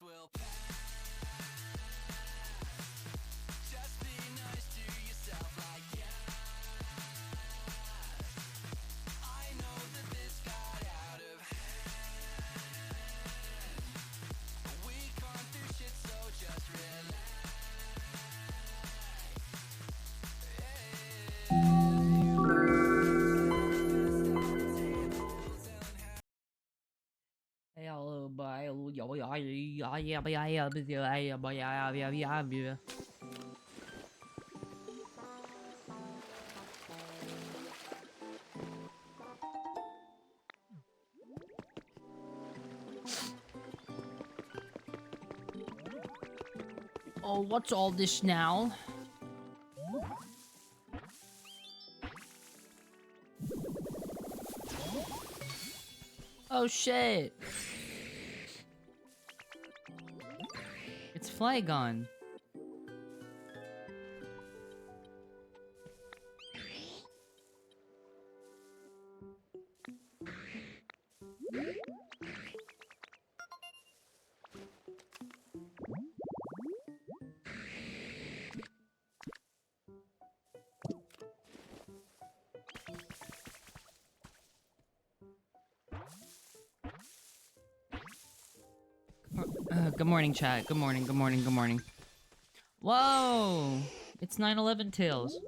will pass. Just be nice to yourself, like yes. I know that this got out of hand. We've gone through shit, so just relax. Oh, what's all this now? Oh shit! It's Flygon. Good morning, chat. Good morning, good morning, good morning. Whoa! It's 9/11 Tails.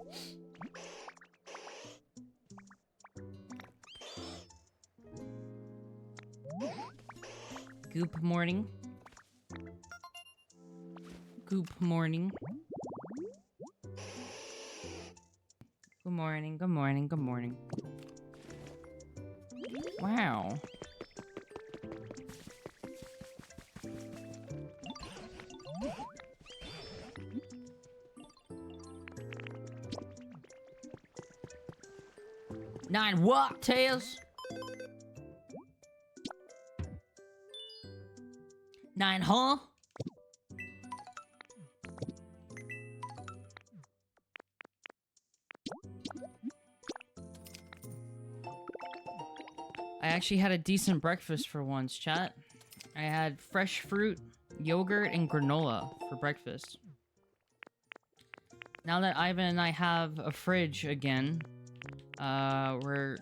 Goop morning. Goop morning. Good morning, good morning, good morning. Wow. Nine what, Tails? 9, huh? I actually had a decent breakfast for once, chat. I had fresh fruit, yogurt, and granola for breakfast. Now that Ivan and I have a fridge again, we're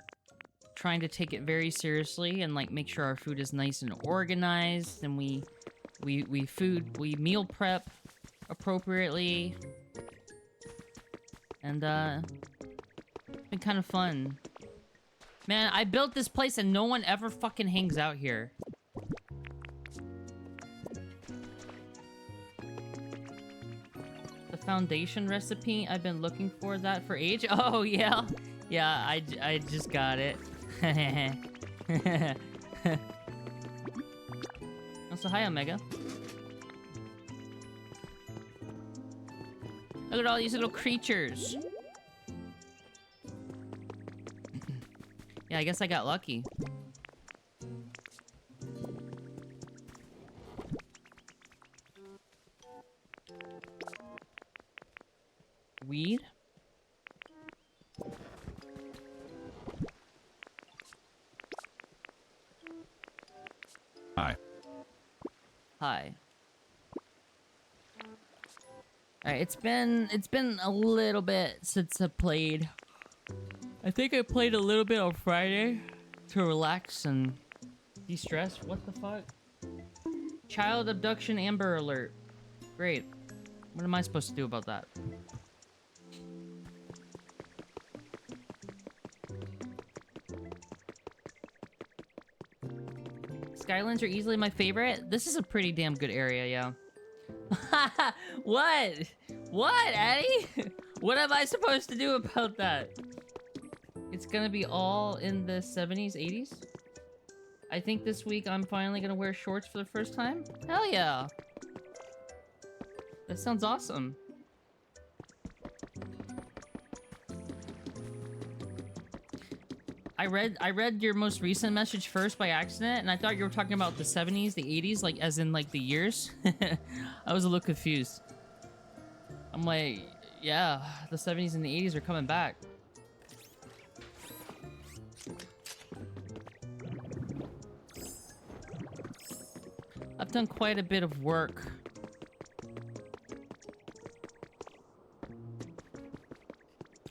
trying to take it very seriously and like make sure our food is nice and organized, and we meal prep appropriately, and it's been kind of fun. Man, I built this place and no one ever fucking hangs out here. The foundation recipe, I've been looking for that for age. Oh yeah. Yeah, I just got it. Also, hi, Omega. Look at all these little creatures. Yeah, I guess I got lucky. Weed? Hi. Hi. Alright, it's been a little bit since I played. I think I played a little bit on Friday to relax and de-stress. What the fuck? Child abduction Amber Alert. Great. What am I supposed to do about that? Skylands are easily my favorite. This is a pretty damn good area, yeah. What? What, Addy? What am I supposed to do about that? It's gonna be all in the 70s, 80s? I think this week I'm finally gonna wear shorts for the first time? Hell yeah! That sounds awesome. I read your most recent message first by accident, and I thought you were talking about the 70s, the 80s, like as in like the years. I was a little confused. I'm like, yeah, the 70s and the 80s are coming back. done quite a bit of work.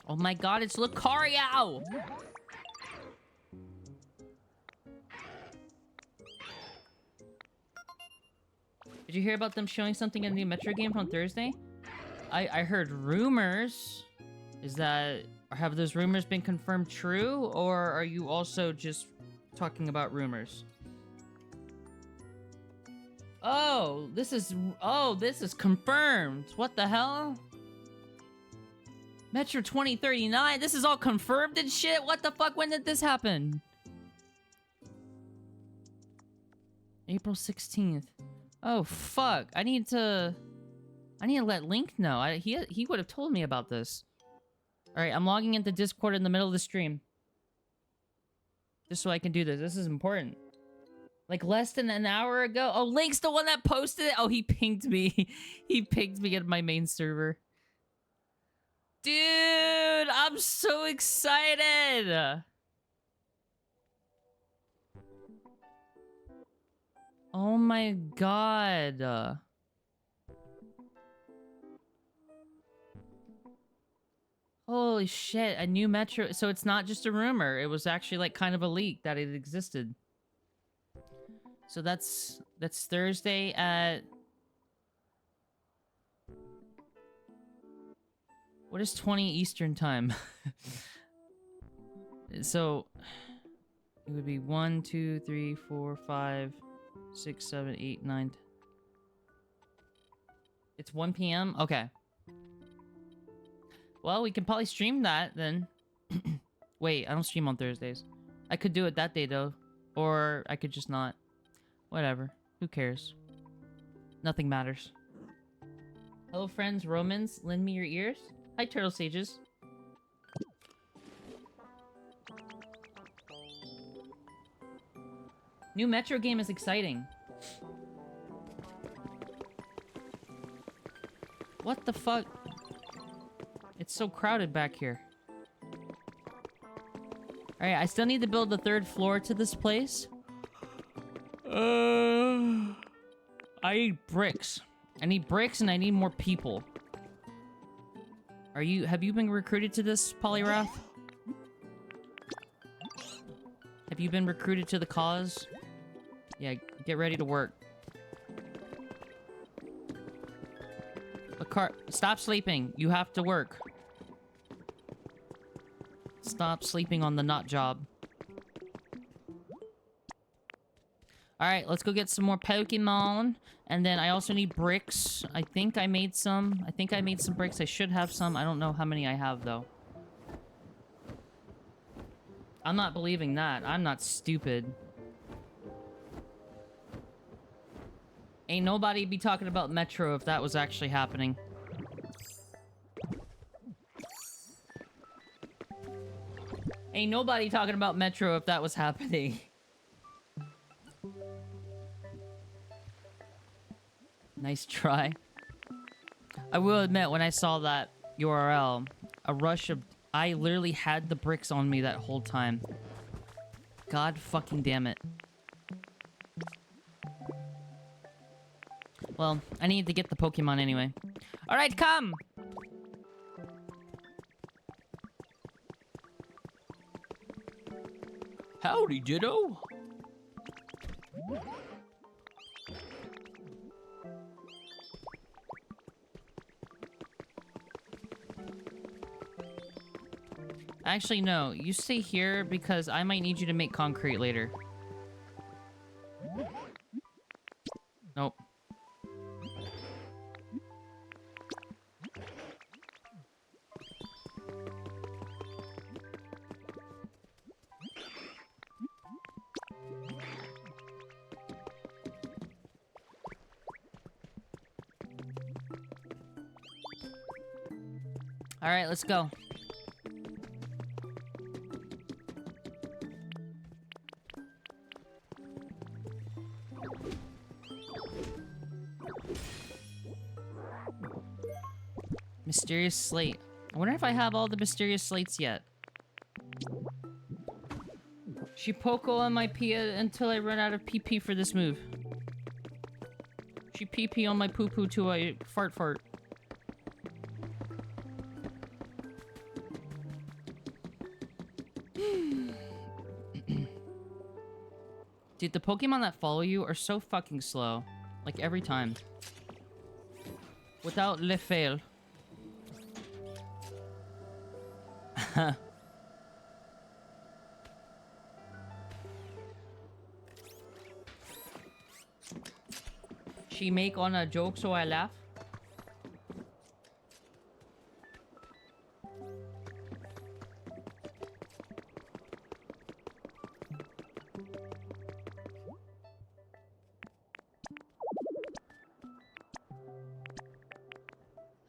Oh my god, it's Lucario! Did you hear about them showing something in the new Metro game on Thursday? I heard rumors. Is that... Have those rumors been confirmed true? Or are you also just talking about rumors? Oh, this is... Oh, this is confirmed. What the hell? Metro 2039? This is all confirmed and shit? What the fuck? When did this happen? April 16th. Oh, fuck. I need to let Link know. He would have told me about this. Alright, I'm logging into Discord in the middle of the stream. Just so I can do this. This is important. Like, less than an hour ago. Oh, Link's the one that posted it? Oh, he pinged me. He pinged me at my main server. Dude, I'm so excited! Oh my god. Holy shit, a new Metro... So it's not just a rumor. It was actually like kind of a leak that it existed. So that's Thursday at... What is 20 Eastern time? So... It would be 1, 2, 3, 4, 5, 6, 7, 8, 9... It's 1 p.m.? Okay. Well, we can probably stream that, then. Wait, I don't stream on Thursdays. I could do it that day, though. Or I could just not. Whatever. Who cares? Nothing matters. Hello, friends. Romans, lend me your ears. Hi, Turtle Sages. New Metro game is exciting. What the fuck? It's so crowded back here. Alright, I still need to build the 3rd floor to this place. I need bricks. I need bricks and I need more people. Have you been recruited to this, Polyrath? Have you been recruited to the cause? Yeah, get ready to work. Stop sleeping. You have to work. Stop sleeping on the not job. Alright, let's go get some more Pokemon. And then I also need bricks. I think I made some. I think I made some bricks. I should have some. I don't know how many I have, though. I'm not believing that. I'm not stupid. Ain't nobody be talking about Metro if that was actually happening. Ain't nobody talking about Metro if that was happening. Nice try. I will admit, when I saw that URL, a rush of... I literally had the bricks on me that whole time. God fucking damn it. Well, I need to get the Pokemon anyway. Alright, come! Howdy, Ditto! Actually, no. You stay here because I might need you to make concrete later. Nope. Alright, let's go. Mysterious slate. I wonder if I have all the mysterious slates yet. She Poco on my Pia until I run out of PP for this move. She pee on my poo-poo to a fart. Dude, the Pokemon that follow you are so fucking slow. Like, every time. Without le fail. She make on a joke, so I laugh.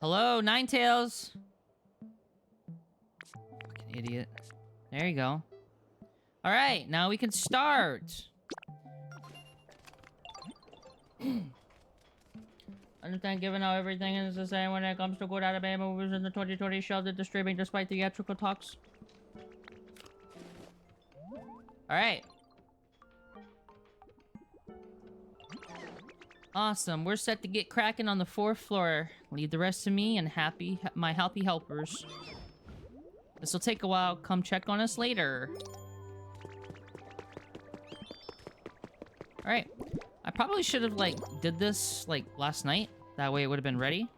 Hello, Ninetales. Fucking idiot. There you go. All right, now we can start. Understand, given how everything is the same when it comes to good anime movies in the 2020 shelved into streaming despite theatrical talks. Alright. Awesome, we're set to get cracking on the 4th floor. Leave the rest to me and my happy helpers. This will take a while, come check on us later. Alright. I probably should have, like, did this, like, last night. That way it would have been ready.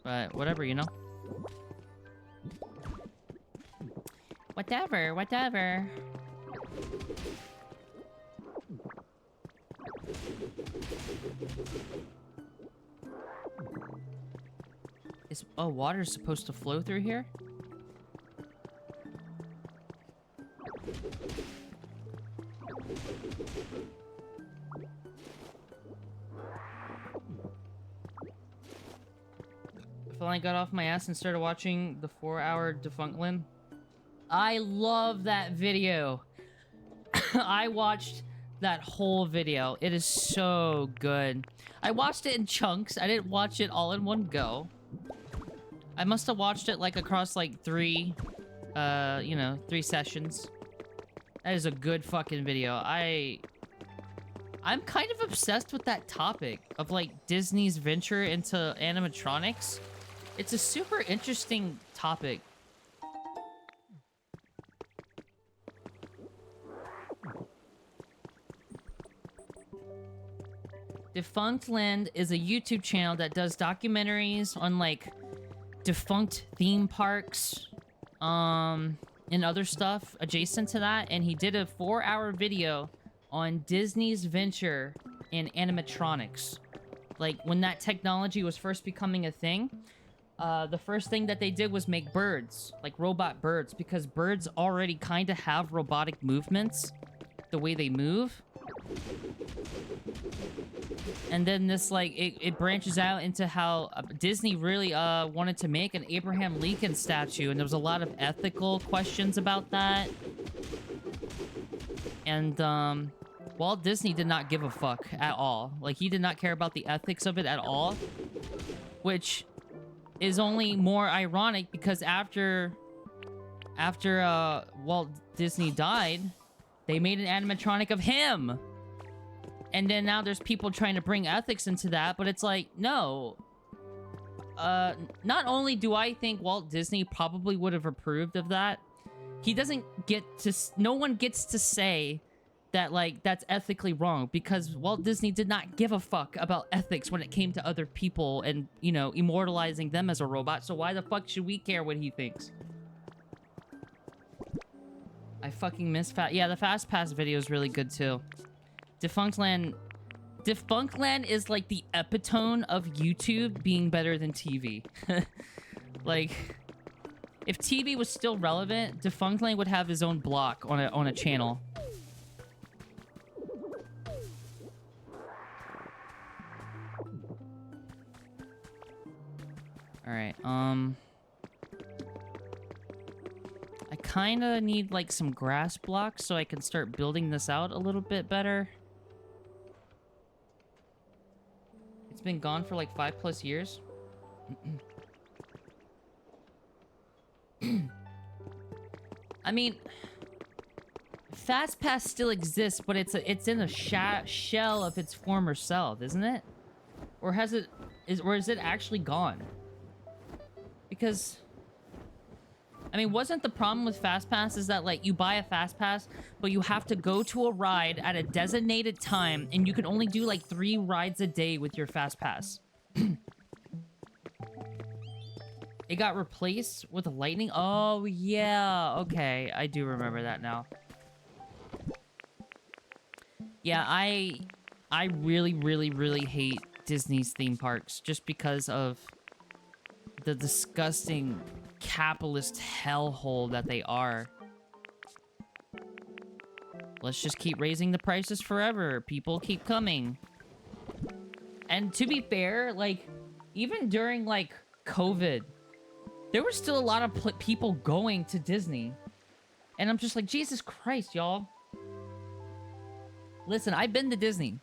But, whatever, you know? Whatever. Oh, water's supposed to flow through here? I got off my ass and started watching the 4-hour Defunctland. I love that video. I watched that whole video. It is so good. I watched it in chunks. I didn't watch it all in one go. I must have watched it like across like 3 sessions. That is a good fucking video. I'm kind of obsessed with that topic of like Disney's venture into animatronics. It's a super interesting topic. Defunctland is a YouTube channel that does documentaries on like defunct theme parks, and other stuff adjacent to that. And he did a 4-hour video on Disney's venture in animatronics. Like when that technology was first becoming a thing. The first thing that they did was make birds, like robot birds, because birds already kind of have robotic movements, the way they move. And then this, like, it branches out into how Disney really wanted to make an Abraham Lincoln statue, and there was a lot of ethical questions about that. And Walt Disney did not give a fuck at all. Like, he did not care about the ethics of it at all, which is only more ironic because after Walt Disney died, they made an animatronic of him. And then now there's people trying to bring ethics into that, but it's like, no. Not only do I think Walt Disney probably would have approved of that, he doesn't get to... No one gets to say that, like, that's ethically wrong, because Walt Disney did not give a fuck about ethics when it came to other people and, you know, immortalizing them as a robot, so why the fuck should we care what he thinks? I fucking miss Yeah, the Fast Pass video is really good, too. Defunctland is like the epitome of YouTube being better than TV. Like, if TV was still relevant, Defunctland would have his own block on a channel. Alright, I kinda need, like, some grass blocks so I can start building this out a little bit better. It's been gone for, like, 5+ years. I mean, Fast Pass still exists, but it's in a shell of its former self, isn't it? Or is it actually gone? Because I mean, wasn't the problem with Fast Pass is that, like, you buy a Fast Pass, but you have to go to a ride at a designated time, and you can only do, like, 3 rides a day with your Fast Pass. It got replaced with Lightning? Oh, yeah. Okay, I do remember that now. Yeah, I really, really, really hate Disney's theme parks just because of the disgusting capitalist hellhole that they are. Let's just keep raising the prices forever. People keep coming. And to be fair, like, even during, like, COVID, there were still a lot of people going to Disney. And I'm just like, Jesus Christ, y'all. Listen, I've been to Disney.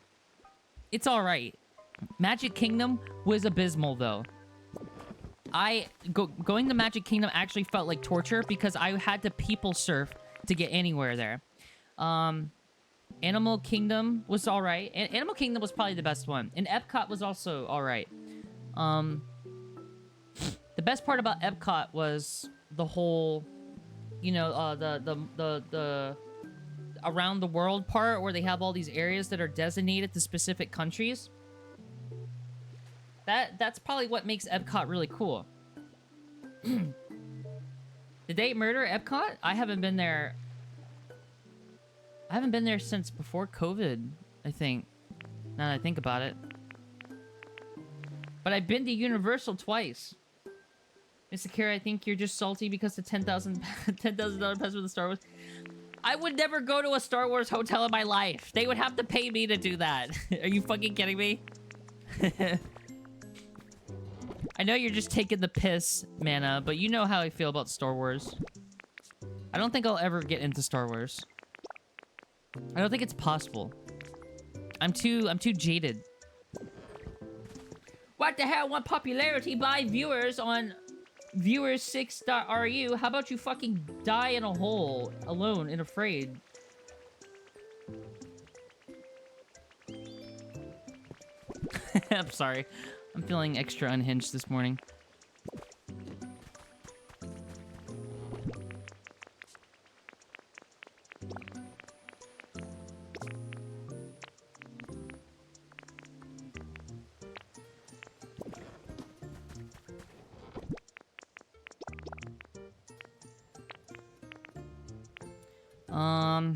It's alright. Magic Kingdom was abysmal, though. Going to Magic Kingdom actually felt like torture because I had to people surf to get anywhere there. Animal Kingdom was alright. Animal Kingdom was probably the best one. And Epcot was also alright. The best part about Epcot was the whole, you know, the around the world part where they have all these areas that are designated to specific countries. That's probably what makes Epcot really cool. Did they murder Epcot? I haven't been there. I haven't been there since before COVID, I think. Now that I think about it. But I've been to Universal twice. Miss Akira, I think you're just salty because the $10,000 pass for the Star Wars. I would never go to a Star Wars hotel in my life. They would have to pay me to do that. Are you fucking kidding me? I know you're just taking the piss, Mana, but you know how I feel about Star Wars. I don't think I'll ever get into Star Wars. I don't think it's possible. I'm too jaded. What the hell? Want popularity by viewers on viewers6.ru? How about you fucking die in a hole alone and afraid? I'm sorry. I'm feeling extra unhinged this morning. I'm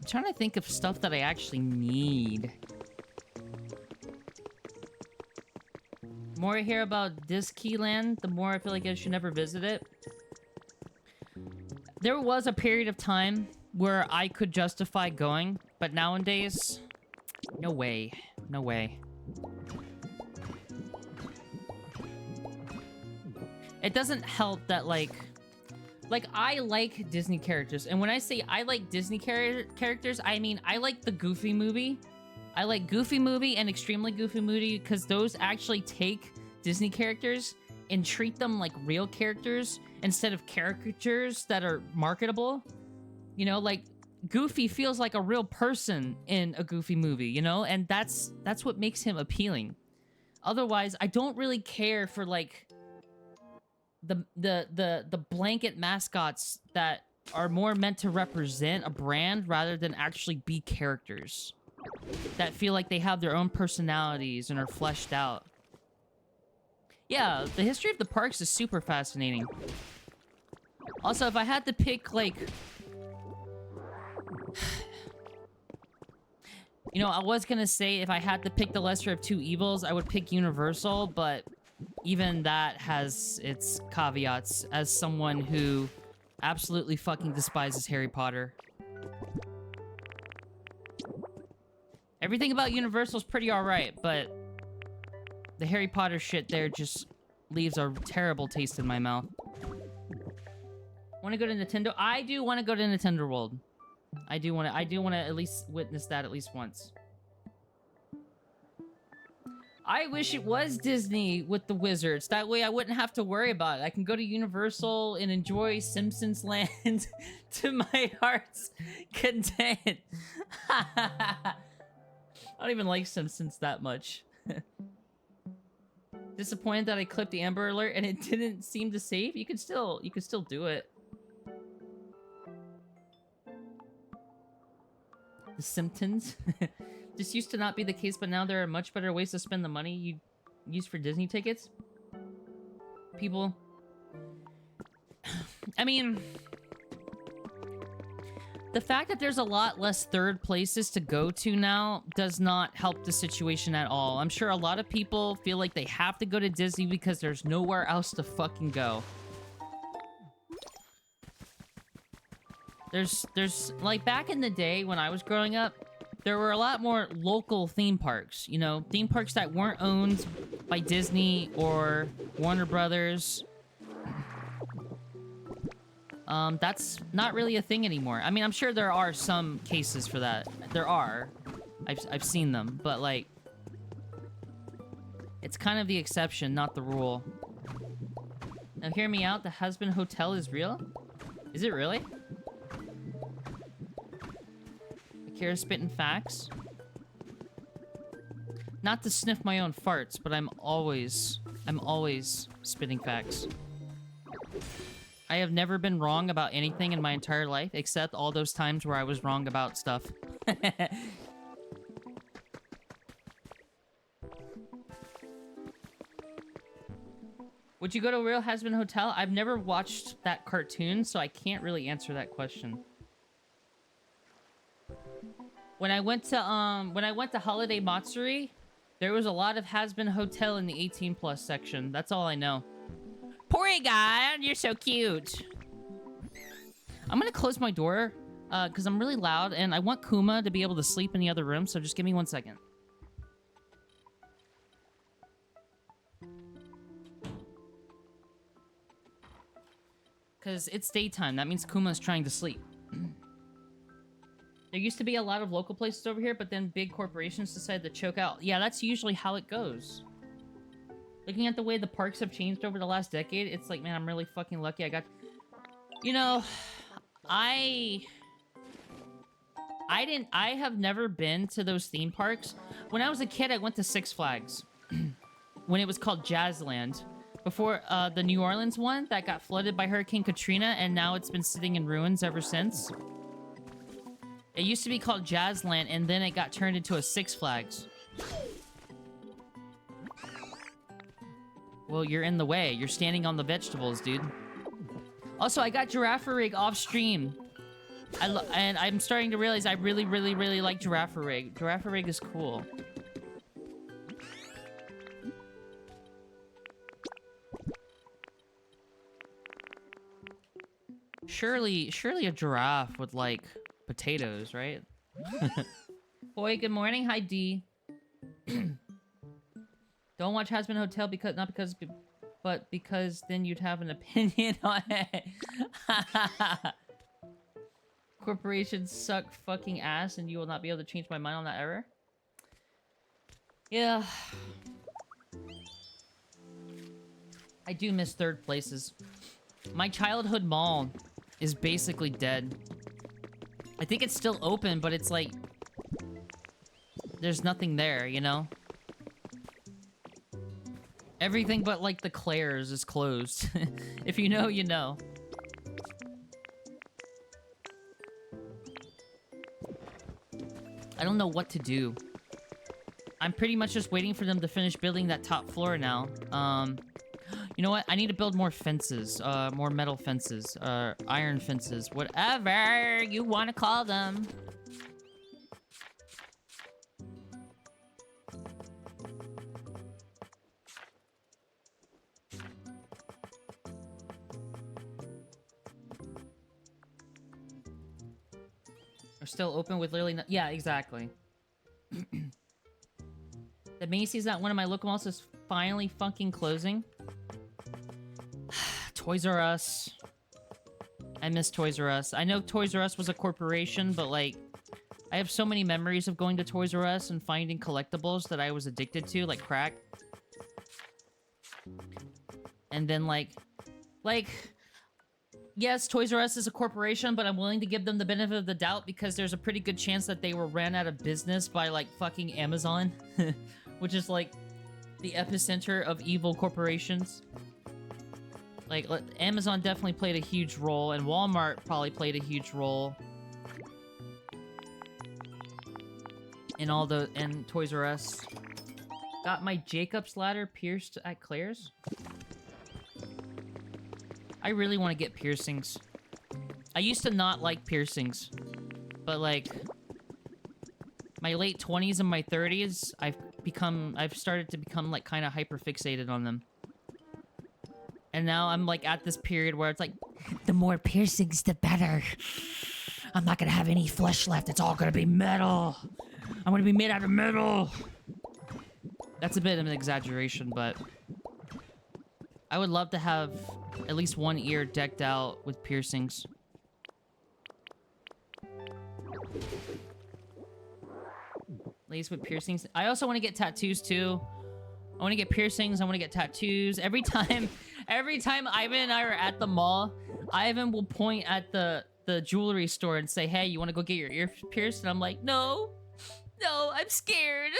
trying to think of stuff that I actually need. The more I hear about Disneyland, the more I feel like I should never visit it. There was a period of time where I could justify going, but nowadays, no way. No way. It doesn't help that, like, I like Disney characters. And when I say I like Disney characters, I mean I like the Goofy movie. I like Goofy movie and Extremely Goofy movie because those actually take Disney characters and treat them like real characters instead of caricatures that are marketable. You know, like, Goofy feels like a real person in a Goofy movie, you know? And that's what makes him appealing. Otherwise, I don't really care for, like, the blanket mascots that are more meant to represent a brand rather than actually be characters that feel like they have their own personalities and are fleshed out. Yeah, the history of the parks is super fascinating. Also, if I had to pick, like... You know, I was gonna say if I had to pick the lesser of two evils, I would pick Universal, but even that has its caveats as someone who absolutely fucking despises Harry Potter. Everything about Universal's pretty alright, but the Harry Potter shit there just leaves a terrible taste in my mouth. Want to go to Nintendo? I do want to go to Nintendo World. I do want to at least witness that at least once. I wish it was Disney with the wizards. That way I wouldn't have to worry about it. I can go to Universal and enjoy Simpsons Land to my heart's content. I don't even like Simpsons that much. Disappointed that I clicked the Amber Alert and it didn't seem to save. You could still do it. The Simpsons. This used to not be the case, but now there are much better ways to spend the money you use for Disney tickets. People... I mean... The fact that there's a lot less third places to go to now does not help the situation at all. I'm sure a lot of people feel like they have to go to Disney because there's nowhere else to fucking go. There's like back in the day when I was growing up, there were a lot more local theme parks, you know, theme parks that weren't owned by Disney or Warner Brothers. That's not really a thing anymore. I mean, I'm sure there are some cases for that. There are. I've seen them, but like, it's kind of the exception, not the rule. Now hear me out, the Husband Hotel is real? Is it really? Akira spitting facts. Not to sniff my own farts, but I'm always spitting facts. I have never been wrong about anything in my entire life, except all those times where I was wrong about stuff. Would you go to a Real Husband Hotel? I've never watched that cartoon, so I can't really answer that question. When I went to Holiday Matsuri, there was a lot of Has-Been Hotel in the 18+ section. That's all I know. Porygon, you're so cute. I'm gonna close my door, because I'm really loud, and I want Kuma to be able to sleep in the other room, so just give me 1 second. Because it's daytime, that means Kuma's trying to sleep. There used to be a lot of local places over here, but then big corporations decided to choke out. Yeah, that's usually how it goes. Looking at the way the parks have changed over the last decade, it's like, man, I'm really fucking lucky I got... You know, I have never been to those theme parks. When I was a kid, I went to Six Flags. When it was called Jazzland. Before the New Orleans one that got flooded by Hurricane Katrina, and now it's been sitting in ruins ever since. It used to be called Jazzland, and then it got turned into a Six Flags. Well, you're in the way. You're standing on the vegetables, dude. Also, I got Giraffe Rig off stream. And I'm starting to realize I really, really, really like Giraffe Rig. Giraffe Rig is cool. Surely a giraffe would like potatoes, right? Boy, good morning. Hi, D. Don't watch Has-Been Hotel because but because then you'd have an opinion on it. Corporations suck fucking ass, and you will not be able to change my mind on that error. Yeah. I do miss third places. My childhood mall is basically dead. I think it's still open, but it's like... there's nothing there, you know? Everything but, like, the Claire's is closed. If you know, you know. I don't know what to do. I'm pretty much just waiting for them to finish building that top floor now. You know what? I need to build more fences. More metal fences. Iron fences. Whatever you want to call them. Are still open with literally no— yeah, exactly. The Macy's at one of my local malls is finally fucking closing. Toys R Us. I miss Toys R Us. I know Toys R Us was a corporation, but like, I have so many memories of going to Toys R Us and finding collectibles that I was addicted to, like crack. And then, like, yes, Toys R Us is a corporation, but I'm willing to give them the benefit of the doubt because there's a pretty good chance that they were ran out of business by, like, fucking Amazon. Which is, like, the epicenter of evil corporations. Like, Amazon definitely played a huge role, and Walmart probably played a huge role. And Toys R Us. Got my Jacob's ladder pierced at Claire's. I really want to get piercings. I used to not like piercings. But like, my late 20s and my 30s, I've started to become like kind of hyperfixated on them. And now I'm like at this period where it's like, the more piercings, the better. I'm not gonna have any flesh left. It's all gonna be metal. I'm gonna be made out of metal. That's a bit of an exaggeration, but I would love to have at least one ear decked out with piercings. At least with piercings. I also want to get tattoos too. I want to get piercings. I want to get tattoos. Every time Ivan and I are at the mall, Ivan will point at the jewelry store and say, "Hey, you want to go get your ear pierced?" And I'm like, "No, I'm scared."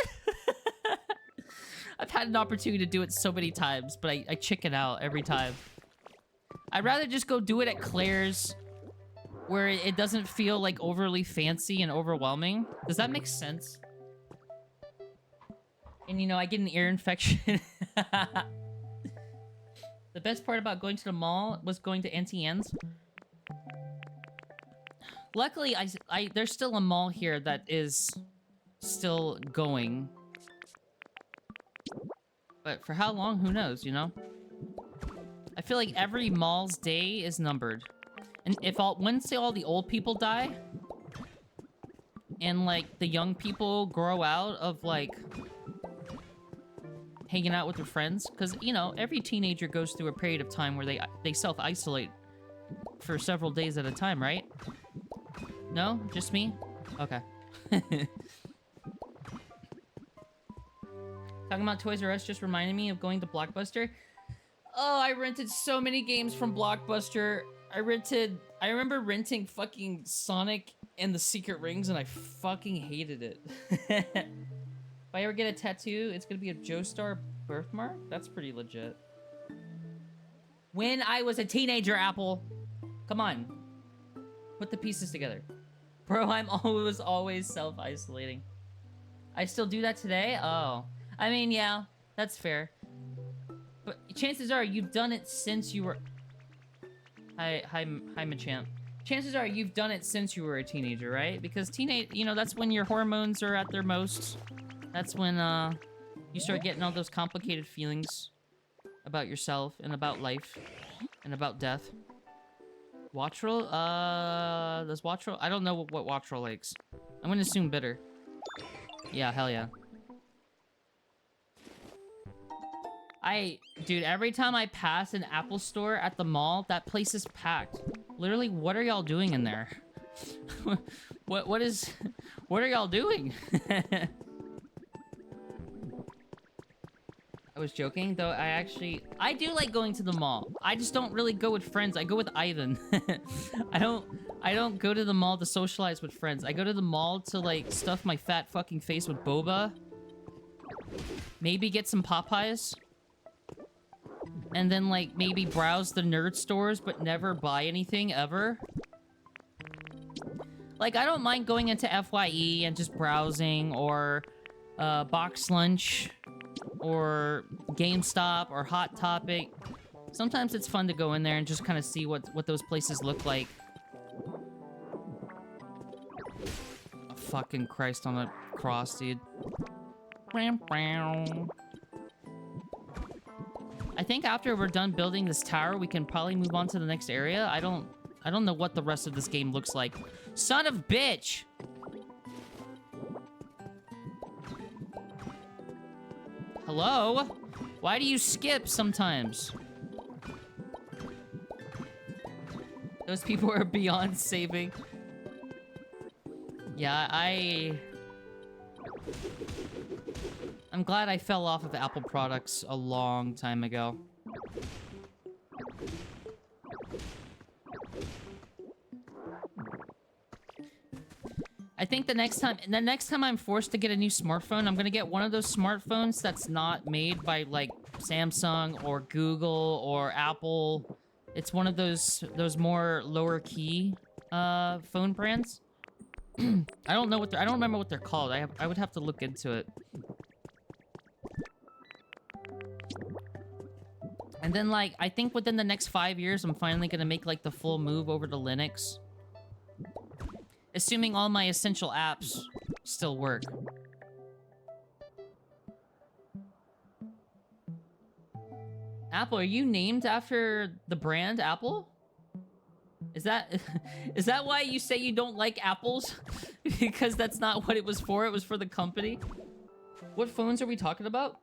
I've had an opportunity to do it so many times, but I chicken out every time. I'd rather just go do it at Claire's, where it doesn't feel like overly fancy and overwhelming. Does that make sense? And you know, I get an ear infection. The best part about going to the mall was going to Auntie Anne's. Luckily, there's still a mall here that is still going. But for how long, who knows, you know? I feel like every mall's day is numbered. And once all the old people die, and like the young people grow out of like hanging out with their friends, because you know, every teenager goes through a period of time where they self-isolate for several days at a time, right? No? Just me? Okay. Talking about Toys R Us just reminded me of going to Blockbuster. Oh, I rented so many games from Blockbuster. I remember renting fucking Sonic and the Secret Rings, and I fucking hated it. If I ever get a tattoo, it's gonna be a Joestar birthmark? That's pretty legit. When I was a teenager, Apple. Come on. Put the pieces together. Bro, I'm always self-isolating. I still do that today? Oh. I mean, yeah, that's fair. But chances are you've done it since you were... Hi, Machamp. Chances are you've done it since you were a teenager, right? Because you know, that's when your hormones are at their most. That's when, you start getting all those complicated feelings about yourself and about life and about death. Wattrel? Does Wattrel... I don't know what Wattrel likes. I'm gonna assume bitter. Yeah, hell yeah. Dude, every time I pass an Apple store at the mall, that place is packed. Literally, what are y'all doing in there? What are y'all doing? I was joking, though. I do like going to the mall. I just don't really go with friends. I go with Ivan. I don't go to the mall to socialize with friends. I go to the mall to, like, stuff my fat fucking face with boba. Maybe get some Popeyes. And then, like, maybe browse the nerd stores, but never buy anything, ever. Like, I don't mind going into FYE and just browsing, or, Box Lunch, or GameStop, or Hot Topic. Sometimes it's fun to go in there and just kind of see what those places look like. Oh, fucking Christ on a cross, dude. I think after we're done building this tower, we can probably move on to the next area. I don't know what the rest of this game looks like. Son of bitch! Hello? Why do you skip sometimes? Those people are beyond saving. Yeah, I'm glad I fell off of Apple products a long time ago. I think the next time I'm forced to get a new smartphone, I'm gonna get one of those smartphones that's not made by like Samsung or Google or Apple. It's one of those more lower key phone brands. I don't remember what they're called. I would have to look into it. And then like I think within the next 5 years, I'm finally gonna make like the full move over to Linux. Assuming all my essential apps still work. Apple, are you named after the brand Apple? Is that is that why you say you don't like apples? Because that's not what it was for. It was for the company. What phones are we talking about?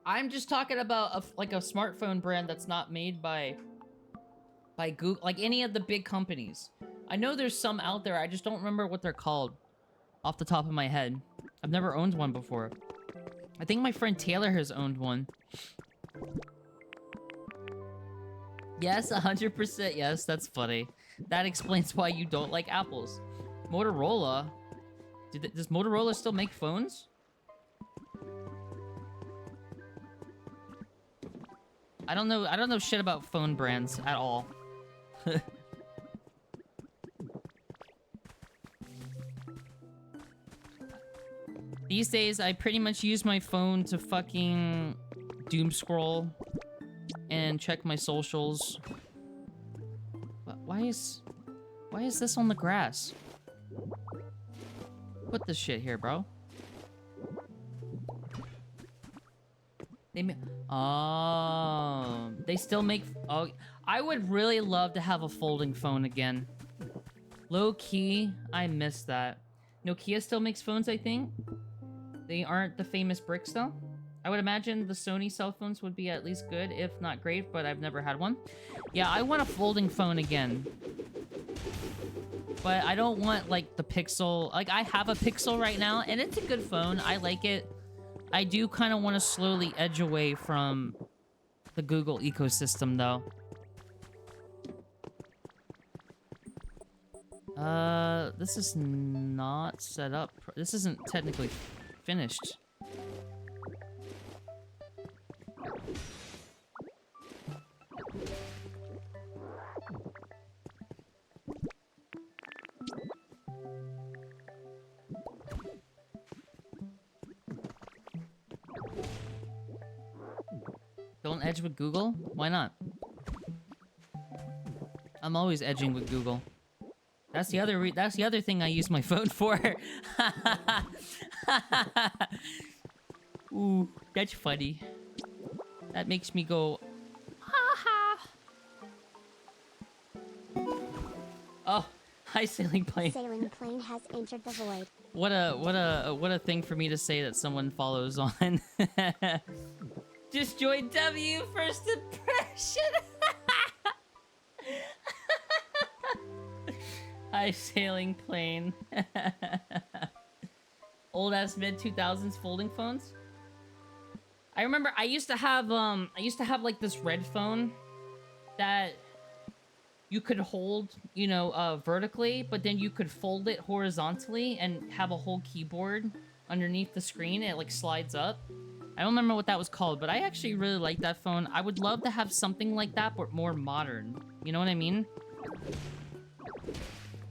I'm just talking about like a smartphone brand that's not made by Google, like any of the big companies. I know there's some out there, I just don't remember what they're called off the top of my head. I've never owned one before. I think my friend Taylor has owned one. Yes, 100% yes, that's funny. That explains why you don't like apples. Motorola? Does Motorola still make phones? I don't know shit about phone brands at all. These days, I pretty much use my phone to fucking doom scroll and check my socials. Why is this on the grass? Put this shit here, bro. They still make... Oh, I would really love to have a folding phone again. Low key, I miss that. Nokia still makes phones, I think. They aren't the famous bricks, though. I would imagine the Sony cell phones would be at least good, if not great, but I've never had one. Yeah, I want a folding phone again. But I don't want, like, the Pixel... Like, I have a Pixel right now, and it's a good phone. I like it. I do kind of want to slowly edge away from the Google ecosystem, though. This is not set up. This isn't technically finished. Don't edge with Google? Why not? I'm always edging with Google. That's the other thing I use my phone for. Ooh, that's funny. That makes me go, ha ha. Oh, hi sailing plane. Sailing plane has entered the void. What a thing for me to say that someone follows on. Just joined W first impression. Hi sailing plane. Old ass mid 2000s folding phones. I remember I used to have like this red phone that you could hold, you know, vertically, but then you could fold it horizontally and have a whole keyboard underneath the screen. It like slides up. I don't remember what that was called, but I actually really like that phone. I would love to have something like that, but more modern. You know what I mean?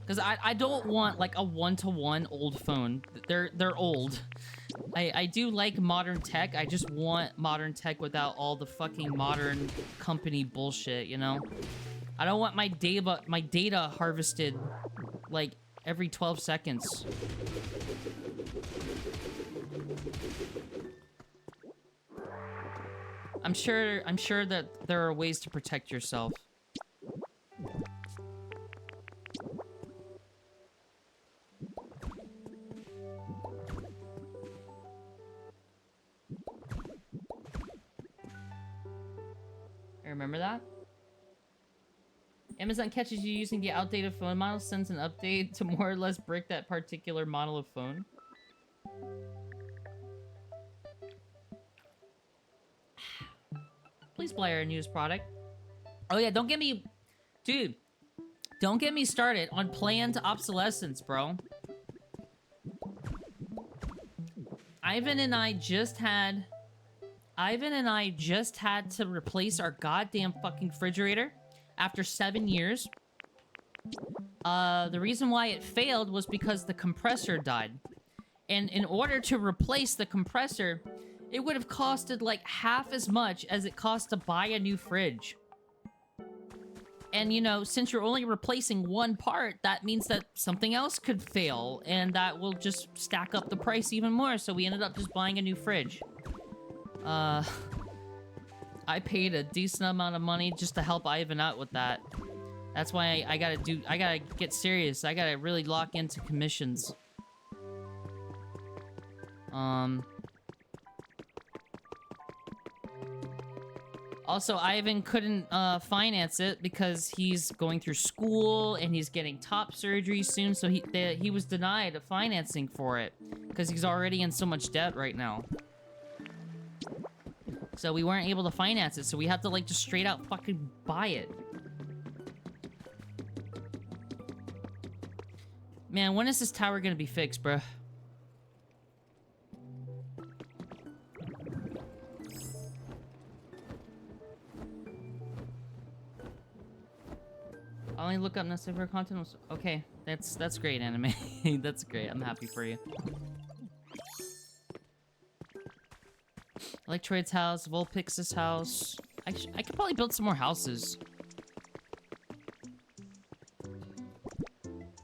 Because I don't want like a one-to-one old phone. They're old. I do like modern tech. I just want modern tech without all the fucking modern company bullshit, you know? I don't want my data harvested like every 12 seconds. I'm sure that there are ways to protect yourself. I remember that. Amazon catches you using the outdated phone model, sends an update to more or less break that particular model of phone. Please buy our newest product. Oh yeah, don't get me... Dude, don't get me started on planned obsolescence, bro. Ivan and I just had to replace our goddamn fucking refrigerator after 7 years. The reason why it failed was because the compressor died. And in order to replace the compressor, it would have costed like half as much as it cost to buy a new fridge. And, you know, since you're only replacing one part, that means that something else could fail, and that will just stack up the price even more, so we ended up just buying a new fridge. I paid a decent amount of money just to help Ivan out with that. That's why I gotta get serious. I gotta really lock into commissions. Also, Ivan couldn't finance it because he's going through school and he's getting top surgery soon, so he was denied financing for it because he's already in so much debt right now. So we weren't able to finance it, so we had to like just straight out fucking buy it. Man, when is this tower gonna be fixed, bruh? I only look up necessary content. Okay, that's great, anime. That's great. I'm happy for you. Electroid's house, Vulpix's house. I could probably build some more houses.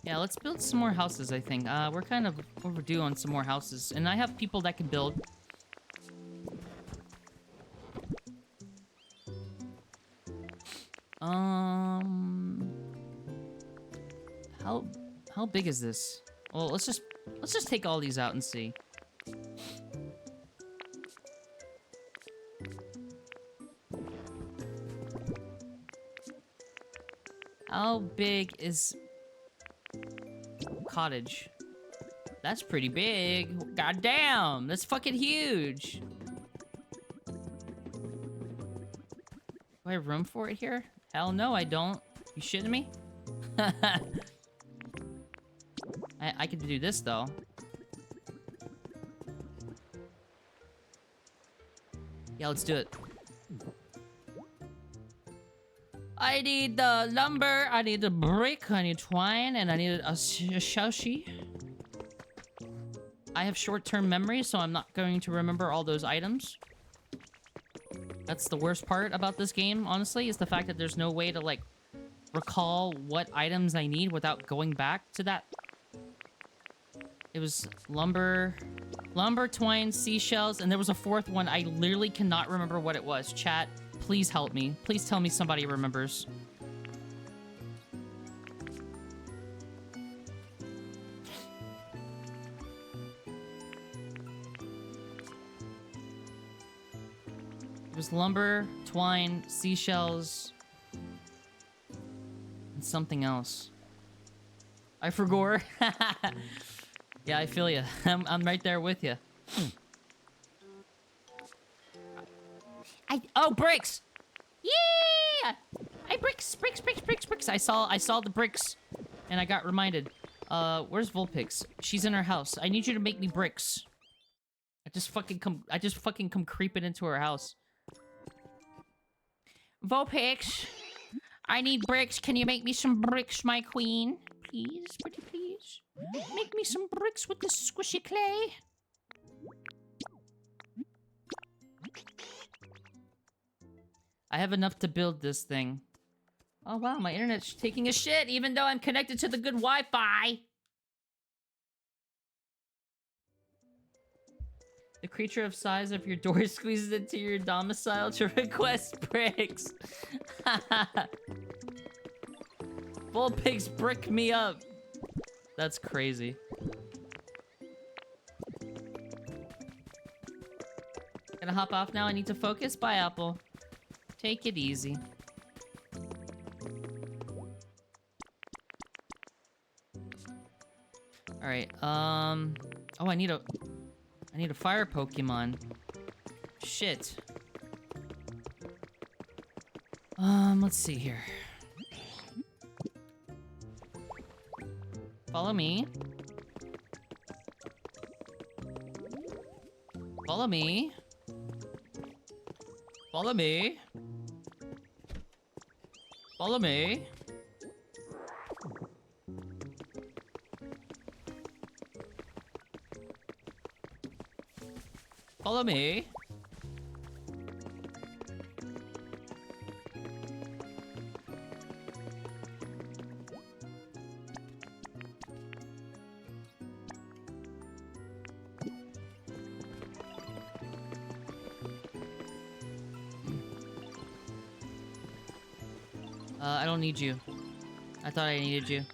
Yeah, let's build some more houses, I think. We're kind of overdue on some more houses. And I have people that can build. How big is this? Well, let's just take all these out and see. How big is cottage? That's pretty big. God damn, that's fucking huge. Do I have room for it here? Hell no, I don't. You shitting me? I could do this though. Yeah, let's do it. I need the lumber, I need the brick, I need twine, and I need a shaoshi. I have short-term memory, so I'm not going to remember all those items. That's the worst part about this game, honestly, is the fact that there's no way to, like, recall what items I need without going back to that. It was lumber, twine, seashells, and there was a fourth one. I literally cannot remember what it was. Chat, please help me. Please tell me somebody remembers. It was lumber, twine, seashells, and something else. I forgot. Yeah, I feel you. I'm right there with you. Oh, bricks! Yeah! Bricks. I saw the bricks, and I got reminded. Where's Vulpix? She's in her house. I need you to make me bricks. I just fucking come creeping into her house. Vulpix, I need bricks. Can you make me some bricks, my queen? Please, pretty please. Make me some bricks with this squishy clay. I have enough to build this thing. Oh wow, my internet's taking a shit even though I'm connected to the good Wi-Fi. The creature of size of your door squeezes into your domicile to request bricks. Vulpix, brick me up. That's crazy. Gonna hop off now. I need to focus. Bye, Apple. Take it easy. Alright, oh, I need a fire Pokemon. Shit. Let's see here. Follow me. Follow me. Follow me. Follow me. Follow me. I don't need you. I thought I needed you.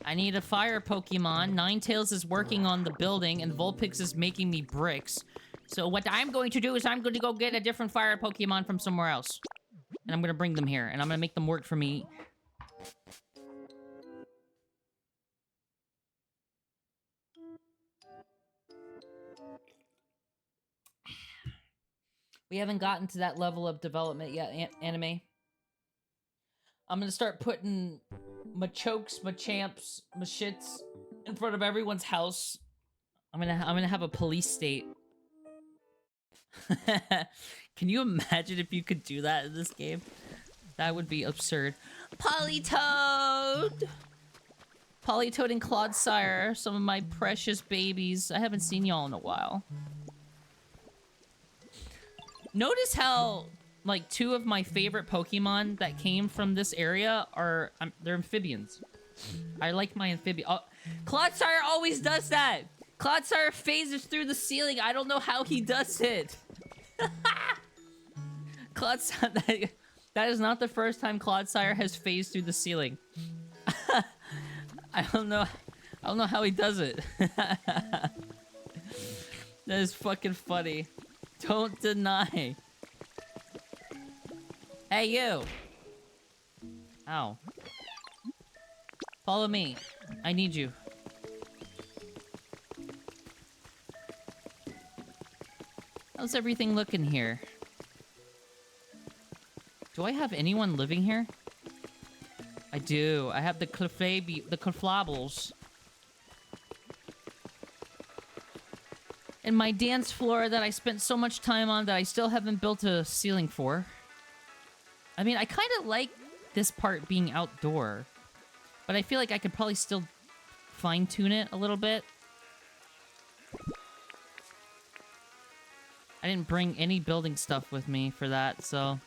I need a fire Pokemon. Ninetales is working on the building, and Vulpix is making me bricks. So what I'm going to do is I'm going to go get a different fire Pokemon from somewhere else. And I'm going to bring them here, and I'm going to make them work for me. We haven't gotten to that level of development yet, anime. I'm gonna start putting Machokes, Machamps, Mashits in front of everyone's house. I'm gonna have a police state. Can you imagine if you could do that in this game? That would be absurd. Politoed! Politoed and Clodsire, some of my precious babies. I haven't seen y'all in a while. Notice how, like, two of my favorite Pokemon that came from this area are... they're amphibians. I like my amphibian... Oh, Clodsire always does that! Clodsire phases through the ceiling. I don't know how he does it. Clodsire... That is not the first time Clodsire has phased through the ceiling. I don't know how he does it. That is fucking funny. Don't deny. Hey, you! Ow. Follow me. I need you. How's everything looking here? Do I have anyone living here? I do. I have the Cleflables. And my dance floor that I spent so much time on that I still haven't built a ceiling for. I mean, I kind of like this part being outdoor. But I feel like I could probably still fine-tune it a little bit. I didn't bring any building stuff with me for that, so...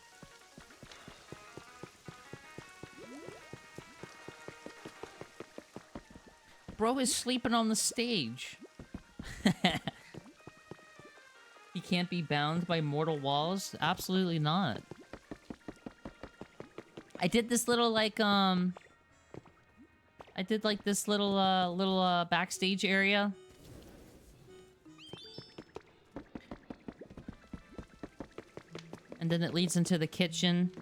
Bro is sleeping on the stage. He can't be bound by mortal walls? Absolutely not. I did this little, like, I did, like, this little backstage area. And then it leads into the kitchen.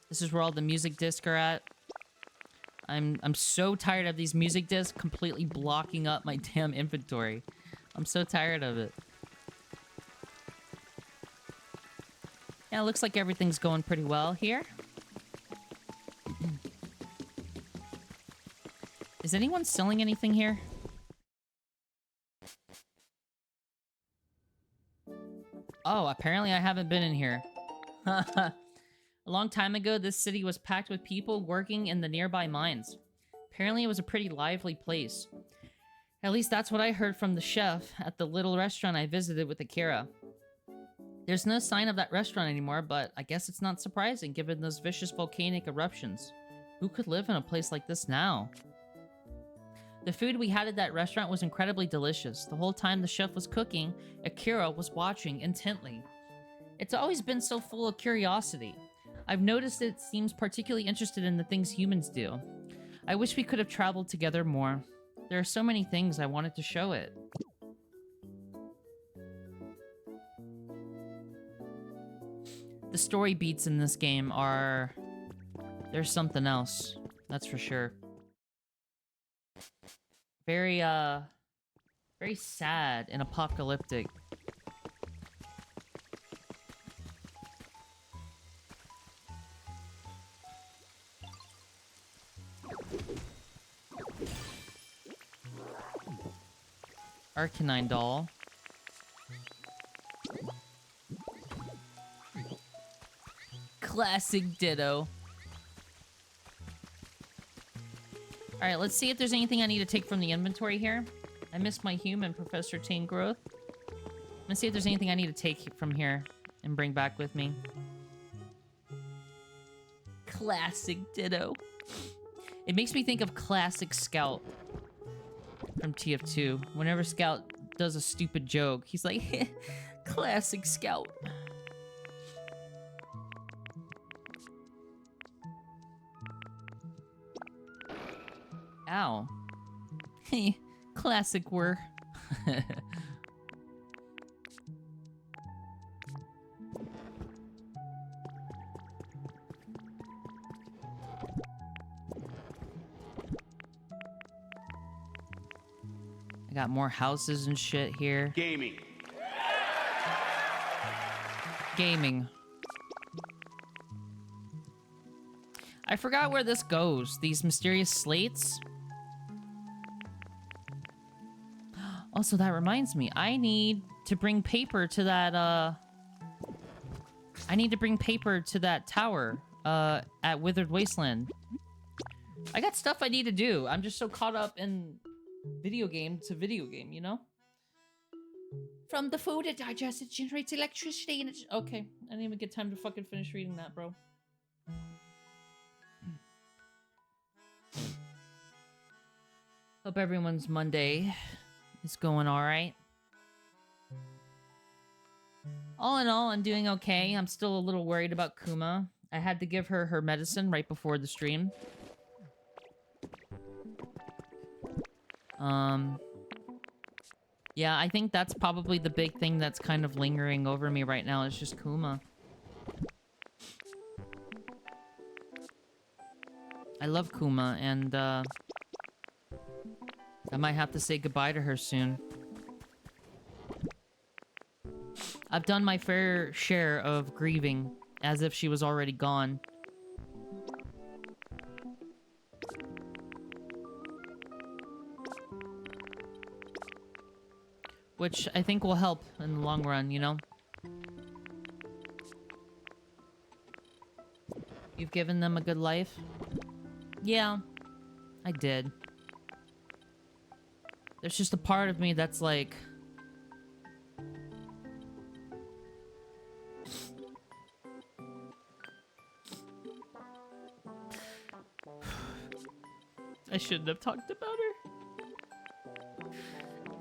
This is where all the music discs are at. I'm so tired of these music discs completely blocking up my damn inventory. I'm so tired of it. Yeah, it looks like everything's going pretty well here. Is anyone selling anything here? Oh, apparently I haven't been in here. A long time ago, this city was packed with people working in the nearby mines. Apparently it was a pretty lively place. At least that's what I heard from the chef at the little restaurant I visited with Akira. There's no sign of that restaurant anymore, but I guess it's not surprising given those vicious volcanic eruptions. Who could live in a place like this now? The food we had at that restaurant was incredibly delicious. The whole time the chef was cooking, Akira was watching intently. It's always been so full of curiosity. I've noticed it seems particularly interested in the things humans do. I wish we could have traveled together more. There are so many things I wanted to show it. The story beats in this game are... There's something else. That's for sure. Very, very sad and apocalyptic. Arcanine doll. Classic Ditto. Alright, let's see if there's anything I need to take from the inventory here. I missed my human, Professor Teen Growth. Let's see if there's anything I need to take from here and bring back with me. Classic Ditto. It makes me think of Classic Scout from TF2. Whenever Scout does a stupid joke, he's like, Classic Scout. Ow. Hey, classic whir. I got more houses and shit here. Gaming. Gaming. I forgot where this goes. These mysterious slates. Also, that reminds me. I need to bring paper to that, I need to bring paper to that tower, at Withered Wasteland. I got stuff I need to do. I'm just so caught up in video game to video game, you know? From the food it digests, it generates electricity and it's... Okay, I didn't even get time to fucking finish reading that, bro. Hope everyone's Monday is going alright. All in all, I'm doing okay. I'm still a little worried about Kuma. I had to give her her medicine right before the stream. Yeah, I think that's probably the big thing that's kind of lingering over me right now. It's just Kuma. I love Kuma, and, I might have to say goodbye to her soon. I've done my fair share of grieving, as if she was already gone. Which I think will help in the long run, you know? You've given them a good life? Yeah, I did. There's just a part of me that's like... I shouldn't have talked about her.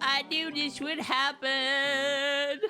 I knew this would happen!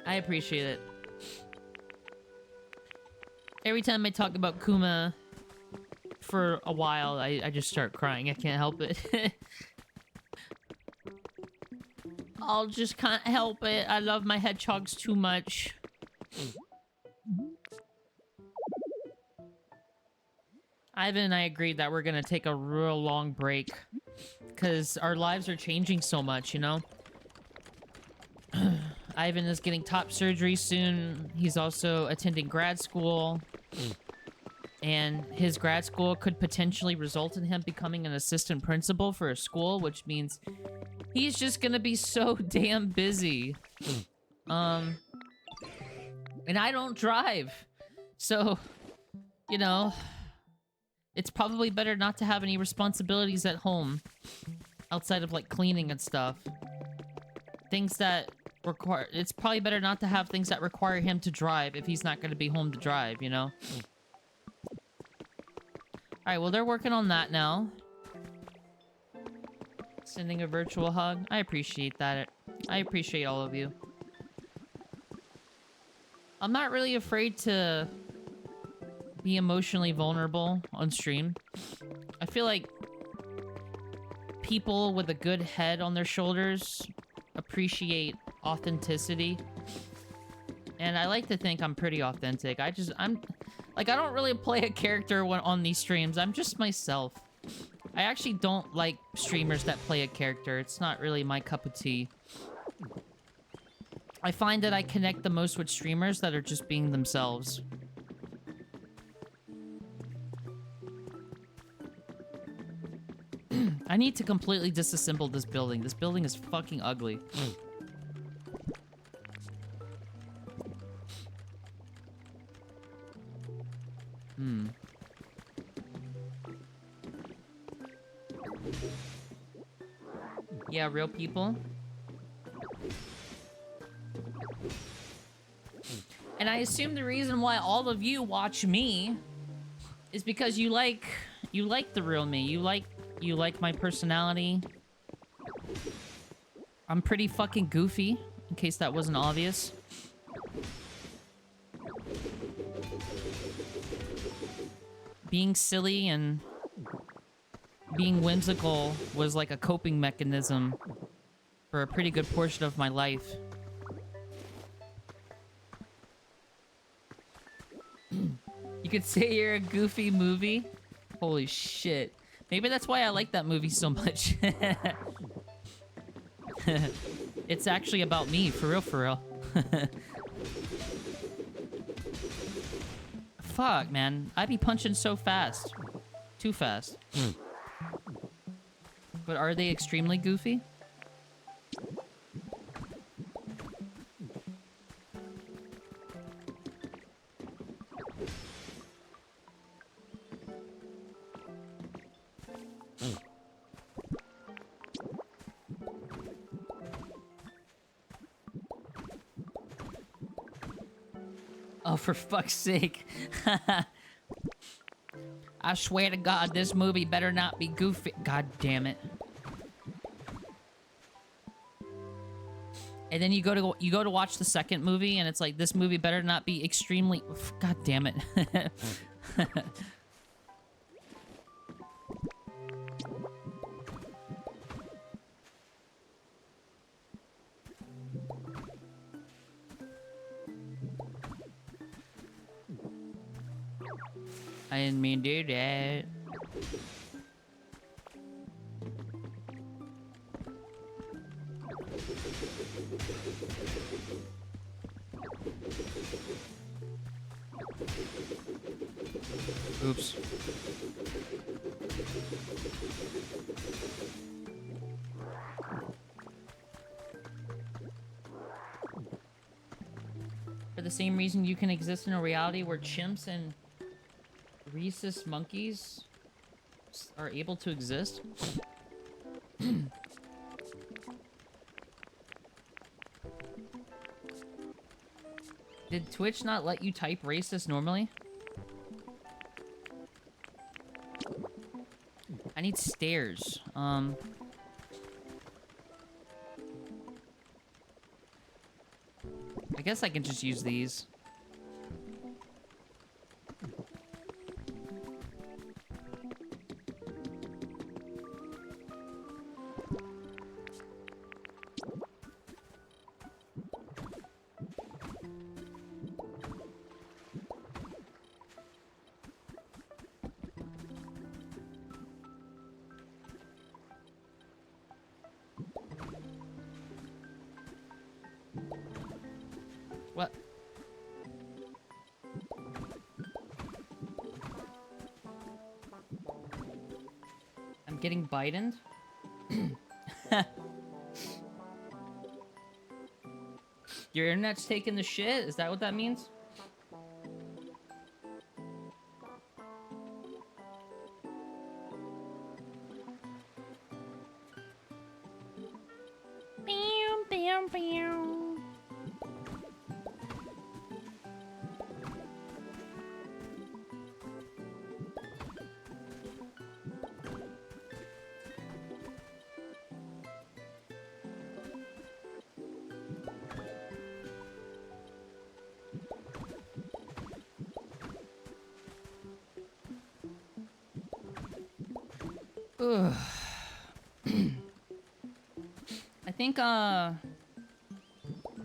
I appreciate it. Every time I talk about Kuma for a while, I just start crying. I can't help it. I'll just can't help it. I love my hedgehogs too much. Ivan and I agreed that we're gonna take a real long break. Because our lives are changing so much, you know? Ivan is getting top surgery soon. He's also attending grad school. And his grad school could potentially result in him becoming an assistant principal for a school, which means he's just gonna be so damn busy. And I don't drive. So, you know, it's probably better not to have any responsibilities at home outside of like cleaning and stuff. Things that require... It's probably better not to have things that require him to drive if he's not going to be home to drive, you know? Alright, well, they're working on that now. Sending a virtual hug. I appreciate that. I appreciate all of you. I'm not really afraid to be emotionally vulnerable on stream. I feel like people with a good head on their shoulders appreciate authenticity. And I like to think I'm pretty authentic. I'm like, I don't really play a character when on these streams. I'm just myself. I actually don't like streamers that play a character. It's not really my cup of tea. I find that I connect the most with streamers that are just being themselves. I need to completely disassemble this building. This building is fucking ugly. Yeah, real people. And I assume the reason why all of you watch me is because you like the real me. You like my personality. I'm pretty fucking goofy, in case that wasn't obvious. Being silly and being whimsical was like a coping mechanism for a pretty good portion of my life. You could say you're a goofy movie? Holy shit. Maybe that's why I like that movie so much. It's actually about me, for real, for real. Fuck, man. I'd be punching so fast. Too fast. But are they extremely goofy? Oh, for fuck's sake. I swear to God, this movie better not be goofy. God damn it. And then you go to watch the second movie, and it's like, this movie better not be extremely... God damn it. I didn't mean to do that. Oops. For the same reason you can exist in a reality where chimps and rhesus monkeys are able to exist? Did Twitch not let you type racist normally? I need stairs. I guess I can just use these. What? I'm getting Bidened? Your internet's taking the shit? Is that what that means? Bam, bam, bam. Ugh. I think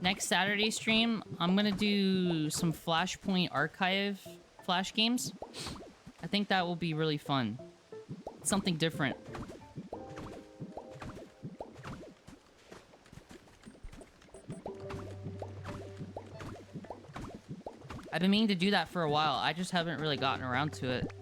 next Saturday stream I'm gonna do some Flashpoint archive flash games. I think that will be really fun. Something different. I've been meaning to do that for a while. I just haven't really gotten around to it.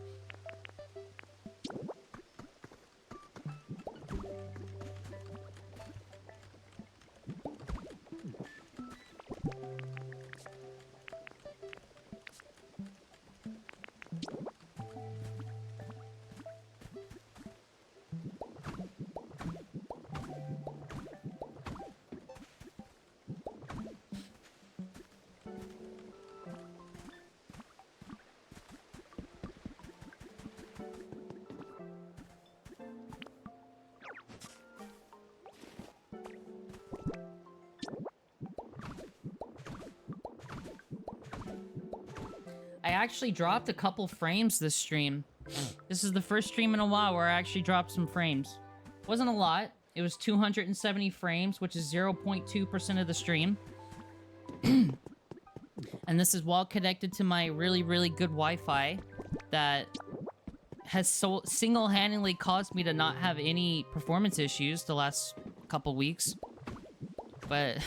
I actually dropped a couple frames this stream. This is the first stream in a while where I actually dropped some frames. Wasn't a lot. It was 270 frames, which is 0.2% of the stream. And this is while connected to my really, really good Wi-Fi that has single-handedly caused me to not have any performance issues the last couple weeks. But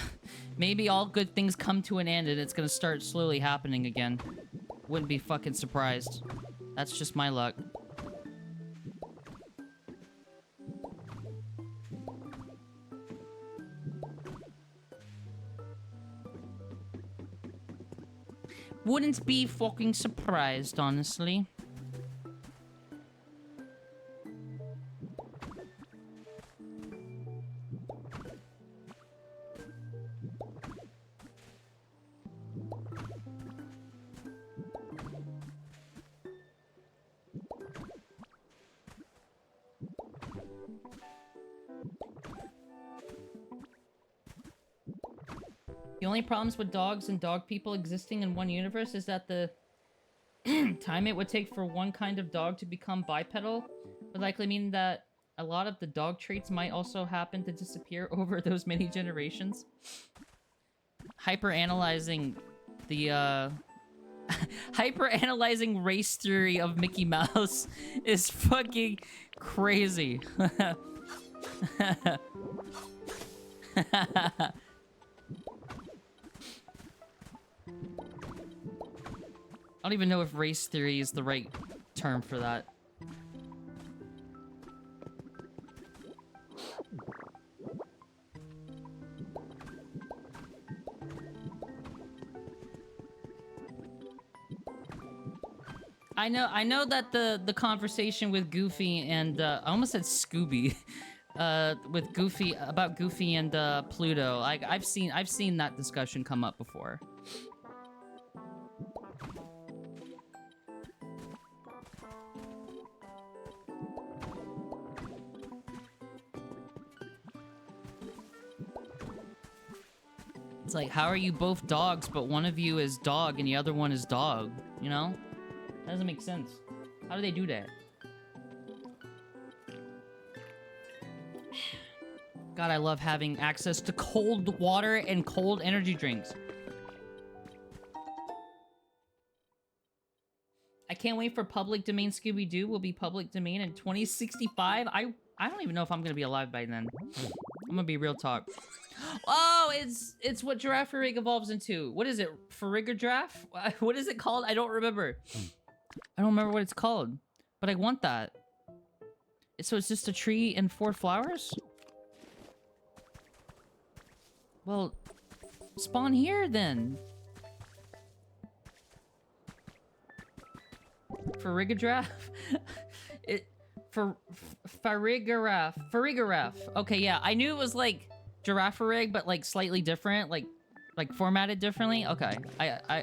maybe all good things come to an end and it's gonna start slowly happening again. Wouldn't be fucking surprised. That's just my luck. Wouldn't be fucking surprised, honestly. The only problems with dogs and dog people existing in one universe is that the time it would take for one kind of dog to become bipedal would likely mean that a lot of the dog traits might also happen to disappear over those many generations. Hyper-analyzing the, hyper-analyzing race theory of Mickey Mouse is fucking crazy. I don't even know if race theory is the right term for that. I know that the conversation with Goofy and I almost said Scooby with Goofy about Goofy and Pluto. I've seen that discussion come up before. It's like, how are you both dogs, but one of you is dog and the other one is dog? You know? That doesn't make sense. How do they do that? God, I love having access to cold water and cold energy drinks. I can't wait for public domain. Scooby-Doo will be public domain in 2065. I don't even know if I'm gonna be alive by then. I'm gonna be real talk. Oh, it's what Giraffe-Rig evolves into. What is it? Farigiraffe? What is it called? I don't remember. I don't remember what it's called. But I want that. So it's just a tree and 4 flowers? Well, spawn here then. Farigiraffe? Farigiraffe. Okay, yeah. I knew it was like Giraffe-Rig, but like slightly different, like formatted differently. Okay,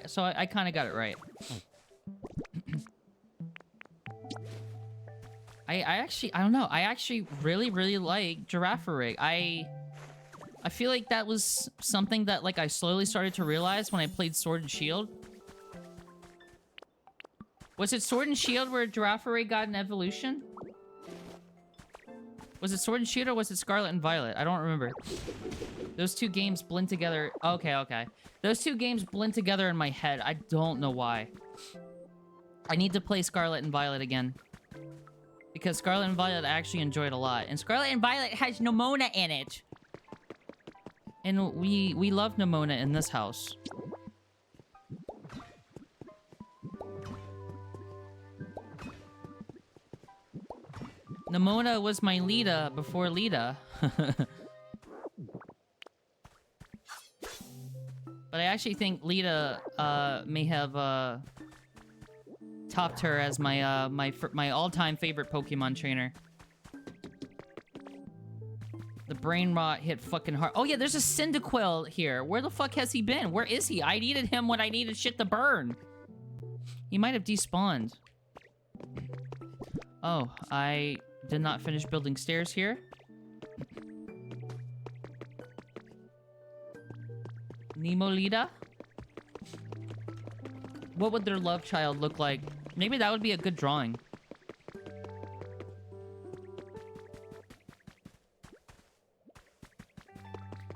so I kind of got it right. I don't know. I actually really like Giraffe-Rig. I feel like that was something that like I slowly started to realize when I played Sword and Shield. Was it Sword and Shield where Giraffe-Rig got an evolution? Was it Sword and Shield or was it Scarlet and Violet? I don't remember. Those two games blend together. Okay, okay. Those two games blend together in my head. I don't know why. I need to play Scarlet and Violet again. Because Scarlet and Violet I actually enjoyed a lot. And Scarlet and Violet has Nimona in it. And we love Nimona in this house. Nimona was my Lita before Lita. But I actually think Lita may have topped her as my my all-time favorite Pokemon trainer. The brain rot hit fucking hard. Oh yeah, there's a Cyndaquil here. Where the fuck has he been? Where is he? I needed him when I needed shit to burn. He might have despawned. Oh, I did not finish building stairs here. Nemolita? What would their love child look like? Maybe that would be a good drawing.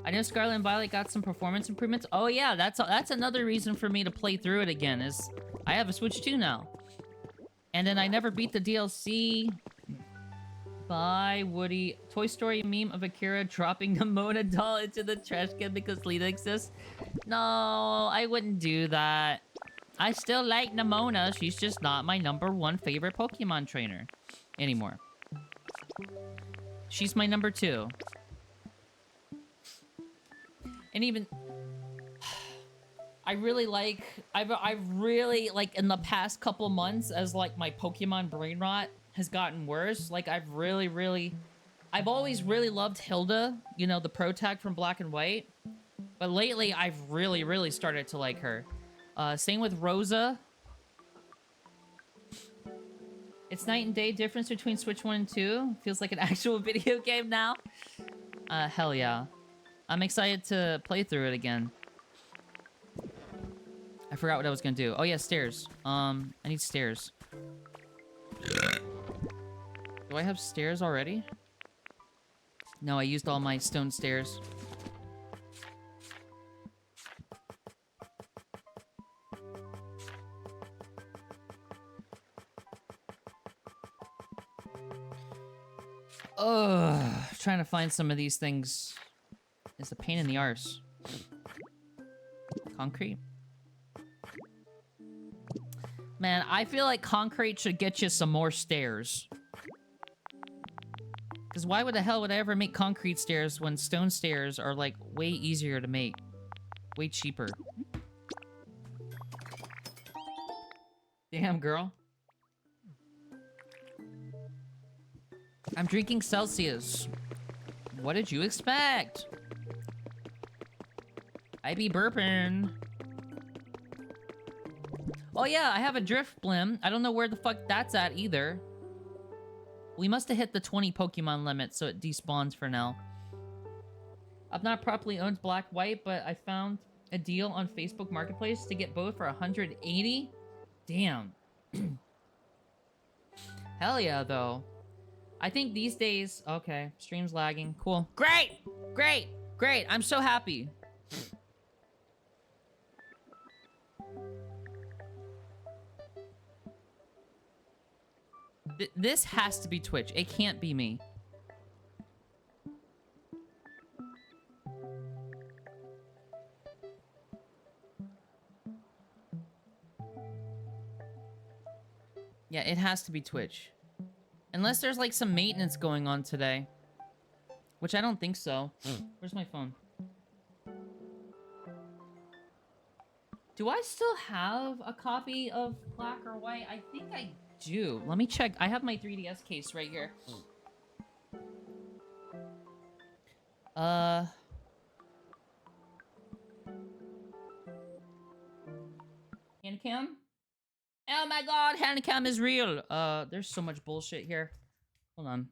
I know Scarlet and Violet got some performance improvements. Oh yeah, that's another reason for me to play through it again, is I have a Switch 2 now. And then I never beat the DLC. Bye, Woody. Toy Story meme of Akira dropping the Mona doll into the trash can because Lita exists. No, I wouldn't do that. I still like Nimona. She's just not my #1 favorite Pokemon trainer anymore. She's my #2. And even... I've really, like, in the past couple months, as, like, my Pokemon brain rot has gotten worse, like, I've always really loved Hilda, you know, the Pro Tag from Black and White. But lately, I've really started to like her. Same with Rosa. It's night and day difference between Switch 1 and 2. Feels like an actual video game now. Hell yeah. I'm excited to play through it again. I forgot what I was gonna do. Oh yeah, stairs. I need stairs. Do I have stairs already? No, I used all my stone stairs. Ugh, trying to find some of these things is a pain in the arse. Concrete. Man, I feel like concrete should get you some more stairs. Because why would the hell would I ever make concrete stairs when stone stairs are, like, way easier to make? Way cheaper. Damn, girl. I'm drinking Celsius. What did you expect? I be burping. Oh yeah, I have a drift blim. I don't know where the fuck that's at either. We must have hit the 20 Pokemon limit, so it despawns for now. I've not properly owned Black White, but I found a deal on Facebook Marketplace to get both for 180. Damn. Hell yeah, though. I think these days... Okay, stream's lagging. Cool. Great! Great! Great! I'm so happy. This has to be Twitch. It can't be me. Yeah, it has to be Twitch. Unless there's like some maintenance going on today. Which I don't think so. Where's my phone? Do I still have a copy of Black or White? I think I do. Let me check. I have my 3DS case right here. Handcam? Oh my god, handcam is real. There's so much bullshit here. Hold on.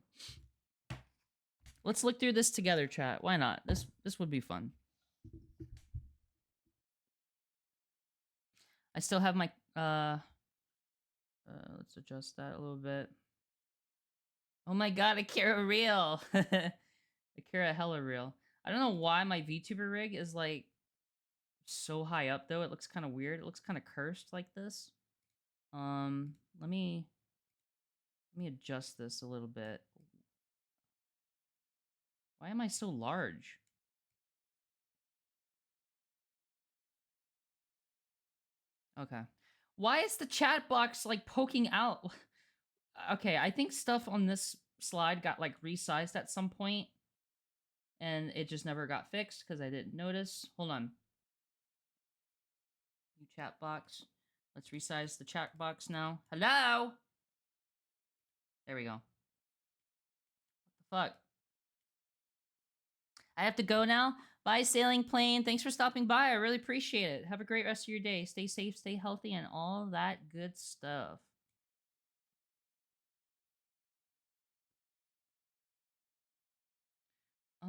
Let's look through this together, chat. Why not? This would be fun. I still have my let's adjust that a little bit. Oh my god, Akira real. Akira hella real. I don't know why my VTuber rig is like so high up though. It looks kind of weird. It looks kind of cursed like this. Let me adjust this a little bit. Why am I so large? Okay. Why is the chat box like poking out? Okay, I think stuff on this slide got like resized at some point and it just never got fixed because I didn't notice. Hold on. New chat box. Let's resize the chat box now. Hello? There we go. What the fuck? I have to go now. Bye, sailing plane. Thanks for stopping by. I really appreciate it. Have a great rest of your day. Stay safe, stay healthy, and all that good stuff.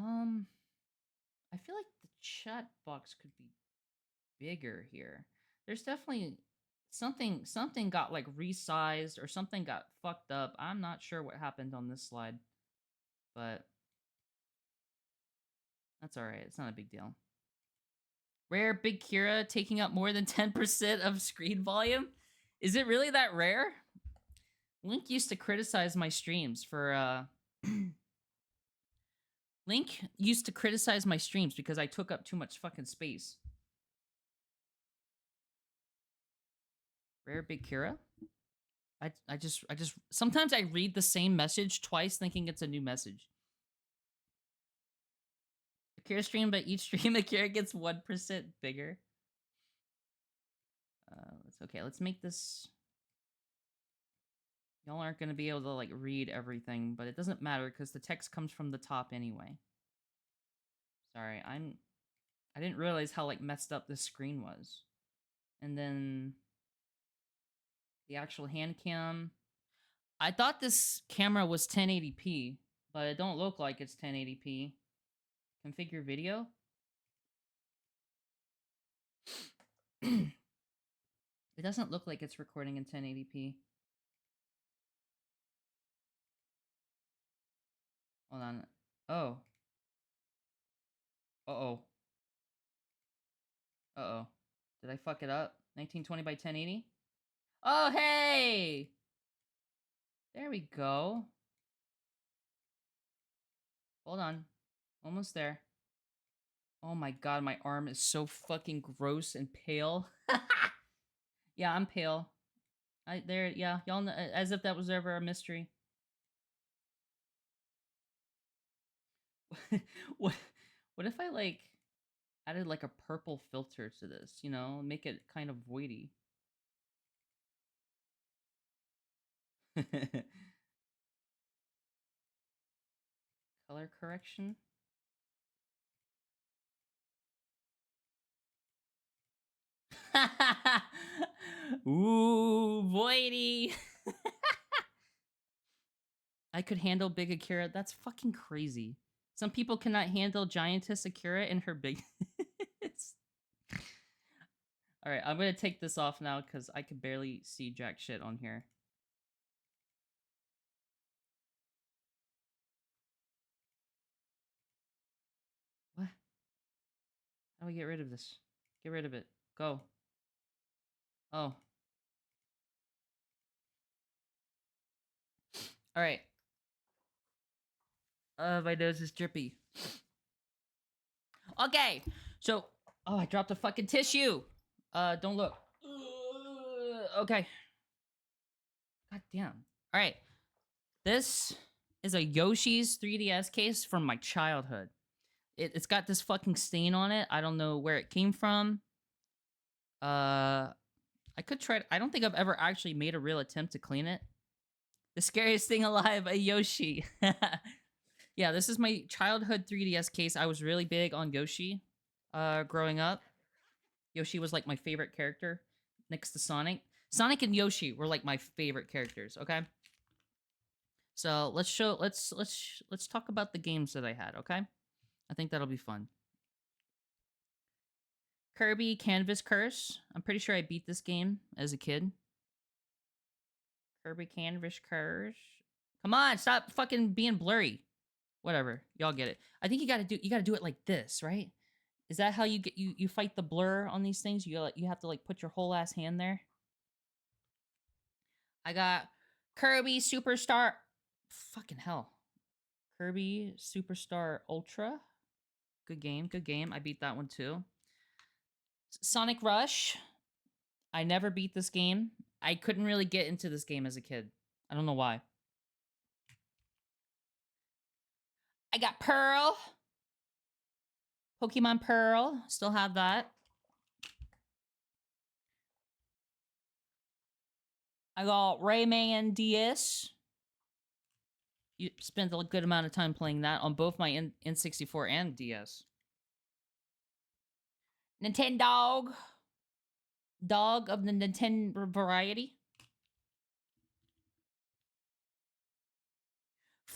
I feel like the chat box could be bigger here. There's definitely something got like resized or something got fucked up. I'm not sure what happened on this slide, but that's all right. It's not a big deal. Rare Big Kira taking up more than 10% of screen volume? Is it really that rare? Link used to criticize my streams for Link used to criticize my streams because I took up too much fucking space. Rare Big Kira? I just sometimes I read the same message twice thinking it's a new message. Akira stream, but each stream Akira gets 1% bigger. It's okay. Let's make this. Y'all aren't gonna be able to like read everything, but it doesn't matter because the text comes from the top anyway. Sorry, I didn't realize how like messed up this screen was. And then the actual hand cam. I thought this camera was 1080p, but it don't look like it's 1080p. Configure video. It doesn't look like it's recording in 1080p. Hold on. Oh. Uh-oh. Uh-oh. Did I fuck it up? 1920 by 1080? Oh, hey! There we go. Hold on. Almost there. Oh my god, my arm is so fucking gross and pale. Yeah, I'm pale. Yeah, y'all know, as if that was ever a mystery. what if I like added like a purple filter to this, you know, make it kind of voidy. Color correction. Ooh, voidy. I could handle big Akira. That's fucking crazy. Some people cannot handle giantess Akira and her big. All right, I'm gonna take this off now because I can barely see jack shit on here. What? How do we get rid of this? Get rid of it. Go. Oh. All right. My nose is drippy. Okay. So, oh, I dropped a fucking tissue. Don't look. Okay. God damn. All right. This is a Yoshi's 3DS case from my childhood. It's got this fucking stain on it. I don't know where it came from. I could try. I don't think I've ever actually made a real attempt to clean it. The scariest thing alive, a Yoshi. Yeah, this is my childhood 3DS case. I was really big on Yoshi growing up. Yoshi was like my favorite character next to Sonic. Sonic and Yoshi were like my favorite characters, okay? So, let's talk about the games that I had, okay? I think that'll be fun. Kirby Canvas Curse. I'm pretty sure I beat this game as a kid. Kirby Canvas Curse. Come on, stop fucking being blurry. Whatever, y'all get it. I think you gotta do it like this, right? Is that how you get you fight the blur on these things? You have to like put your whole ass hand there. I got Kirby Superstar. Fucking hell. Kirby Superstar Ultra. Good game, good game. I beat that one too. Sonic Rush. I never beat this game. I couldn't really get into this game as a kid. I don't know why. I got Pearl. Pokemon Pearl. Still have that. I got Rayman DS. You spent a good amount of time playing that on both my N64 and DS. Nintendo. Dog of the Nintendo variety.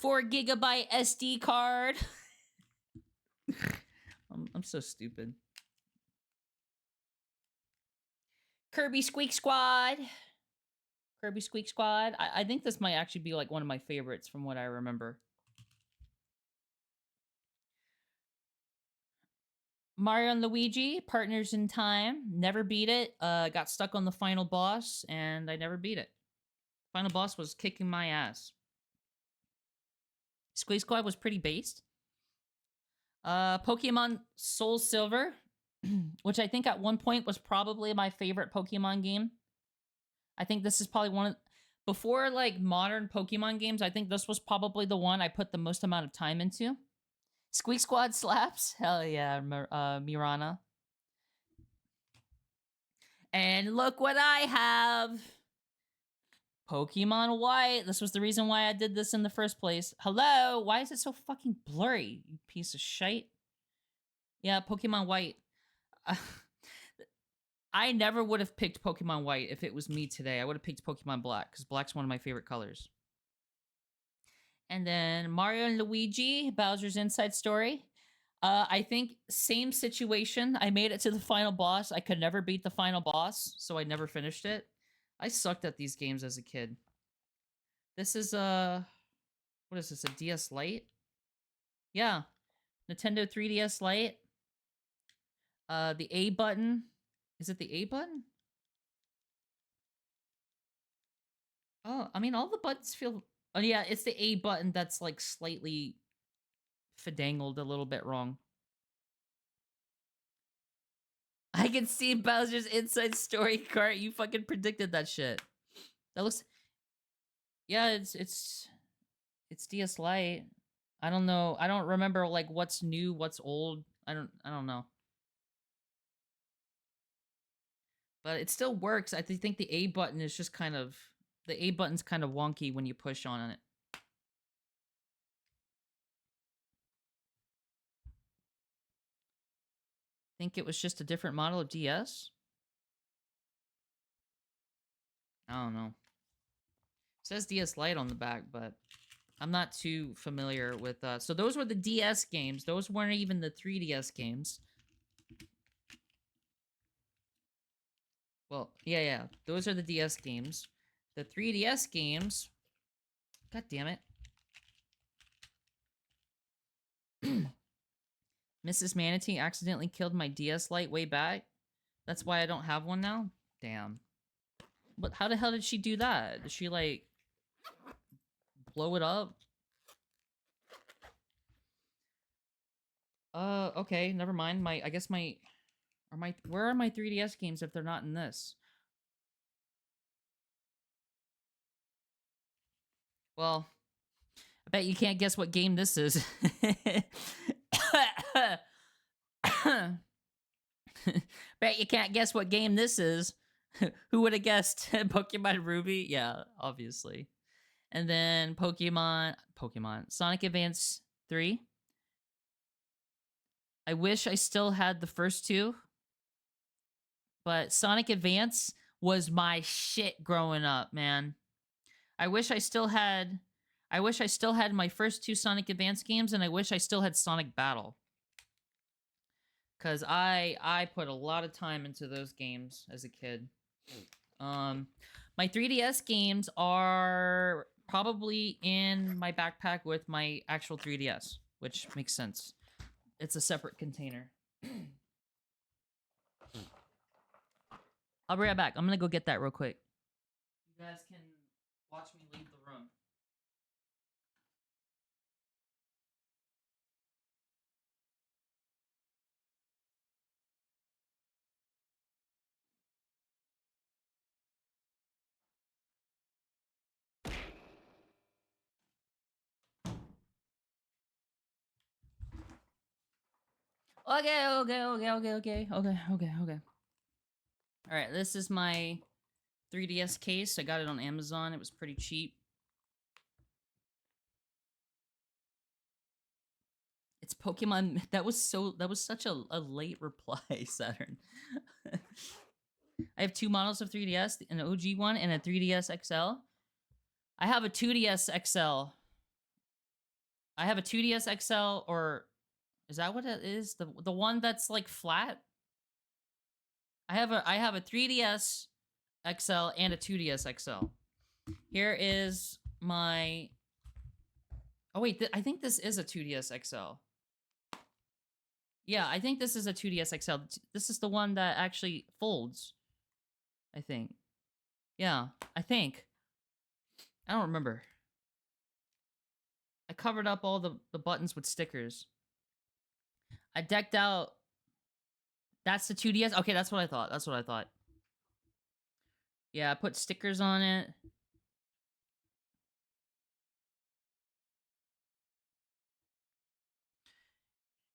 4GB SD card. I'm so stupid. Kirby Squeak Squad. Kirby Squeak Squad. I think this might actually be like one of my favorites from what I remember. Mario and Luigi, Partners in Time. Never beat it. Got stuck on the final boss, and I never beat it. Final boss was kicking my ass. Squeak Squad was pretty based. Pokemon Soul Silver, which I think at one point was probably my favorite Pokemon game. I think this is probably one of... Before, like, modern Pokemon games, I think this was probably the one I put the most amount of time into. Squeak Squad slaps. Hell yeah, Mirana. And look what I have. Pokemon White. This was the reason why I did this in the first place. Hello? Why is it so fucking blurry, you piece of shite? Yeah, Pokemon White. I never would have picked Pokemon White if it was me today. I would have picked Pokemon Black, because Black's one of my favorite colors. And then Mario and Luigi, Bowser's Inside Story. I think same situation. I made it to the final boss. I could never beat the final boss, so I never finished it. I sucked at these games as a kid. This is what is this, a DS Lite? Yeah, Nintendo 3DS Lite. The A button. Is it the A button? Oh, I mean, all the buttons feel... Oh, yeah, it's the A button that's, like, slightly fidangled a little bit wrong. I can see Bowser's Inside Story cart. You fucking predicted that shit. That looks... Yeah, it's DS Lite. I don't know. I don't remember, like, what's new, what's old. I don't know. But it still works. I think the A button is just kind of... The A button's kind of wonky when you push on it. Think it was just a different model of DS? I don't know. It says DS Lite on the back, but I'm not too familiar with... So those were the DS games. Those weren't even the 3DS games. Well, yeah. Those are the DS games. The 3DS games... God damn it. Mrs. Manatee accidentally killed my DS Lite way back. That's why I don't have one now? Damn. But how the hell did she do that? Did she, like... blow it up? Okay, never mind. I guess my... Where are my 3DS games if they're not in this? Well, I bet you can't guess what game this is. Bet you can't guess what game this is. Who would have guessed? Pokemon Ruby? Yeah, obviously. And then Pokemon Sonic Advance 3. I wish I still had the first two. But Sonic Advance was my shit growing up, man. I wish I still had my first two Sonic Advance games, and I wish I still had Sonic Battle. Cause I put a lot of time into those games as a kid. My 3DS games are probably in my backpack with my actual 3DS, which makes sense. It's a separate container. I'll be right back. I'm gonna go get that real quick. You guys can watch me leave the room. Okay. All right, this is my 3DS case. I got it on Amazon. It was pretty cheap. It's Pokemon. That was such a late reply, Saturn. I have two models of 3DS, an OG one and a 3DS XL. I have a 2DS XL. I have a 2DS XL, or is that what it is? The one that's like flat? I have a 3DS XL and a 2DS XL. Here is my... Oh wait, I think this is a 2DS XL. Yeah, I think this is a 2DS XL. This is the one that actually folds, I think. Yeah, I think. I don't remember. I covered up all the buttons with stickers. I decked out... That's the 2DS? Okay, that's what I thought. Yeah, I put stickers on it.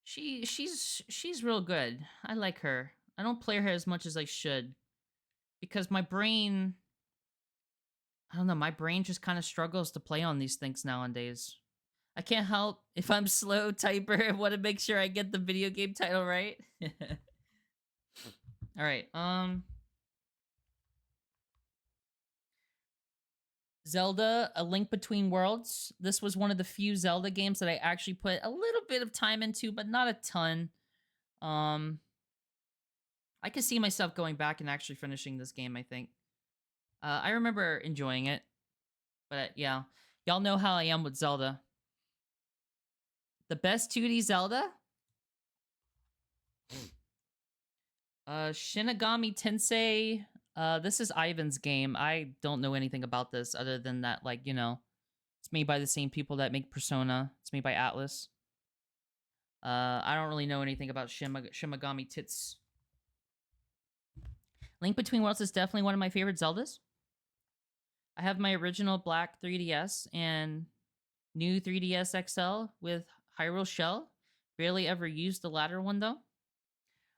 She's real good. I like her. I don't play her as much as I should. Because my brain... I don't know, my brain just kind of struggles to play on these things nowadays. I can't help if I'm slow typer. I want to make sure I get the video game title right. Alright, Zelda, A Link Between Worlds. This was one of the few Zelda games that I actually put a little bit of time into, but not a ton. I could see myself going back and actually finishing this game, I think. I remember enjoying it. But yeah, y'all know how I am with Zelda. The best 2D Zelda? Shinigami Tensei. This is Ivan's game. I don't know anything about this other than that, like, you know, it's made by the same people that make Persona. It's made by Atlas. I don't really know anything about Shimigami Tits. Link Between Worlds is definitely one of my favorite Zeldas. I have my original black 3DS and new 3DS XL with Hyrule Shell. Barely ever used the latter one, though.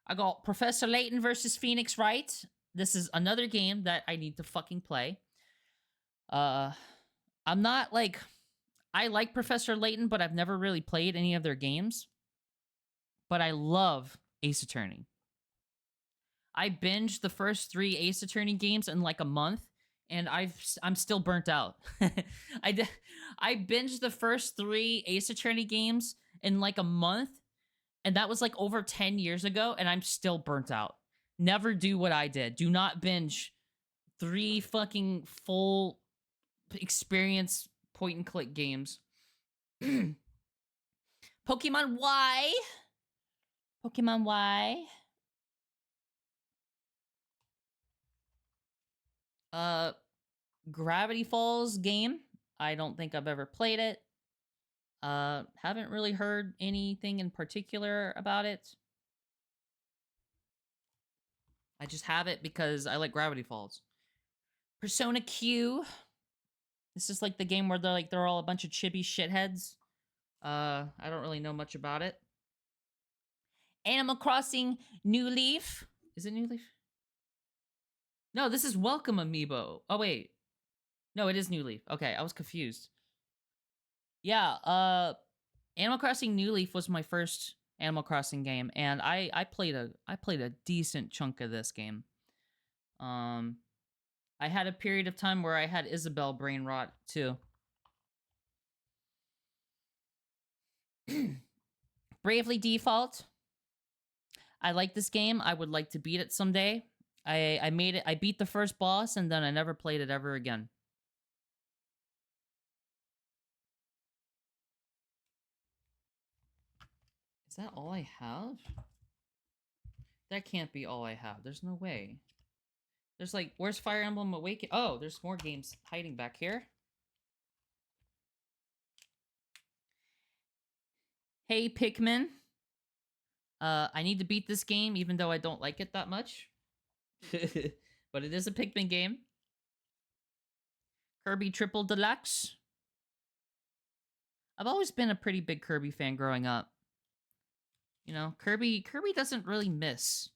I got Professor Layton versus Phoenix Wright. This is another game that I need to fucking play. I'm not like... I like Professor Layton, but I've never really played any of their games. But I love Ace Attorney. I binged the first 3 Ace Attorney games in like a month, and I'm still burnt out. I binged the first 3 Ace Attorney games in like a month, and that was like over 10 years ago, and I'm still burnt out. Never do what I did. Do not binge 3 fucking full experience point-and-click games. Pokemon Y. Pokemon Y. Gravity Falls game. I don't think I've ever played it. Haven't really heard anything in particular about it. I just have it because I like Gravity Falls. Persona Q. This is like the game where they're all a bunch of chibi shitheads. I don't really know much about it. Animal Crossing New Leaf. Is it New Leaf? No, this is Welcome Amiibo. Oh, wait. No, it is New Leaf. Okay, I was confused. Yeah, Animal Crossing New Leaf was my first Animal Crossing game, and I played a decent chunk of this game. I had a period of time where I had Isabelle brain rot, too. Bravely Default. I like this game. I would like to beat it someday. I beat the first boss, and then I never played it ever again. that all I have? That can't be all I have. There's no way. There's like, where's Fire Emblem Awakening? Oh, there's more games hiding back here. Hey, Pikmin. I need to beat this game, even though I don't like it that much. But it is a Pikmin game. Kirby Triple Deluxe. I've always been a pretty big Kirby fan growing up. You know, Kirby doesn't really miss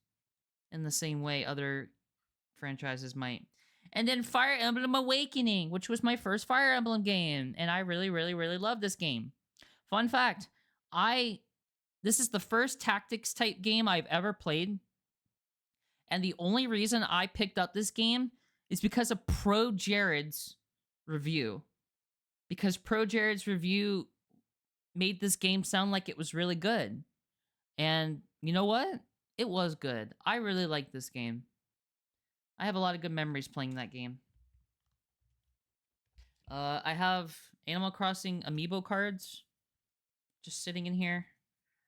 in the same way other franchises might. And then Fire Emblem Awakening, which was my first Fire Emblem game, and I really, really, really love this game. Fun fact, this is the first tactics type game I've ever played. And the only reason I picked up this game is because of Pro Jared's review. Because Pro Jared's review made this game sound like it was really good. And you know what? It was good. I really like this game. I have a lot of good memories playing that game. I have Animal Crossing amiibo cards just sitting in here.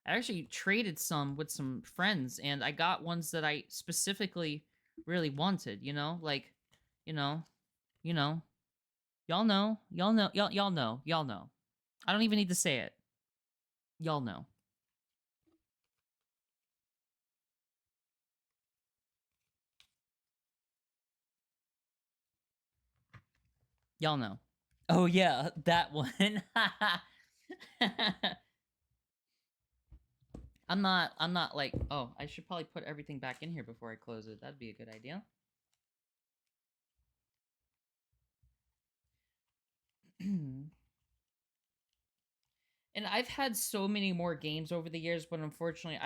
I actually traded some with some friends, and I got ones that I specifically really wanted, you know? Like, you know. Y'all know. Y'all know. I don't even need to say it. Y'all know. Y'all know. Oh yeah, that one. I'm not like, oh, I should probably put everything back in here before I close it. That'd be a good idea. And I've had so many more games over the years, but unfortunately,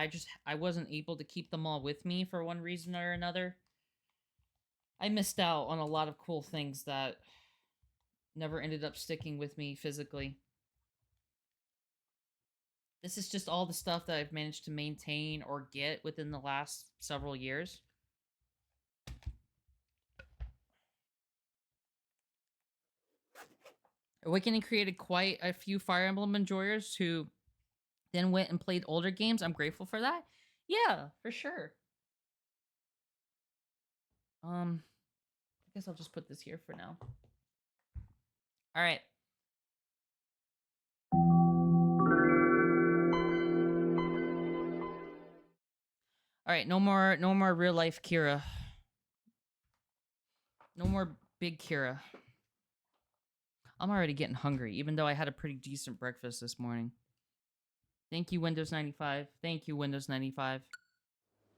I wasn't able to keep them all with me for one reason or another. I missed out on a lot of cool things that never ended up sticking with me physically. This is just all the stuff that I've managed to maintain or get within the last several years. Awakening created quite a few Fire Emblem enjoyers who then went and played older games. I'm grateful for that. Yeah, for sure. I guess I'll just put this here for now. All right. All right, no more real life Kira. No more big Kira. I'm already getting hungry, even though I had a pretty decent breakfast this morning. Thank you, Windows 95. Thank you, Windows 95.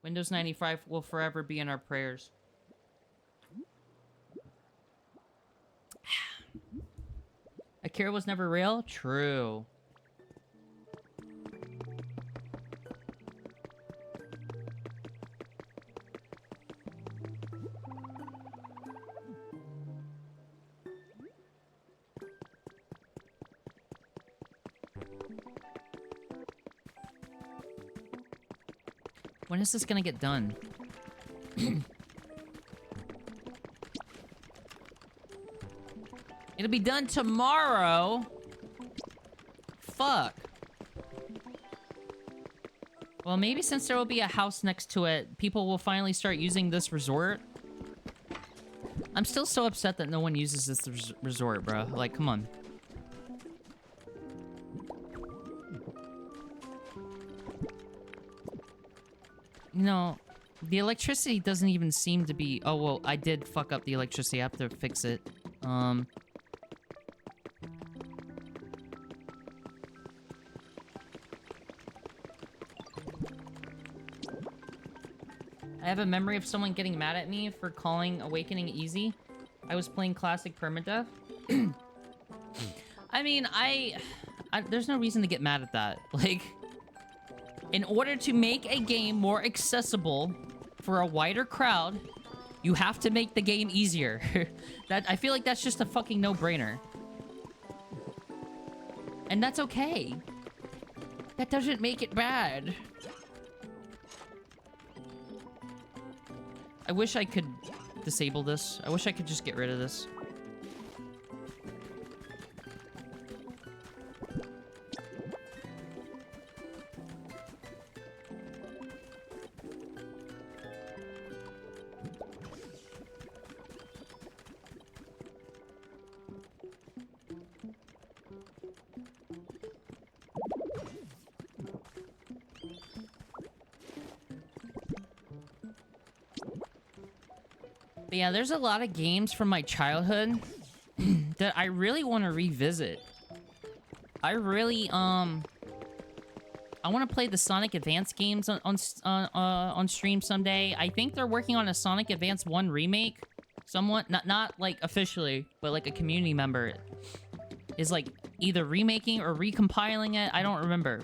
Windows 95 will forever be in our prayers. Akira was never real? True. When is this gonna get done? It'll be done tomorrow. Fuck. Well, maybe since there will be a house next to it, people will finally start using this resort. I'm still so upset that no one uses this resort, bro. Like, come on. You know, the electricity doesn't even seem to be... Oh, well, I did fuck up the electricity. I have to fix it. I have a memory of someone getting mad at me for calling Awakening easy. I was playing classic permadeath. I mean, there's no reason to get mad at that. Like... In order to make a game more accessible for a wider crowd, you have to make the game easier. I feel like that's just a fucking no-brainer. And that's okay. That doesn't make it bad. I wish I could disable this. I wish I could just get rid of this. But yeah, there's a lot of games from my childhood that I really want to revisit. I really, I want to play the Sonic Advance games on stream someday. I think they're working on a Sonic Advance 1 remake. Someone, not like officially, but like a community member is like either remaking or recompiling it. I don't remember.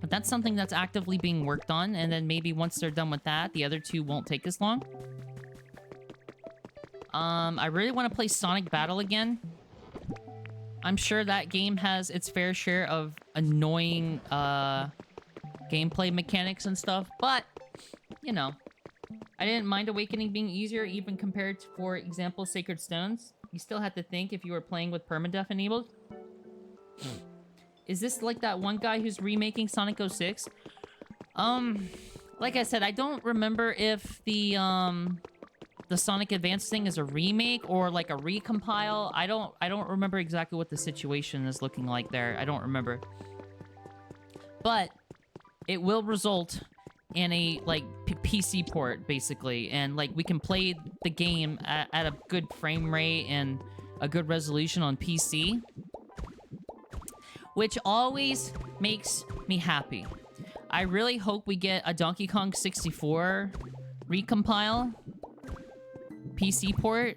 But that's something that's actively being worked on. And then maybe once they're done with that, the other two won't take as long. I really want to play Sonic Battle again. I'm sure that game has its fair share of annoying gameplay mechanics and stuff, but you know, I didn't mind Awakening being easier even compared to, for example, Sacred Stones. You still had to think if you were playing with permadeath enabled. Is this like that one guy who's remaking Sonic 06? Like I said, I don't remember if the Sonic Advance thing is a remake or like a recompile. I don't remember exactly what the situation is looking like there. I don't remember. But it will result in a like PC port basically, and like we can play the game at a good frame rate and a good resolution on PC, which always makes me happy. I really hope we get a Donkey Kong 64 recompile PC port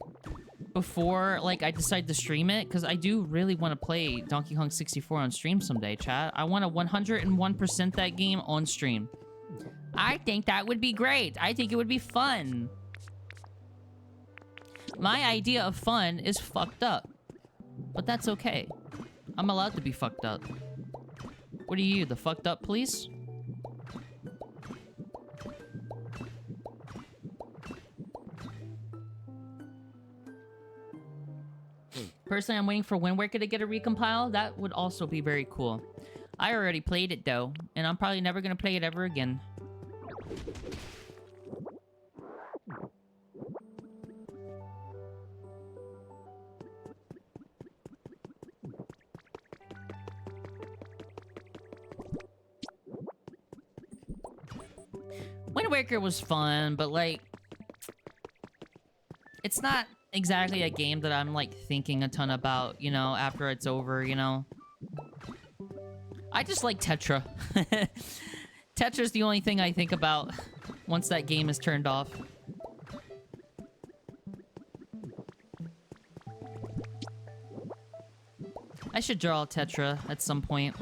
before like I decide to stream it, because I do really want to play Donkey Kong 64 on stream someday, chat. I want to 101% that game on stream. I think that would be great. I think it would be fun. My idea of fun is fucked up, but that's okay. I'm allowed to be fucked up. What are you, the fucked up police? Personally, I'm waiting for Wind Waker to get a recompile. That would also be very cool. I already played it though, and I'm probably never gonna play it ever again. Wind Waker was fun, but like, it's not exactly a game that I'm like thinking a ton about, you know, after it's over, you know. I just like Tetra. Tetra's the only thing I think about once that game is turned off. I should draw Tetra at some point.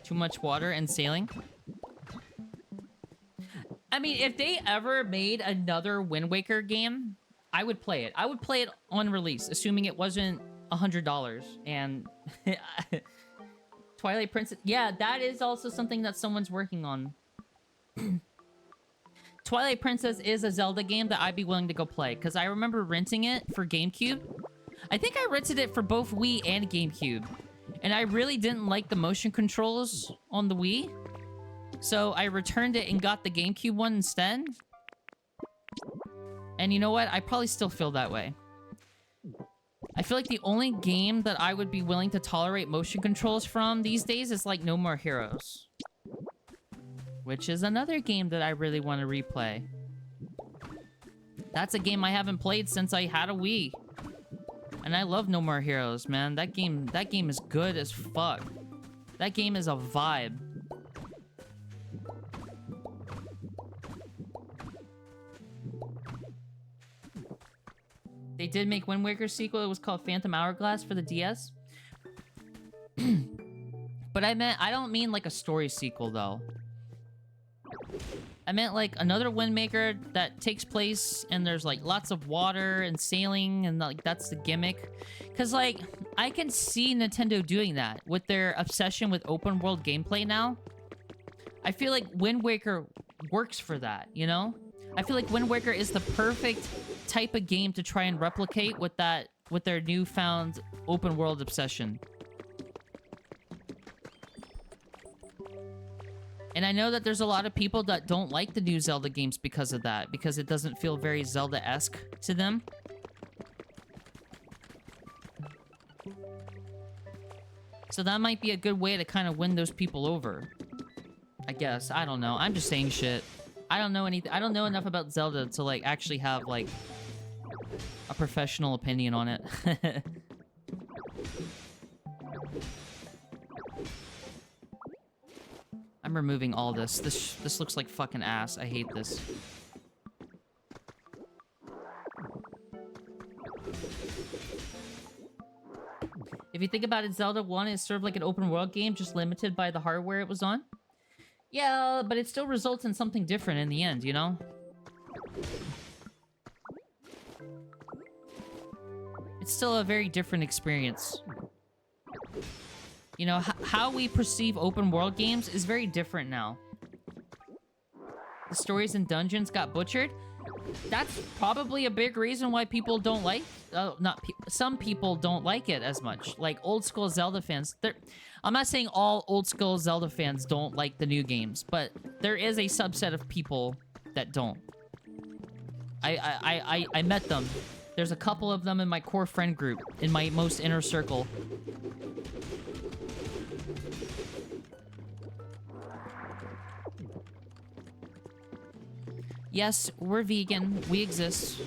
Too much water and sailing. I mean, if they ever made another Wind Waker game, I would play it. I would play it on release, assuming it wasn't $100. And Twilight Princess... Yeah, that is also something that someone's working on. Twilight Princess is a Zelda game that I'd be willing to go play, because I remember renting it for GameCube. I think I rented it for both Wii and GameCube. And I really didn't like the motion controls on the Wii. So I returned it and got the GameCube one instead. And you know what? I probably still feel that way. I feel like the only game that I would be willing to tolerate motion controls from these days is like No More Heroes. Which is another game that I really want to replay. That's a game I haven't played since I had a Wii. And I love No More Heroes, man. That game is good as fuck. That game is a vibe. They did make Wind Waker sequel. It was called Phantom Hourglass for the DS. But I don't mean like a story sequel though. I meant like another Wind Waker that takes place and there's like lots of water and sailing and like that's the gimmick. Cause like I can see Nintendo doing that with their obsession with open world gameplay now. I feel like Wind Waker works for that, you know? I feel like Wind Waker is the perfect type of game to try and replicate with their newfound open world obsession. And I know that there's a lot of people that don't like the new Zelda games because of that, because it doesn't feel very Zelda-esque to them. So that might be a good way to kind of win those people over. I guess. I don't know. I'm just saying shit. I don't know anything. I don't know enough about Zelda to like actually have like a professional opinion on it. I'm removing all this. This looks like fucking ass. I hate this. If you think about it, Zelda 1 is sort of like an open world game, just limited by the hardware it was on. Yeah, but it still results in something different in the end, you know? It's still a very different experience. You know, how we perceive open world games is very different now. The stories and dungeons got butchered. That's probably a big reason why people don't like... some people don't like it as much. Like, old school Zelda fans... I'm not saying all old school Zelda fans don't like the new games, but there is a subset of people that don't. I met them. There's a couple of them in my core friend group, in my most inner circle. Yes, we're vegan. We exist.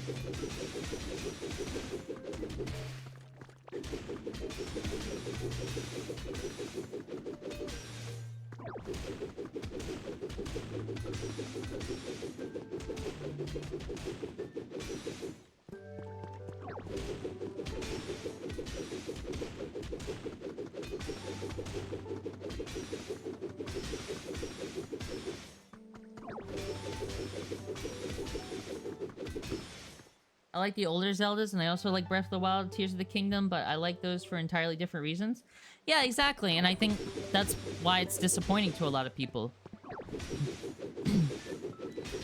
I like the older Zeldas, and I also like Breath of the Wild, Tears of the Kingdom, but I like those for entirely different reasons. Yeah, exactly, and I think that's why it's disappointing to a lot of people.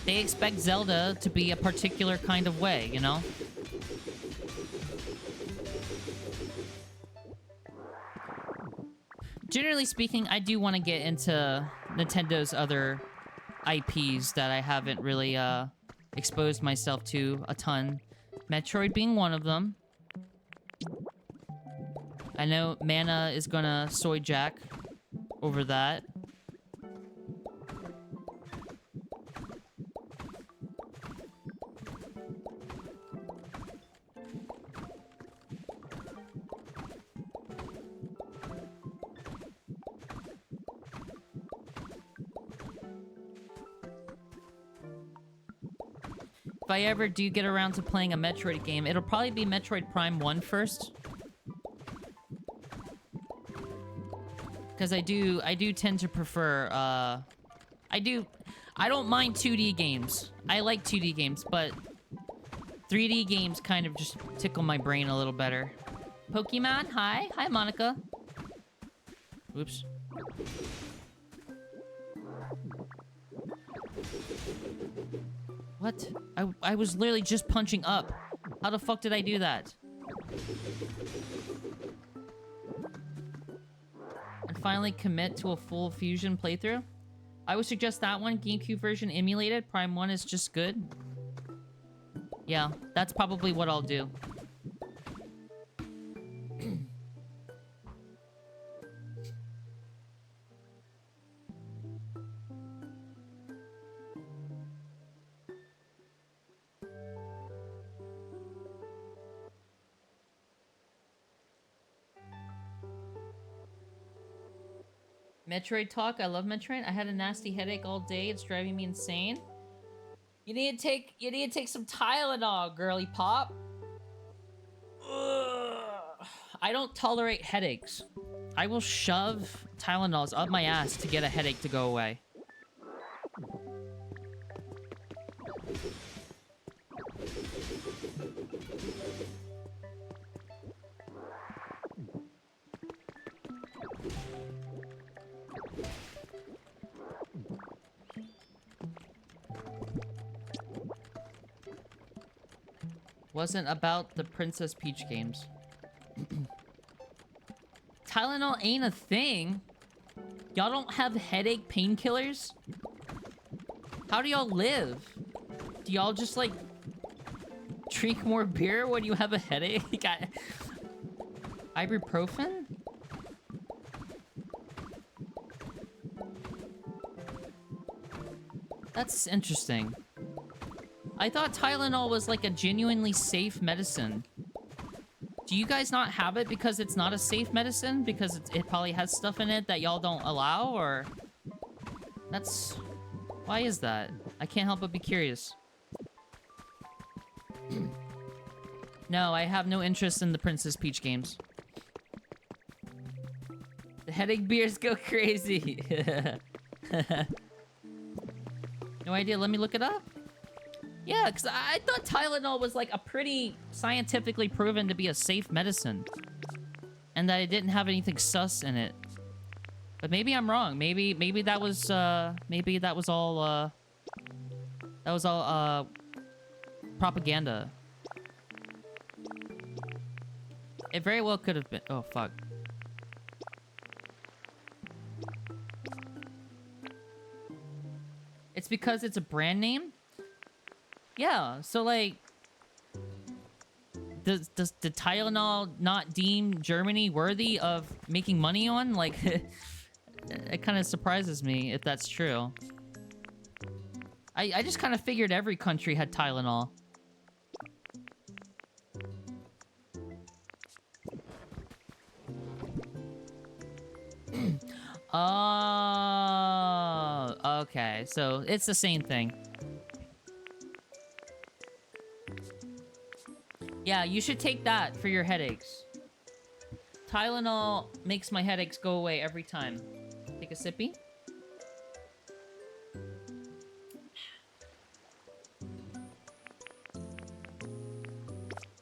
They expect Zelda to be a particular kind of way, you know? Generally speaking, I do want to get into Nintendo's other IPs that I haven't really exposed myself to a ton. Metroid being one of them. I know Mana is gonna soy jack over that. If I ever do get around to playing a Metroid game, it'll probably be Metroid Prime 1 first. Because I do tend to prefer, I don't mind 2D games. I like 2D games, but 3D games kind of just tickle my brain a little better. Pokemon, hi. Hi, Monica. Oops. What? I was literally just punching up. How the fuck did I do that? And finally commit to a full Fusion playthrough? I would suggest that one. GameCube version emulated. Prime 1 is just good. Yeah, that's probably what I'll do. Metroid talk. I love Metroid. I had a nasty headache all day. It's driving me insane. You need to take some Tylenol, girly pop. Ugh. I don't tolerate headaches. I will shove Tylenols up my ass to get a headache to go away. Wasn't about the Princess Peach games. Tylenol ain't a thing. Y'all don't have headache painkillers? How do y'all live? Do y'all just, like, drink more beer when you have a headache? Ibuprofen? That's interesting. I thought Tylenol was like a genuinely safe medicine. Do you guys not have it because it's not a safe medicine? Because it probably has stuff in it that y'all don't allow, or... That's... Why is that? I can't help but be curious. No, I have no interest in the Princess Peach games. The headache beers go crazy. No idea, let me look it up. Yeah, because I thought Tylenol was like a pretty scientifically proven to be a safe medicine. And that it didn't have anything sus in it. But maybe I'm wrong. Maybe that was all propaganda. It very well could have been. Oh, fuck. It's because it's a brand name? Yeah, so like... Does the Tylenol not deem Germany worthy of making money on? Like, it kind of surprises me if that's true. I just kind of figured every country had Tylenol. Oh, okay. So it's the same thing. Yeah, you should take that for your headaches. Tylenol makes my headaches go away every time. Take a sippy.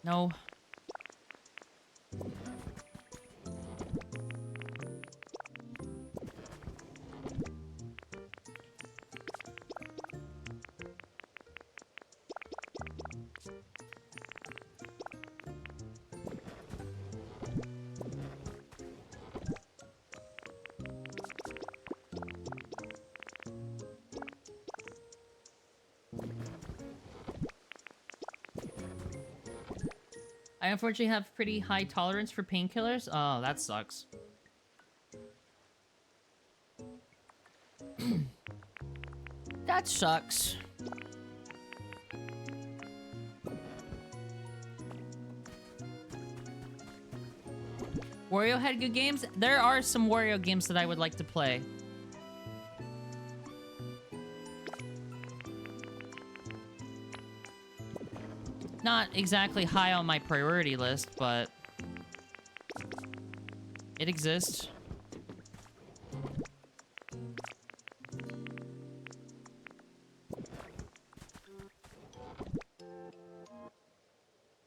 No. I unfortunately have pretty high tolerance for painkillers. Oh, that sucks. That sucks. Wario had good games? There are some Wario games that I would like to play. Not exactly high on my priority list, but it exists.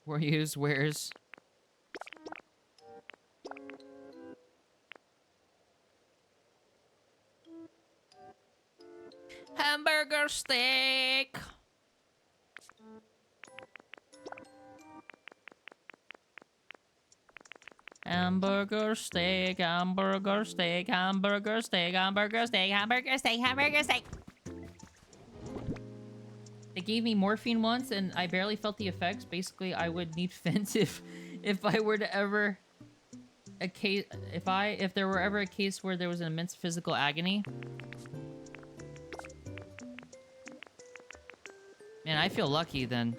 Wario's wares. Hamburger steak. Hamburger steak, hamburger steak, hamburger steak, hamburger steak, hamburger steak, hamburger steak. They gave me morphine once and I barely felt the effects. Basically, I would need Fence if I were to ever if there were ever a case where there was an immense physical agony. Man, I feel lucky then.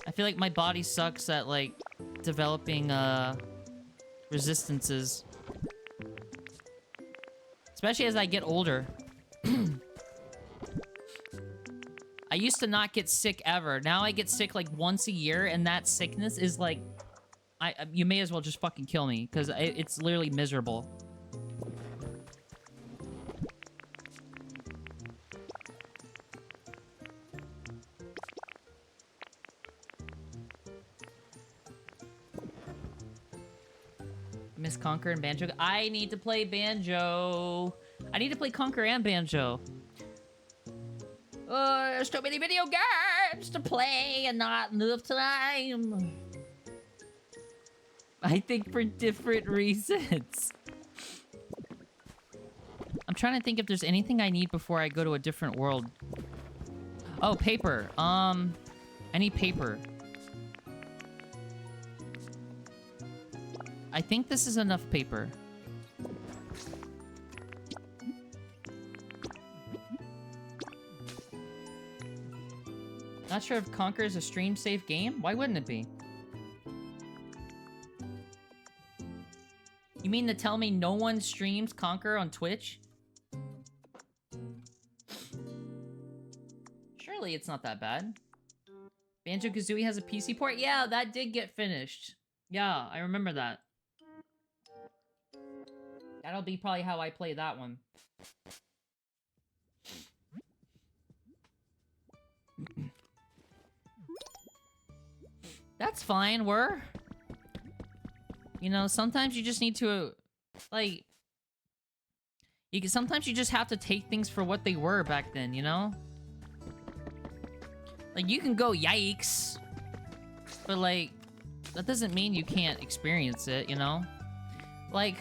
I feel like my body sucks at, like, developing, resistances. Especially as I get older. I used to not get sick ever. Now I get sick, like, once a year, and that sickness is, like... you may as well just fucking kill me, because it's literally miserable. Miss Conquer and Banjo. I need to play Banjo. I need to play Conquer and Banjo. There's too many video games to play and not enough time. I think for different reasons. I'm trying to think if there's anything I need before I go to a different world. Oh, paper. I need paper. I think this is enough paper. Not sure if Conquer is a stream-safe game? Why wouldn't it be? You mean to tell me no one streams Conquer on Twitch? Surely it's not that bad. Banjo-Kazooie has a PC port? Yeah, that did get finished. Yeah, I remember that. That'll be probably how I play that one. That's fine, you know, sometimes you just need to, like... sometimes you just have to take things for what they were back then, you know? Like, you can go, yikes! But, like, that doesn't mean you can't experience it, you know? Like...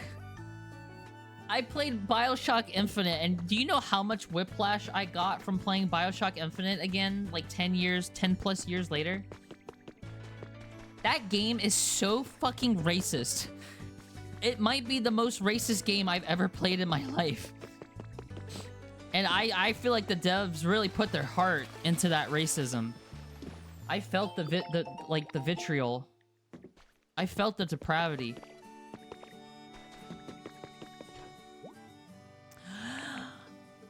I played BioShock Infinite, and do you know how much whiplash I got from playing BioShock Infinite again, like 10 plus years later? That game is so fucking racist. It might be the most racist game I've ever played in my life. And I feel like the devs really put their heart into that racism. I felt the vitriol. I felt the depravity.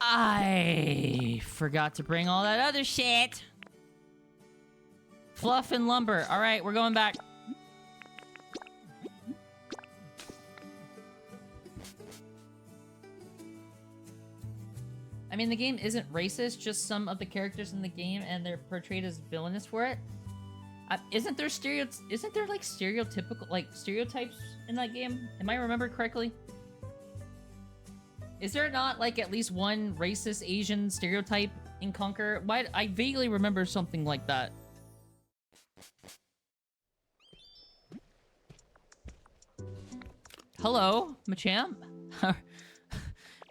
I forgot to bring all that other shit. Fluff and lumber. All right, we're going back. I mean, the game isn't racist, just some of the characters in the game and they're portrayed as villainous for it. Isn't there like stereotypical, like stereotypes in that game? Am I remember correctly? Is there not, like, at least one racist Asian stereotype in Conquer? Why? I vaguely remember something like that. Hello, Machamp?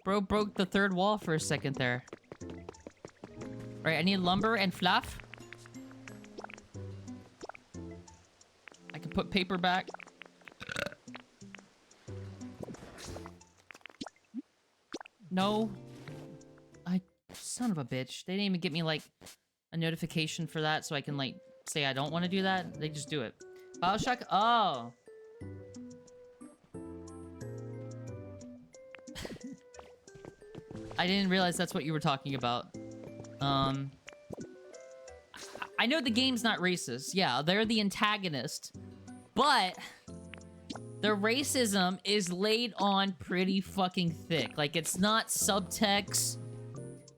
Bro broke the third wall for a second there. Alright, I need lumber and fluff. I can put paper back. No. Son of a bitch. They didn't even get me, like, a notification for that so I can, like, say I don't want to do that. They just do it. BioShock? Oh. I didn't realize that's what you were talking about. I know the game's not racist. Yeah, they're the antagonist. But... the racism is laid on pretty fucking thick. Like, it's not subtext.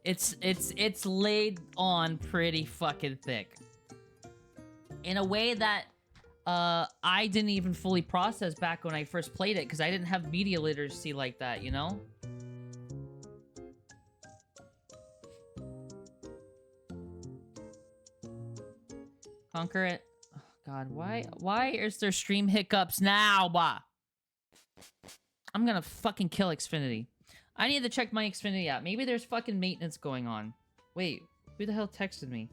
It's laid on pretty fucking thick. In a way that, I didn't even fully process back when I first played it, because I didn't have media literacy like that, you know? Conquer it. God, why is there stream hiccups now? I'm gonna fucking kill Xfinity. I need to check my Xfinity app. Maybe there's fucking maintenance going on. Wait, who the hell texted me?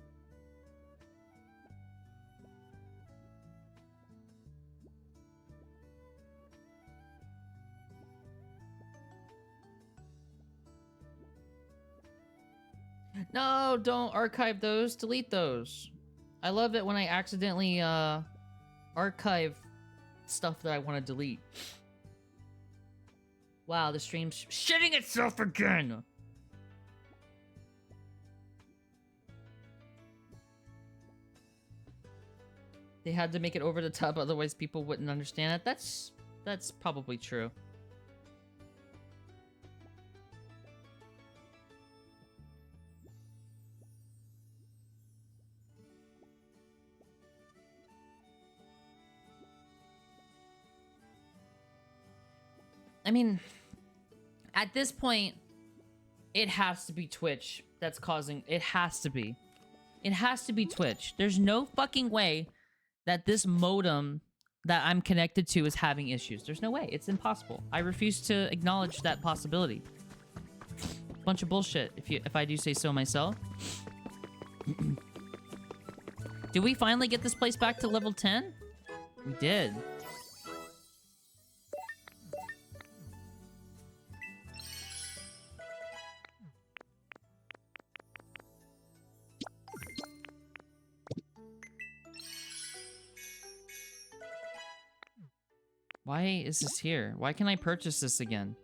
No, don't archive those. Delete those. I love it when I accidentally, archive stuff that I want to delete. Wow, the stream's shitting itself again! They had to make it over the top, otherwise people wouldn't understand it. That's probably true. I mean, at this point, it has to be Twitch that's causing... It has to be. It has to be Twitch. There's no fucking way that this modem that I'm connected to is having issues. There's no way. It's impossible. I refuse to acknowledge that possibility. Bunch of bullshit, if I do say so myself. Did we finally get this place back to level 10? We did. Why is this here? Why can I purchase this again?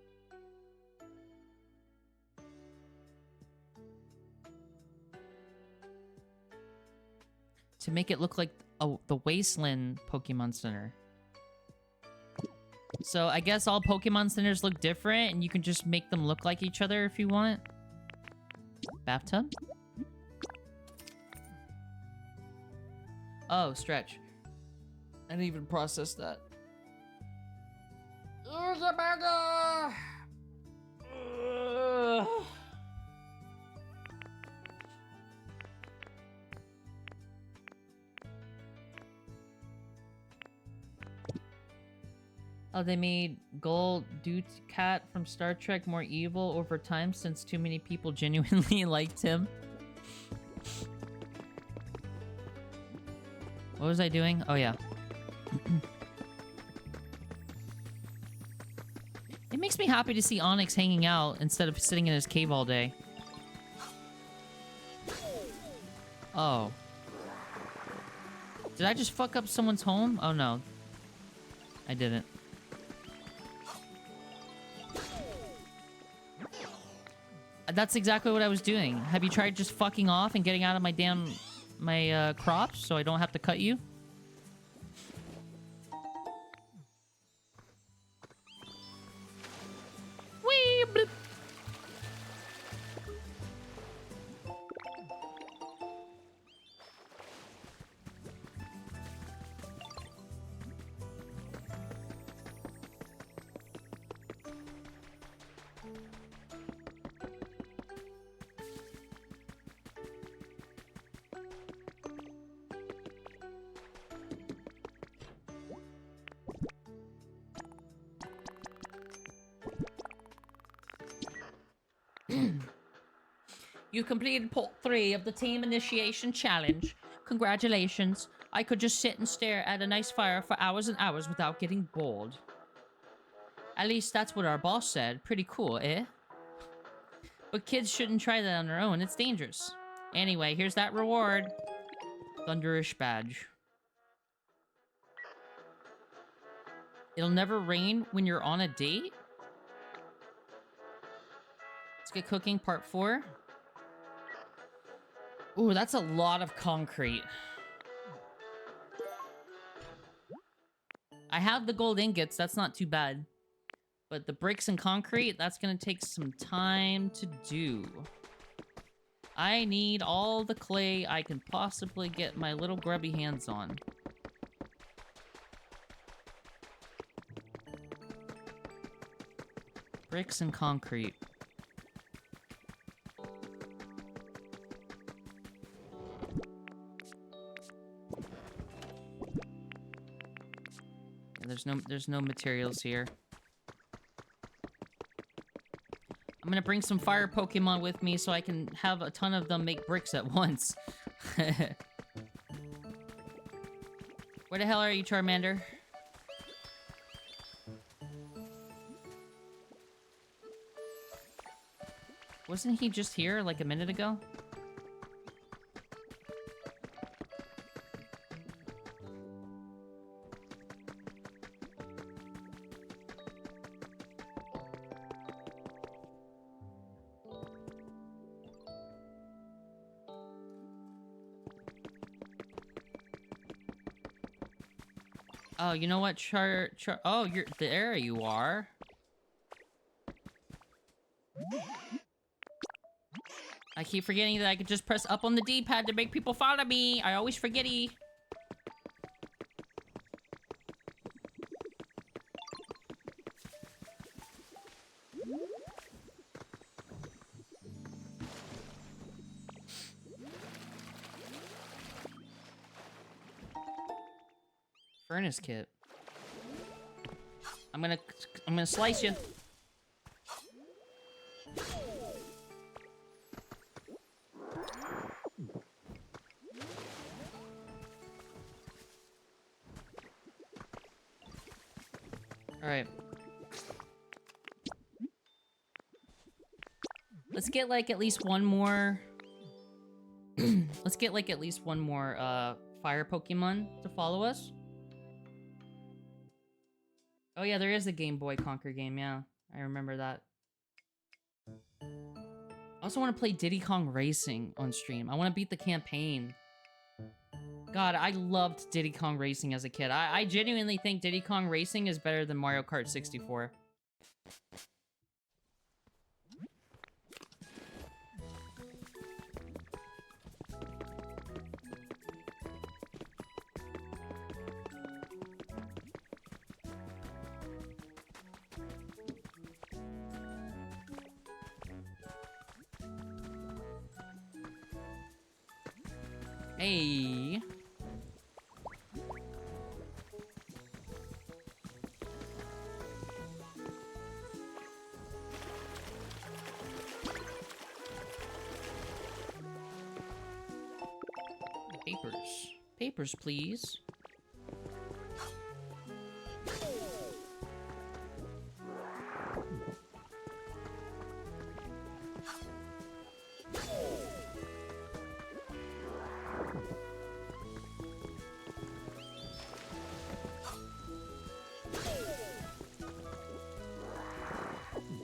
To make it look like the Wasteland Pokemon Center. So I guess all Pokemon Centers look different, and you can just make them look like each other if you want. Bathtub? Oh, stretch. I didn't even process that. Here's a burger! Oh, they made Gold Dude Cat from Star Trek more evil over time since too many people genuinely liked him. What was I doing? Oh, yeah. It makes me happy to see Onyx hanging out instead of sitting in his cave all day. Oh. Did I just fuck up someone's home? Oh, no. I didn't. That's exactly what I was doing. Have you tried just fucking off and getting out of my crops so I don't have to cut you? Wee bloop. You completed part 3 of the team initiation challenge. Congratulations. I could just sit and stare at a nice fire for hours and hours without getting bored. At least that's what our boss said. Pretty cool, eh? But kids shouldn't try that on their own. It's dangerous. Anyway, here's that reward. Thunderish badge. It'll never rain when you're on a date? Let's get cooking, part 4. Ooh, that's a lot of concrete. I have the gold ingots, that's not too bad. But the bricks and concrete, that's gonna take some time to do. I need all the clay I can possibly get my little grubby hands on. Bricks and concrete. There's no materials here. I'm gonna bring some fire Pokemon with me so I can have a ton of them make bricks at once. Where the hell are you, Charmander? Wasn't he just here like a minute ago? Oh, you know what, oh, there you are. I keep forgetting that I could just press up on the D-pad to make people follow me. I always forgetty. Furnace kit. I'm gonna slice you. All right. Let's get like at least one more. Let's get like at least one more fire Pokemon to follow us. Oh yeah, there is a Game Boy Conquer game, yeah. I remember that. I also want to play Diddy Kong Racing on stream. I want to beat the campaign. God, I loved Diddy Kong Racing as a kid. I genuinely think Diddy Kong Racing is better than Mario Kart 64. Hey. Papers. Papers, please.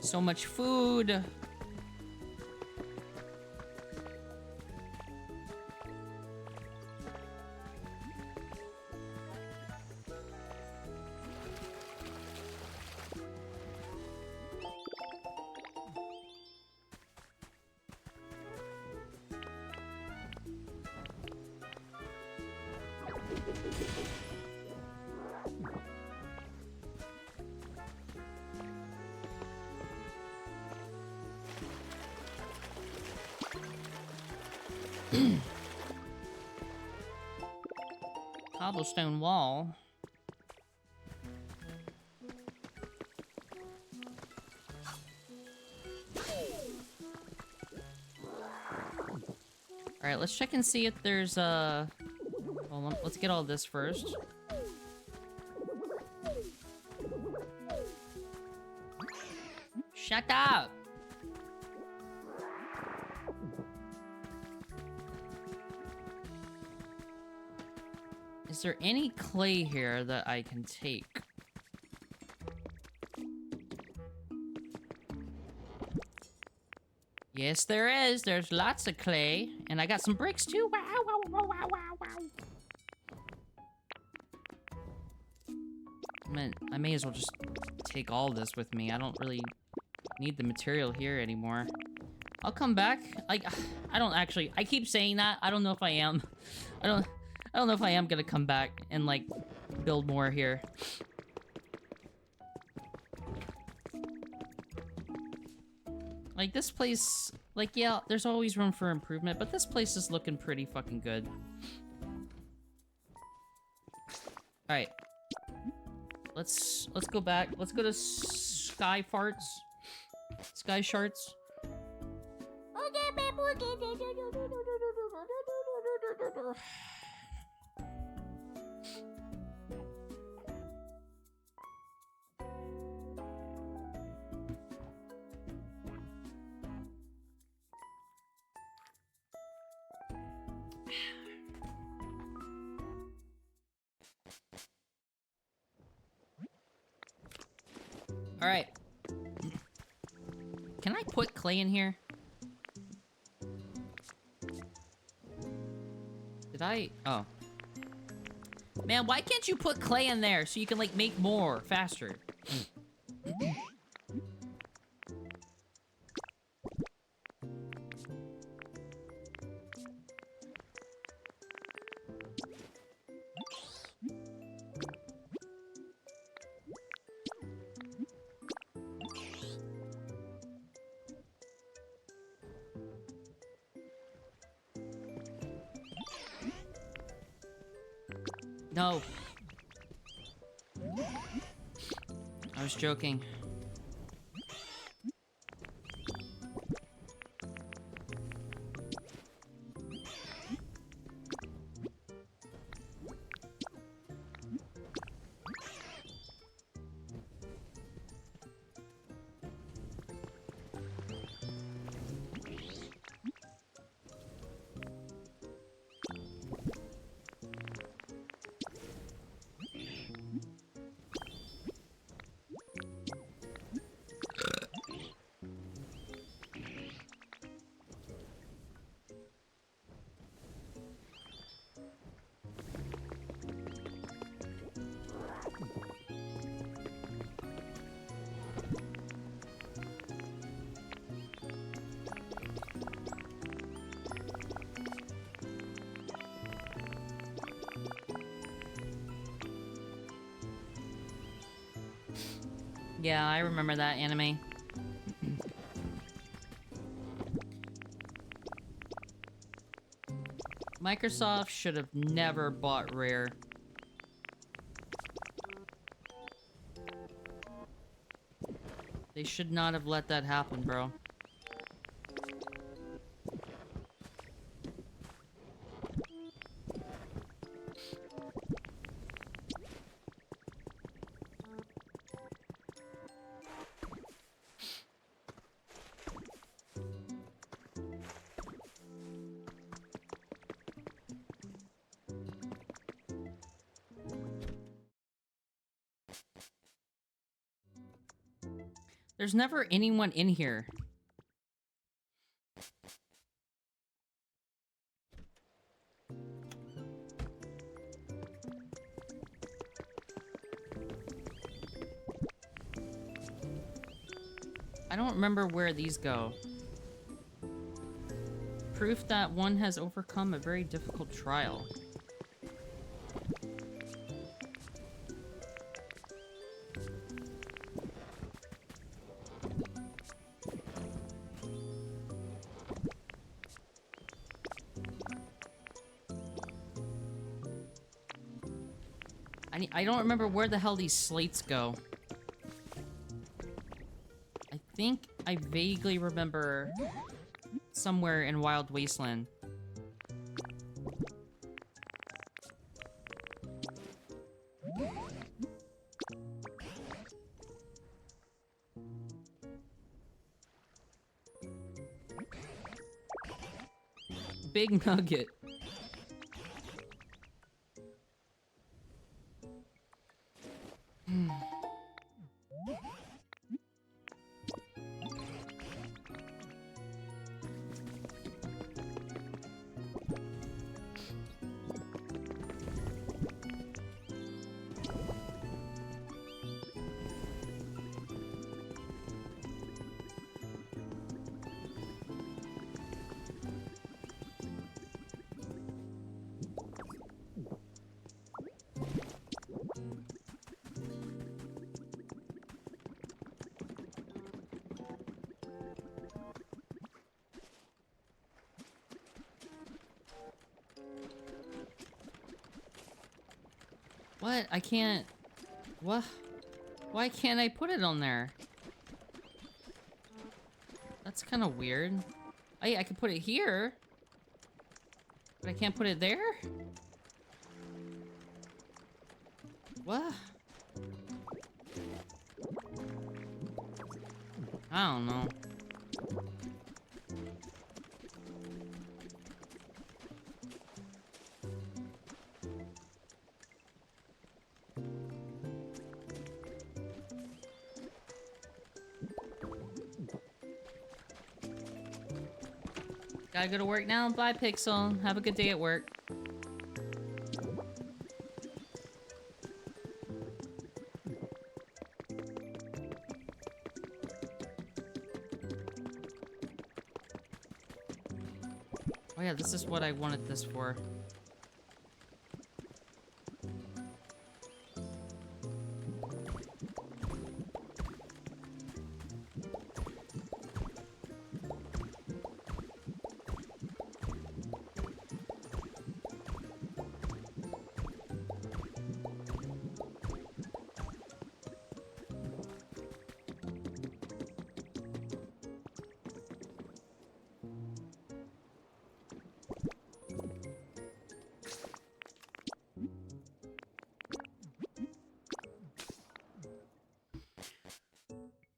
So much food. Cobblestone wall. All right, let's check and see if there's hold on, let's get all this first. Shut up. Is there any clay here that I can take? Yes, there is. There's lots of clay. And I got some bricks, too. Wow, wow, wow, wow, wow, wow. I may as well just take all this with me. I don't really need the material here anymore. I'll come back. Like, I don't actually... I keep saying that. I don't know if I am. I don't know if I am gonna come back and, like, build more here. Like, this place... Like, yeah, there's always room for improvement, but this place is looking pretty fucking good. Alright. Let's go back. Let's go to Sky Farts. Sky Sharts. All right. Can I put clay in here? Did I? Oh. Man, why can't you put clay in there so you can, like, make more faster? No. I was joking. Yeah, I remember that anime. Microsoft should have never bought Rare. They should not have let that happen, bro. There's never anyone in here. I don't remember where these go. Proof that one has overcome a very difficult trial. I don't remember where the hell these slates go. I think I vaguely remember somewhere in Wild Wasteland. Big nugget. What? I can't... What? Why can't I put it on there? That's kind of weird. I can put it here. But I can't put it there? What? I don't know. Gotta go to work now. Bye, Pixel. Have a good day at work. Oh yeah, this is what I wanted this for.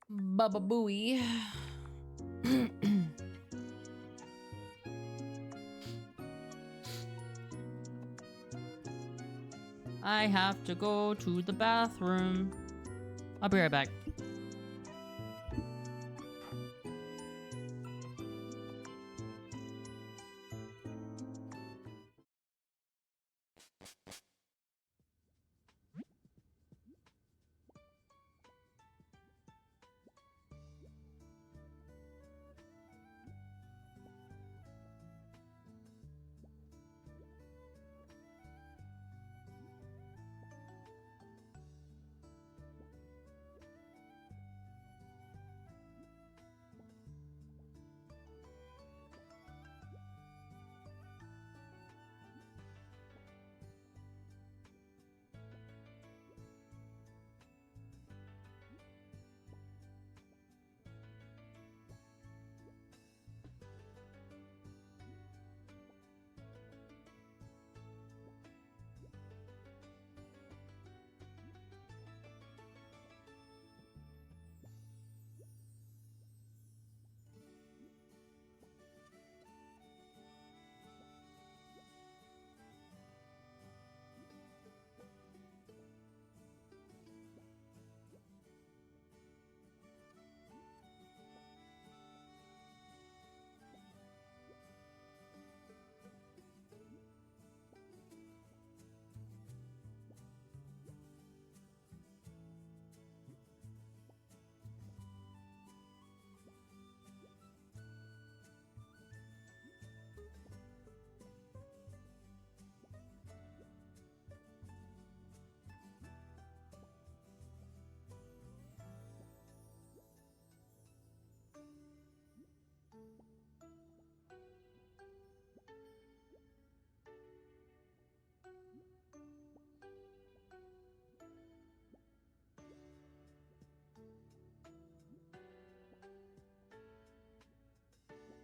Baba Booey. I have to go to the bathroom. I'll be right back.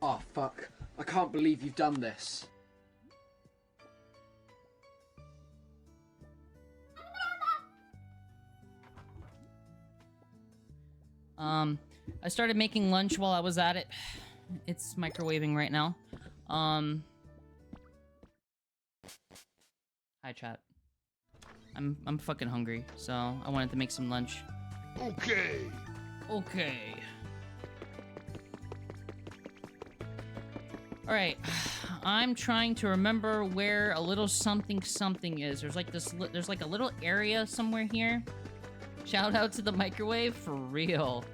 Oh, fuck. I can't believe you've done this. I started making lunch while I was at it. It's microwaving right now. Hi, chat. I'm fucking hungry, so I wanted to make some lunch. Okay. Okay. Alright. I'm trying to remember where a little something something is. There's like this, there's like a little area somewhere here. Shout out to the microwave, for real.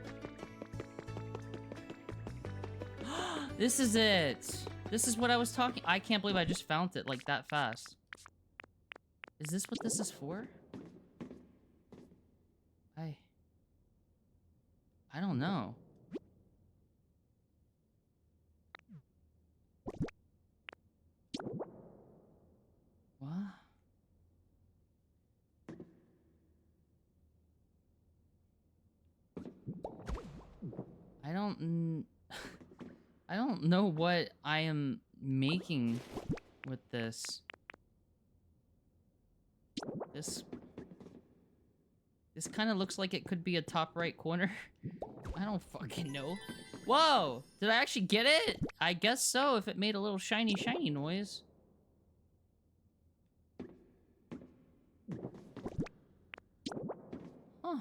This is it. This is what I was talking. I can't believe I just found it like that fast. Is this what this is for? I don't know. What? I don't know what I am making with this. This kind of looks like it could be a top right corner. I don't fucking know. Whoa! Did I actually get it? I guess so, if it made a little shiny noise. Huh.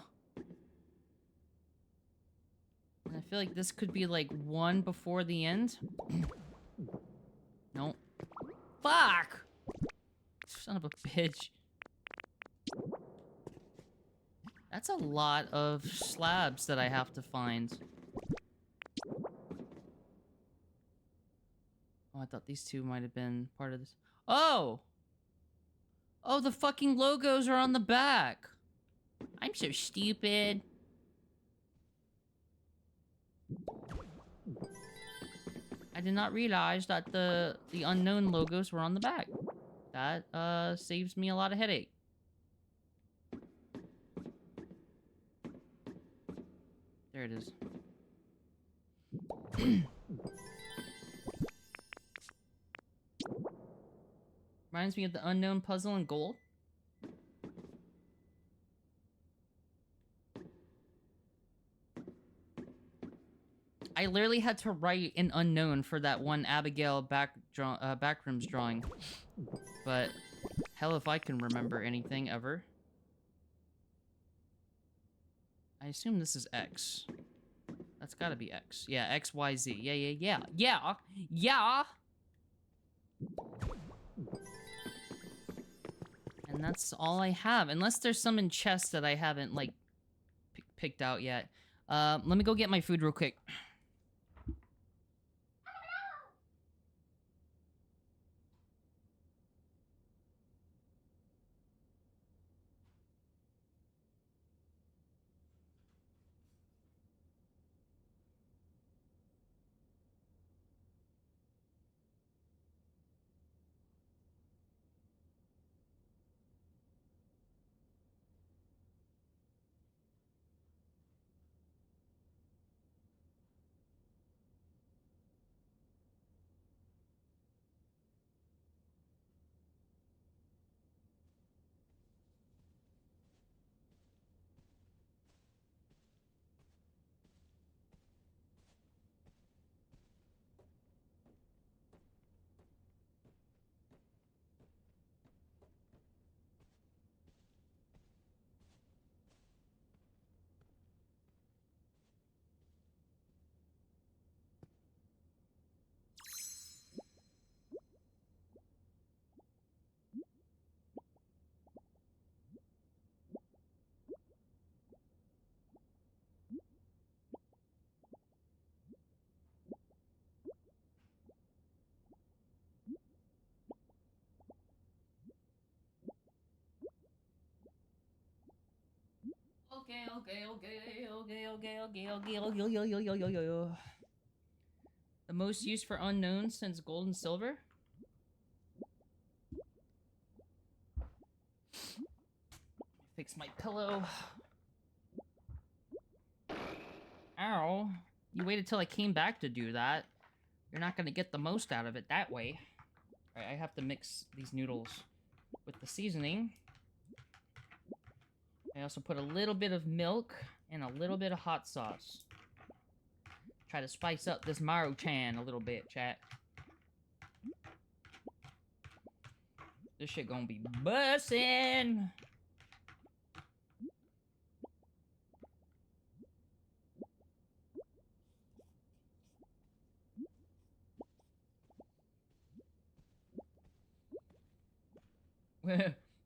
And I feel like this could be like one before the end. Nope. Fuck! Son of a bitch. That's a lot of slabs that I have to find. Oh, I thought these two might have been part of this. Oh! Oh, the fucking logos are on the back. I'm so stupid. I did not realize that the unknown logos were on the back. That, saves me a lot of headache. There it is. Reminds me of the unknown puzzle in gold. I literally had to write an unknown for that one Abigail backrooms drawing. But hell if I can remember anything ever. I assume this is X. That's gotta be X. Yeah, X, Y, Z. Yeah. And that's all I have. Unless there's some in chests that I haven't, like, picked out yet. Let me go get my food real quick. Okay. The most used for unknown since gold and silver? Fix my pillow. Ow. You waited till I came back to do that. You're not gonna get the most out of it that way. Alright, I have to mix these noodles with the seasoning. I also put a little bit of milk and a little bit of hot sauce. Try to spice up this Maru-chan a little bit, chat. This shit gonna be bussin'!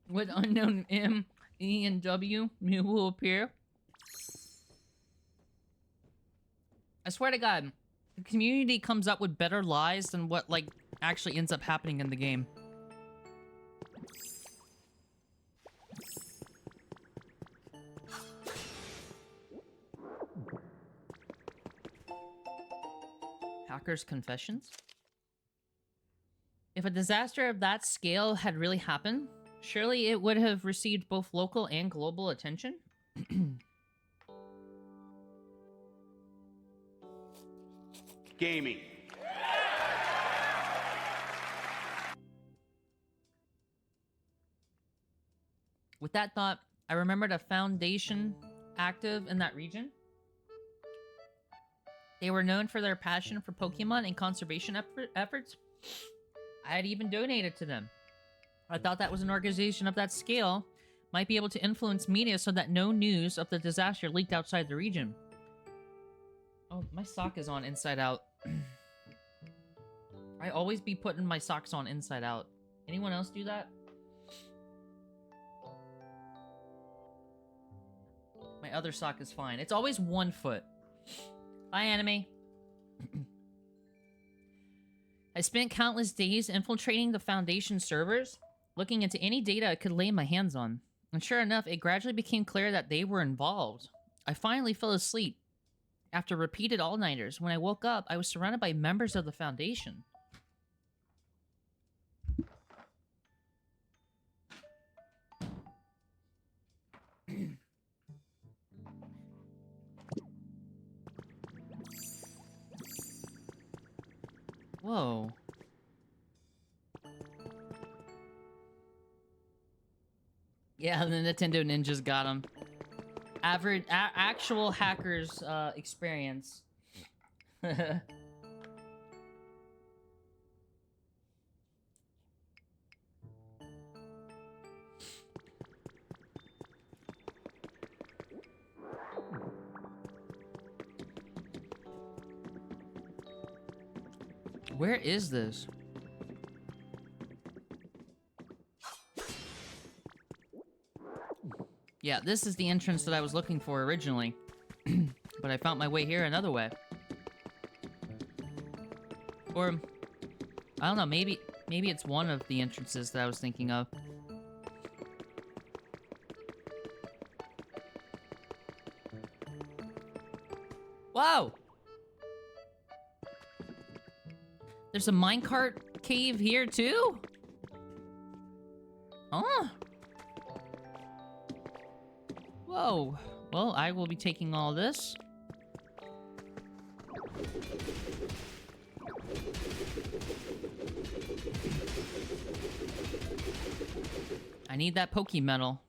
With unknown M, E, and W, you will appear. I swear to God, the community comes up with better lies than what, like, actually ends up happening in the game. Hacker's confessions? If a disaster of that scale had really happened, surely it would have received both local and global attention? Gaming. With that thought, I remembered a foundation active in that region. They were known for their passion for Pokemon and conservation efforts. I had even donated to them. I thought that was an organization of that scale might be able to influence media so that no news of the disaster leaked outside the region. Oh, my sock is on inside out. I always be putting my socks on inside out. Anyone else do that? My other sock is fine. It's always one foot. Bye, anime. I spent countless days infiltrating the Foundation servers, looking into any data I could lay my hands on. And sure enough, it gradually became clear that they were involved. I finally fell asleep. After repeated all-nighters, when I woke up, I was surrounded by members of the Foundation. Whoa. Yeah, the Nintendo ninjas got him. Average, actual hackers experience. Where is this? Yeah, this is the entrance that I was looking for originally. But I found my way here another way. Or, I don't know, maybe it's one of the entrances that I was thinking of. Whoa! There's a minecart cave here too? Huh? Whoa. Well, I will be taking all this. I need that Poke Metal.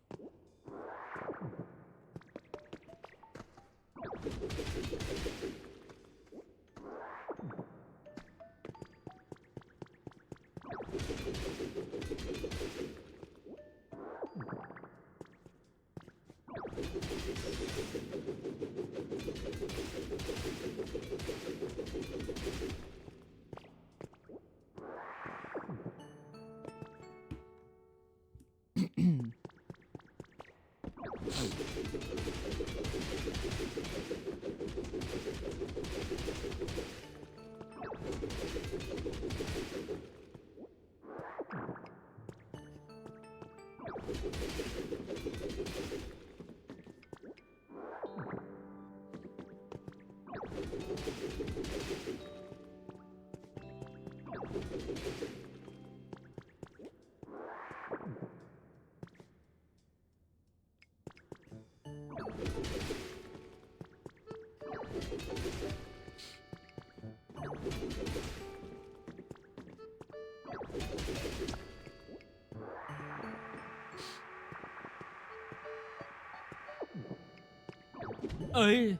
Ay.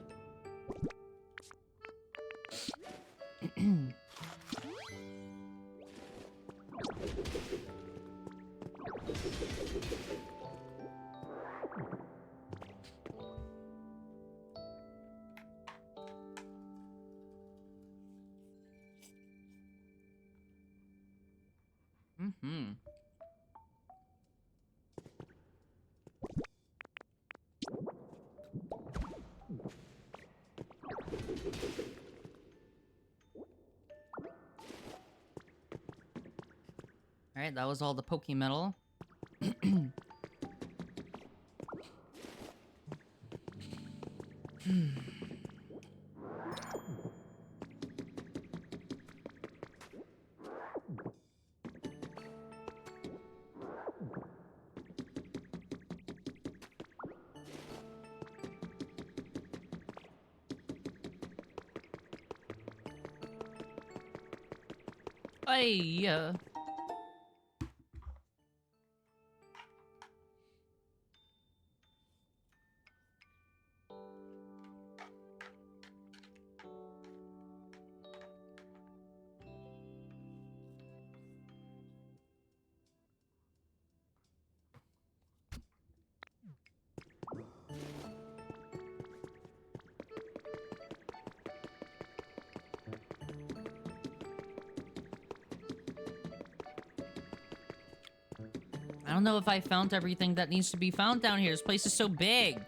Mm-hmm. Alright, that was all the Pokemetal. Ay, I don't know if I found everything that needs to be found down here. This place is so big.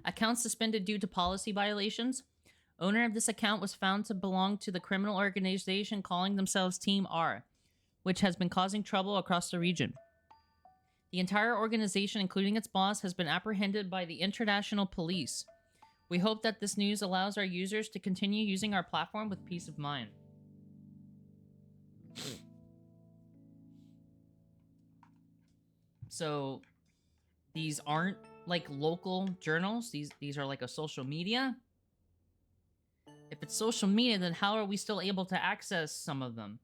Account suspended due to policy violations. Owner of this account was found to belong to the criminal organization calling themselves Team R, which has been causing trouble across the region. The entire organization, including its boss, has been apprehended by the international police. We hope that this news allows our users to continue using our platform with peace of mind. So, these aren't like local journals. These are like a social media. If it's social media, then how are we still able to access some of them?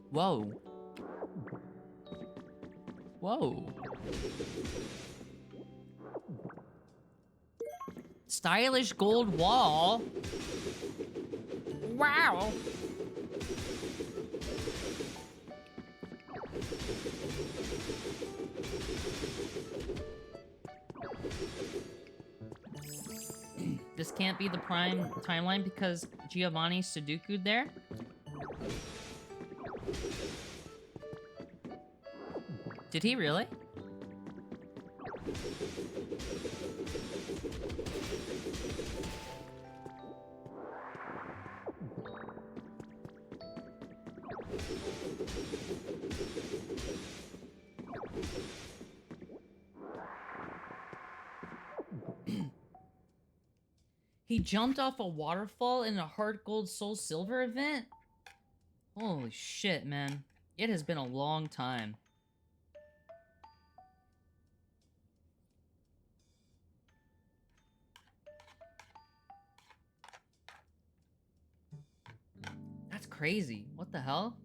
Whoa. Whoa. Stylish gold wall. Wow. This can't be the prime timeline because Giovanni Sudoku'd there. Did he really? He jumped off a waterfall in a Heart Gold Soul Silver event? Holy shit, man. It has been a long time. That's crazy. What the hell?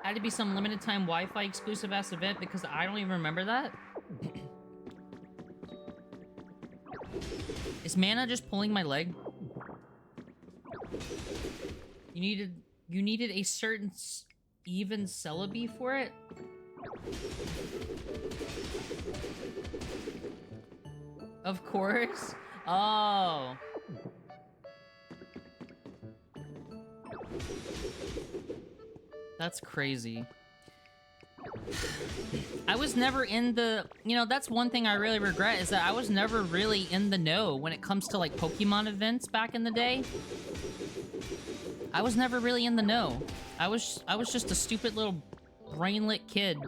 Had to be some limited time Wi-Fi exclusive ass event because I don't even remember that. Is Mana just pulling my leg? You needed a certain even Celebi for it? Of course. Oh. That's crazy. I was never in the... You know, that's one thing I really regret, is that I was never really in the know when it comes to, like, Pokemon events back in the day. I was never really in the know. I was just a stupid little brainlet kid.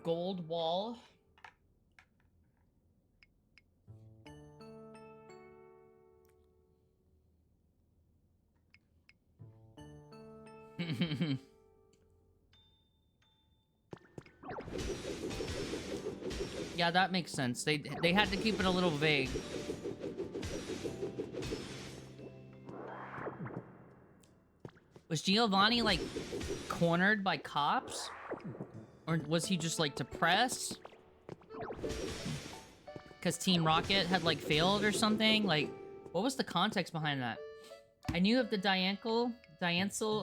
Gold wall. Yeah, that makes sense. They had to keep it a little vague. Was Giovanni, like, cornered by cops? Or was he just, like, depressed? Because Team Rocket had, like, failed or something? Like, what was the context behind that? I knew of the Diancel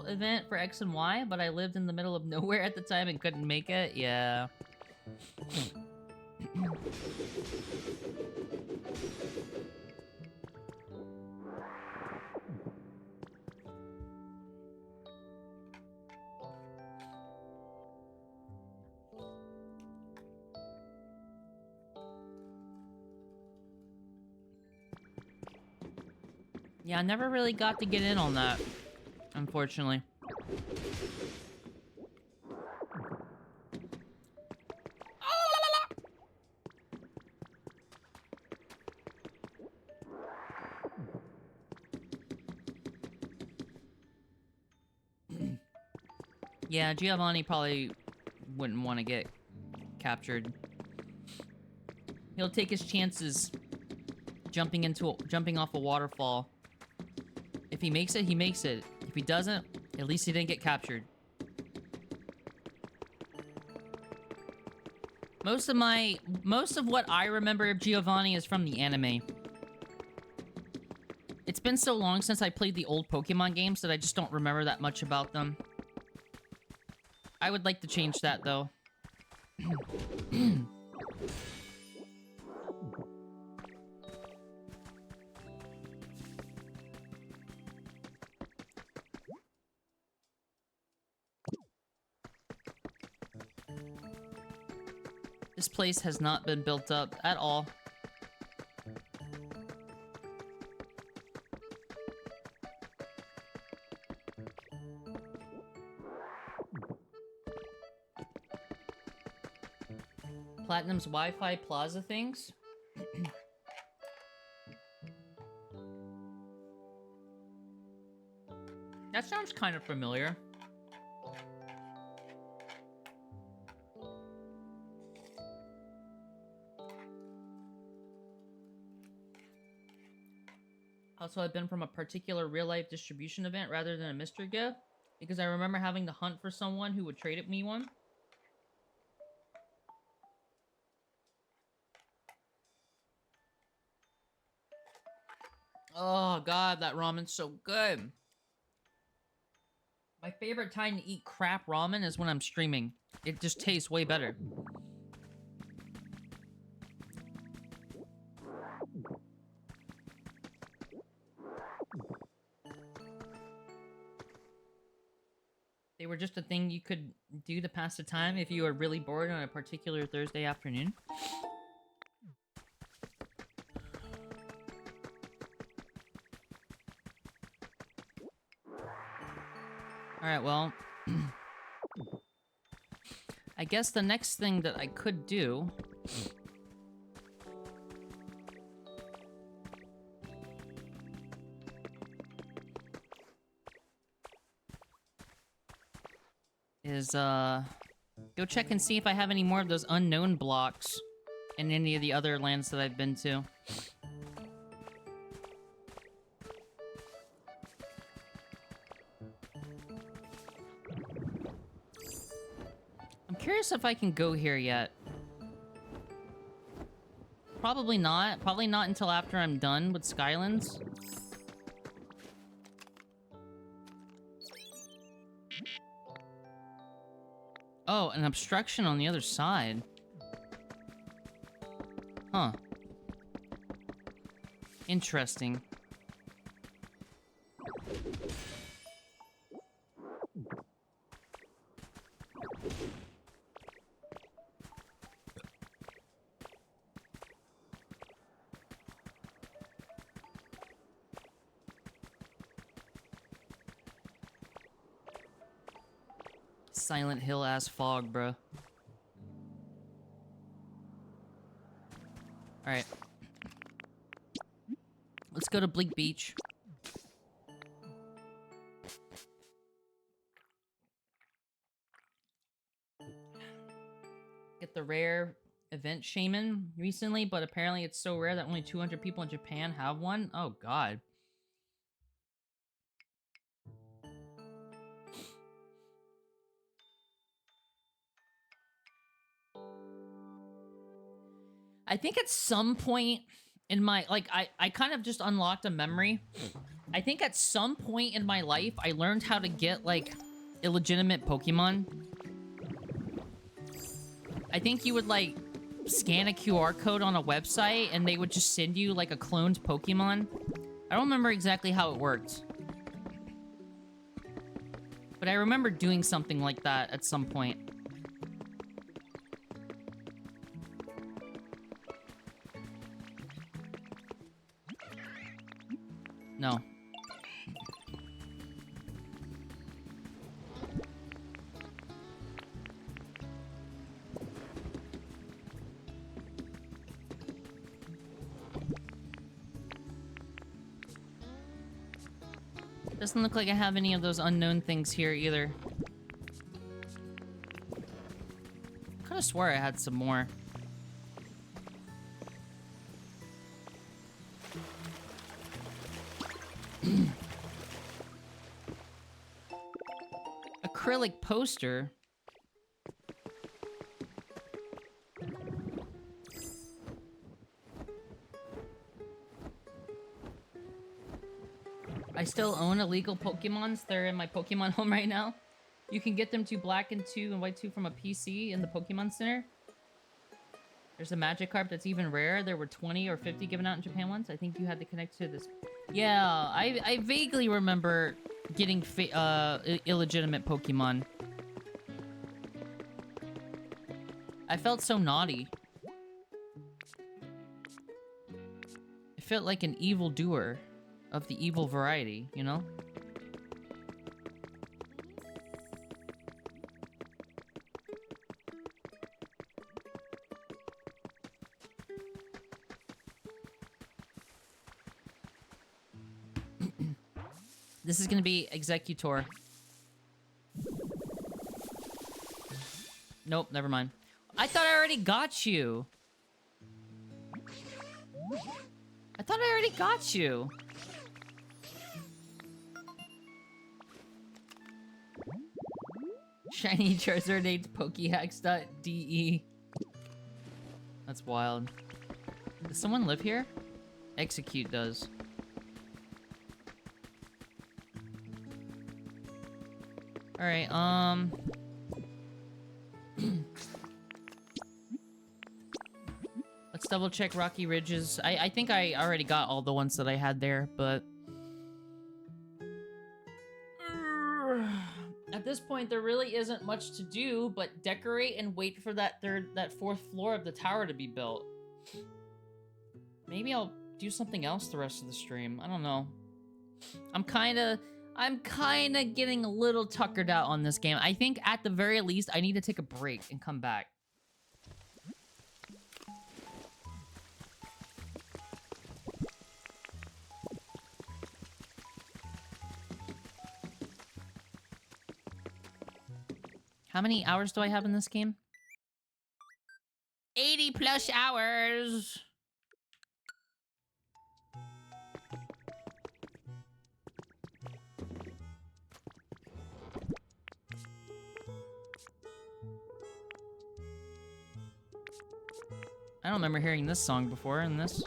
event for X and Y, but I lived in the middle of nowhere at the time and couldn't make it. Yeah. Yeah, I never really got to get in on that, unfortunately. Yeah, Giovanni probably wouldn't want to get captured. He'll take his chances jumping off a waterfall. If he makes it, he makes it. If he doesn't, at least he didn't get captured. Most of what I remember of Giovanni is from the anime. It's been so long since I played the old Pokemon games that I just don't remember that much about them. I would like to change that, though. This place has not been built up at all. Platinum's Wi-Fi Plaza things? That sounds kind of familiar. Also, I've been from a particular real-life distribution event rather than a mystery gift, because I remember having to hunt for someone who would trade me one. Oh god, that ramen's so good. My favorite time to eat crap ramen is when I'm streaming. It just tastes way better. They were just a thing you could do to pass the time if you were really bored on a particular Thursday afternoon. Alright, well... I guess the next thing that I could do... is, go check and see if I have any more of those unknown blocks in any of the other lands that I've been to. I'm curious if I can go here yet. Probably not. Probably not until after I'm done with Skylands. Oh, an obstruction on the other side. Huh. Interesting. Silent Hill ass fog, bro. Alright. Let's go to Bleak Beach. Get the rare event shaman recently, but apparently it's so rare that only 200 people in Japan have one. Oh god. I think at some point in my, like, I kind of just unlocked a memory. I think at some point in my life, I learned how to get, like, illegitimate Pokemon. I think you would, like, scan a QR code on a website, and they would just send you, like, a cloned Pokemon. I don't remember exactly how it worked. But I remember doing something like that at some point. No. Doesn't look like I have any of those unknown things here either. I could have swore I had some more. Acrylic poster. I still own illegal Pokemons. They're in my Pokemon home right now. You can get them to Black and 2 and White 2 from a PC in the Pokemon Center. There's a Magikarp that's even rare. There were 20 or 50 given out in Japan once. I think you had to connect to this. Yeah, I vaguely remember getting illegitimate Pokemon. I felt so naughty. I felt like an evildoer of the evil variety, you know? This is gonna be Executor. Nope, never mind. I thought I already got you. I thought I already got you. Shiny Charizard 8's Pokehacks.de. That's wild. Does someone live here? Execute does. Alright, let's double check Rocky Ridges. I think I already got all the ones that I had there, but... At this point, there really isn't much to do but decorate and wait for that fourth floor of the tower to be built. Maybe I'll do something else the rest of the stream. I don't know. I'm I'm kind of getting a little tuckered out on this game. I think at the very least, I need to take a break and come back. How many hours do I have in this game? 80 plus hours. I don't remember hearing this song before in this.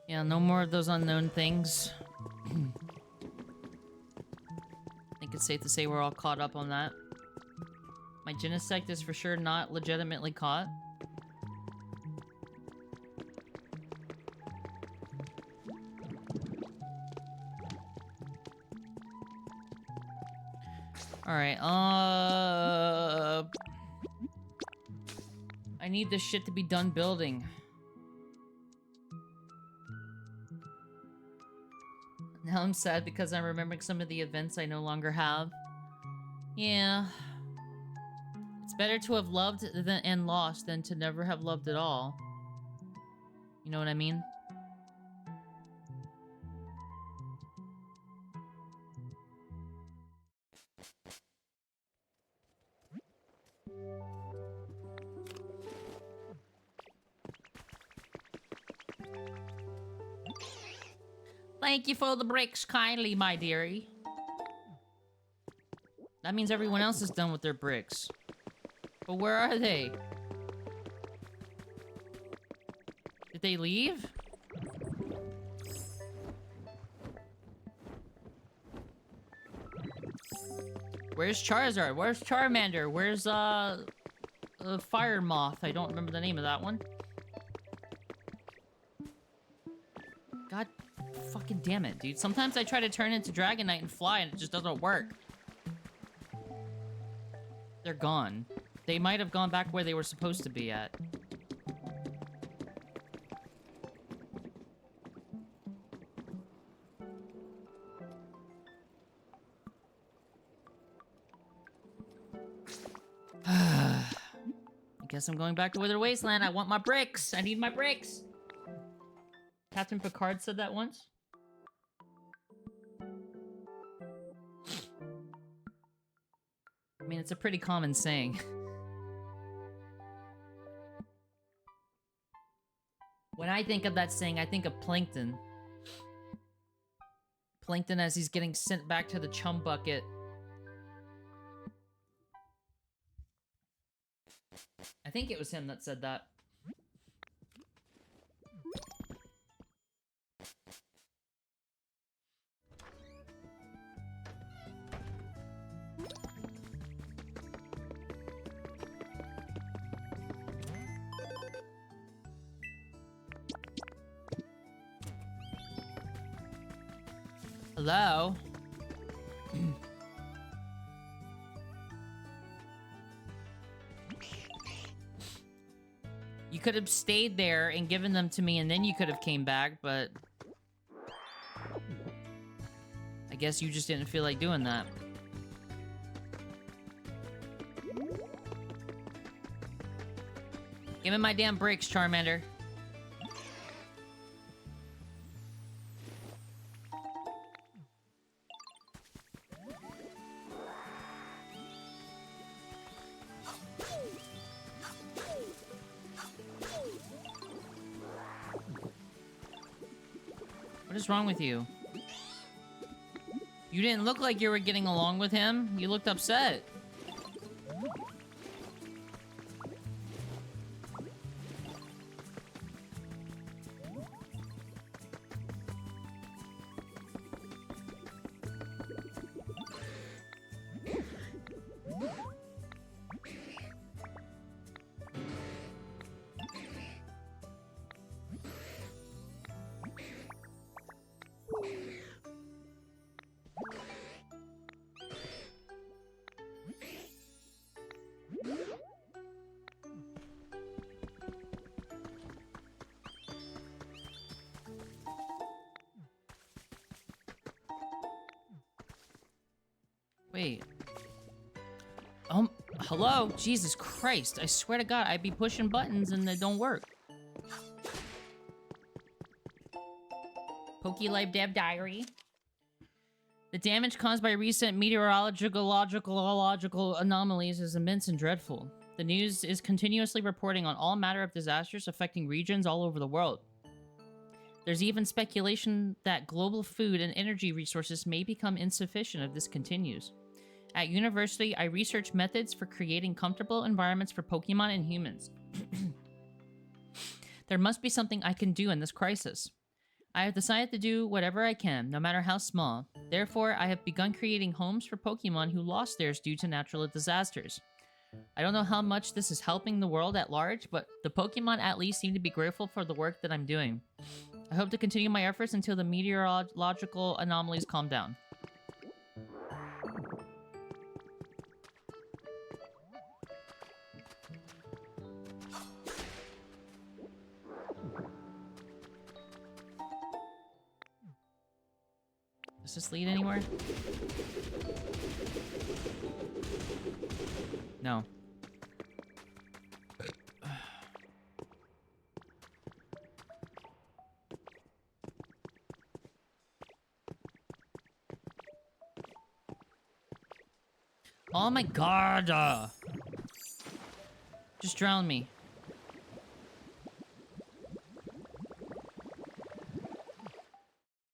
Yeah, no more of those unknown things. I think it's safe to say we're all caught up on that. My Genesect is for sure not legitimately caught. Alright, I need this shit to be done building. Now I'm sad because I'm remembering some of the events I no longer have. Yeah. It's better to have loved and lost than to never have loved at all. You know what I mean? Thank you for the bricks kindly, my dearie. That means everyone else is done with their bricks. But where are they? Did they leave? Where's Charizard? Where's Charmander? Where's, Fire Moth? I don't remember the name of that one. God fucking damn it, dude. Sometimes I try to turn into Dragonite and fly and it just doesn't work. They're gone. They might have gone back where they were supposed to be at. I guess I'm going back to Wither Wasteland. I want my bricks. I need my bricks. Captain Picard said that once. I mean, it's a pretty common saying. When I think of that saying, I think of Plankton. Plankton as he's getting sent back to the chum bucket. I think it was him that said that. Hello? You could have stayed there and given them to me and then you could have came back, but... I guess you just didn't feel like doing that. Give me my damn bricks, Charmander. What is wrong with you? You didn't look like you were getting along with him. You looked upset. Wait. Hello? Jesus Christ. I swear to God, I'd be pushing buttons and they don't work. Life Dev Diary. The damage caused by recent meteorological anomalies is immense and dreadful. The news is continuously reporting on all manner of disasters affecting regions all over the world. There's even speculation that global food and energy resources may become insufficient if this continues. At university, I research methods for creating comfortable environments for Pokemon and humans. There must be something I can do in this crisis. I have decided to do whatever I can, no matter how small. Therefore, I have begun creating homes for Pokemon who lost theirs due to natural disasters. I don't know how much this is helping the world at large, but the Pokemon at least seem to be grateful for the work that I'm doing. I hope to continue my efforts until the meteorological anomalies calm down. Does this lead anywhere? No. Oh my god! Just drown me.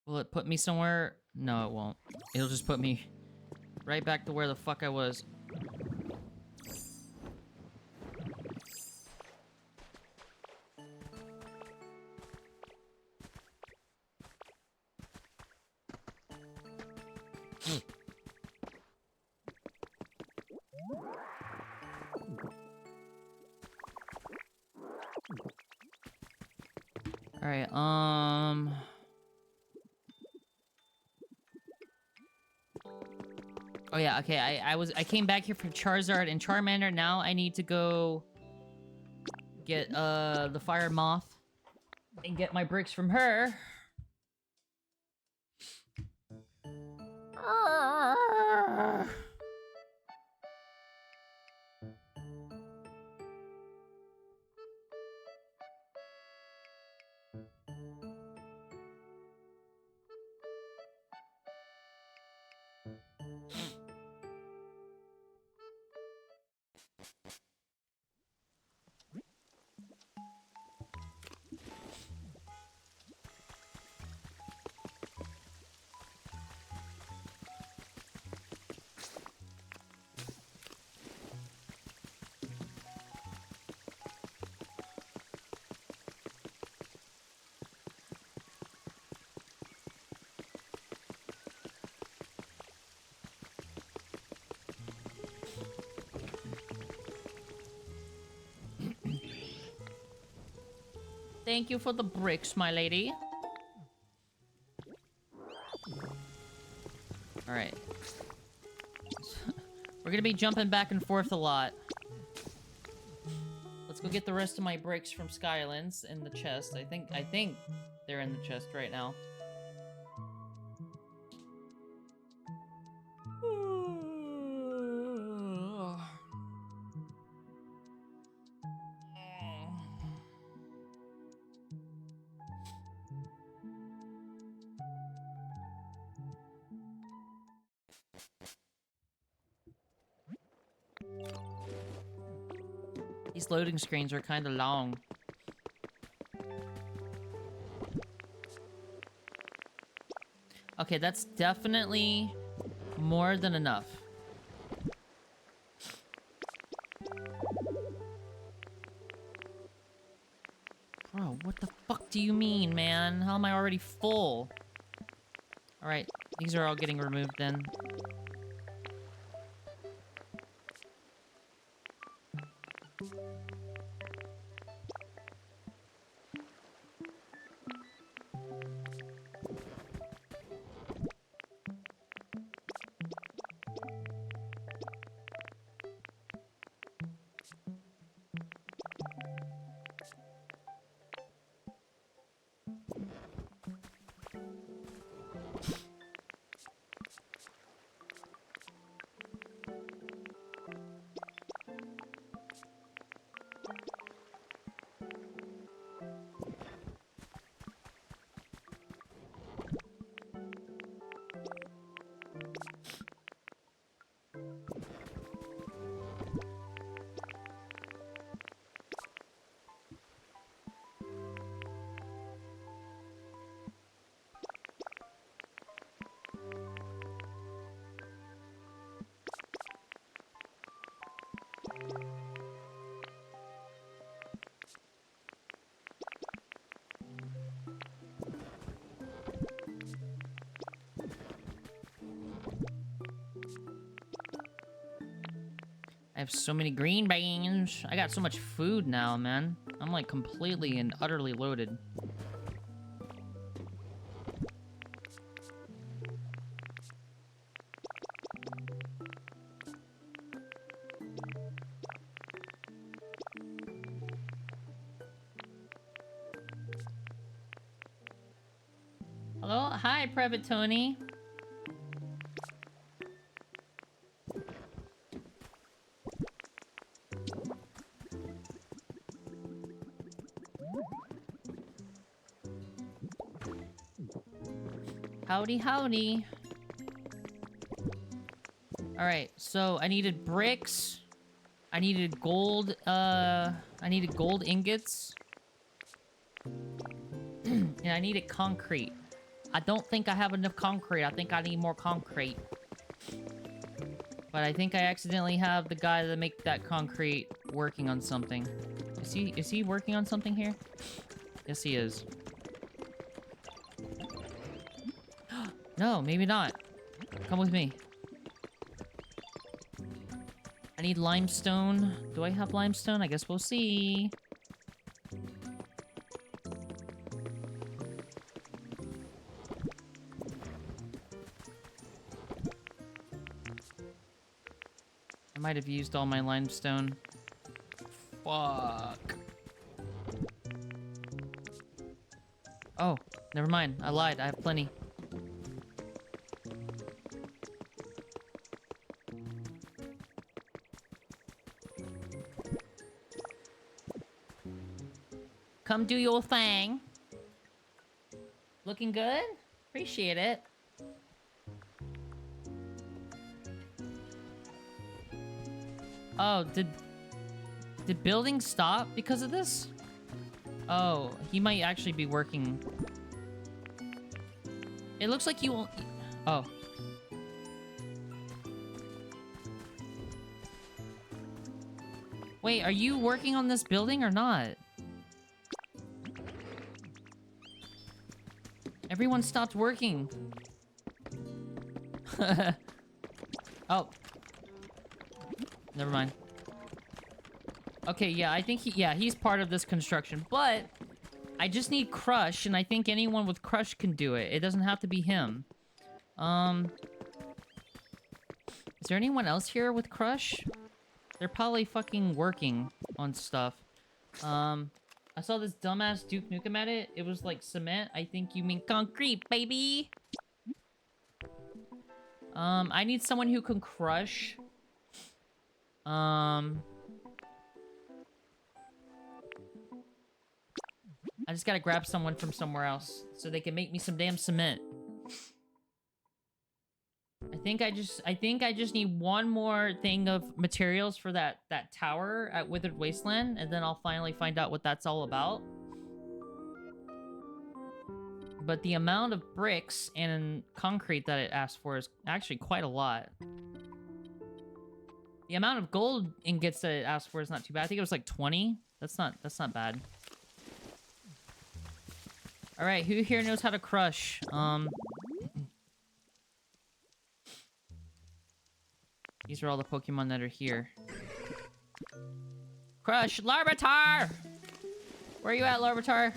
Will it put me somewhere? No, it won't. It'll just put me right back to where the fuck I was. Alright, oh yeah, okay, I came back here for Charizard and Charmander. Now I need to go get the Fire Moth and get my bricks from her. Thank you for the bricks, my lady. Alright. We're gonna be jumping back and forth a lot. Let's go get the rest of my bricks from Skylands in the chest. I think they're in the chest right now. These loading screens are kind of long. Okay, that's definitely more than enough. Bro, what the fuck do you mean, man? How am I already full? Alright, these are all getting removed then. I have so many green beans. I got so much food now, man. I'm like completely and utterly loaded. Hello? Hi, Private Tony. Howdy, howdy. Alright, so I needed bricks. I needed gold, I needed gold ingots. And I needed concrete. I don't think I have enough concrete. I think I need more concrete. But I think I accidentally have the guy that make that concrete working on something. Is he working on something here? Yes, he is. No, maybe not. Come with me. I need limestone. Do I have limestone? I guess we'll see. I might have used all my limestone. Fuck. Oh, never mind. I lied. I have plenty. Come do your thing. Looking good? Appreciate it. Oh, did buildings stop because of this? Oh, he might actually be working. It looks like you won't... Oh. Wait, are you working on this building or not? Everyone stopped working. Oh. Never mind. Okay, yeah, I think he's part of this construction, but I just need Crush, and I think anyone with Crush can do it. It doesn't have to be him. Is there anyone else here with Crush? They're probably fucking working on stuff. I saw this dumbass Duke Nukem at it. It was like cement. I think you mean concrete, baby! I need someone who can Crush. I just gotta grab someone from somewhere else so they can make me some damn cement. I think I just need one more thing of materials for that tower at Withered Wasteland, and then I'll finally find out what that's all about. But the amount of bricks and concrete that it asked for is actually quite a lot. The amount of gold ingots that it asked for is not too bad. I think it was like 20. That's not bad. All right, who here knows how to Crush? These are all the Pokemon that are here. Crush! Larvitar! Where are you at, Larvitar?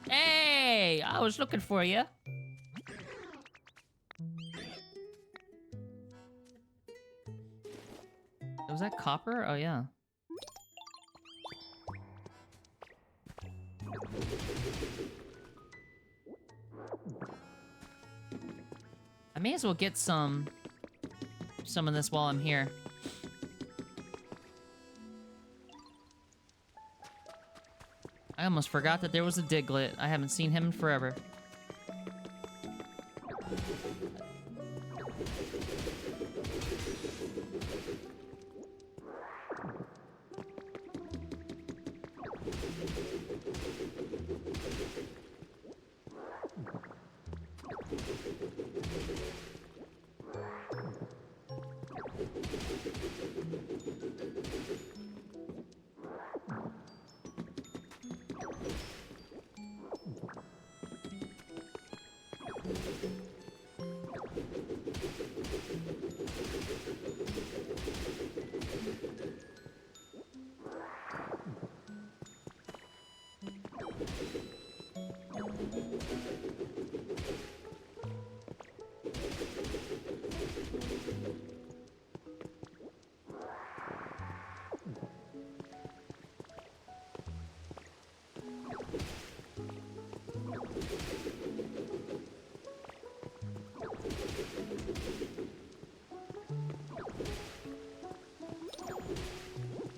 Hey! I was looking for you. Was that copper? Oh, yeah. I may as well get some of this while I'm here. I almost forgot that there was a Diglett. I haven't seen him in forever.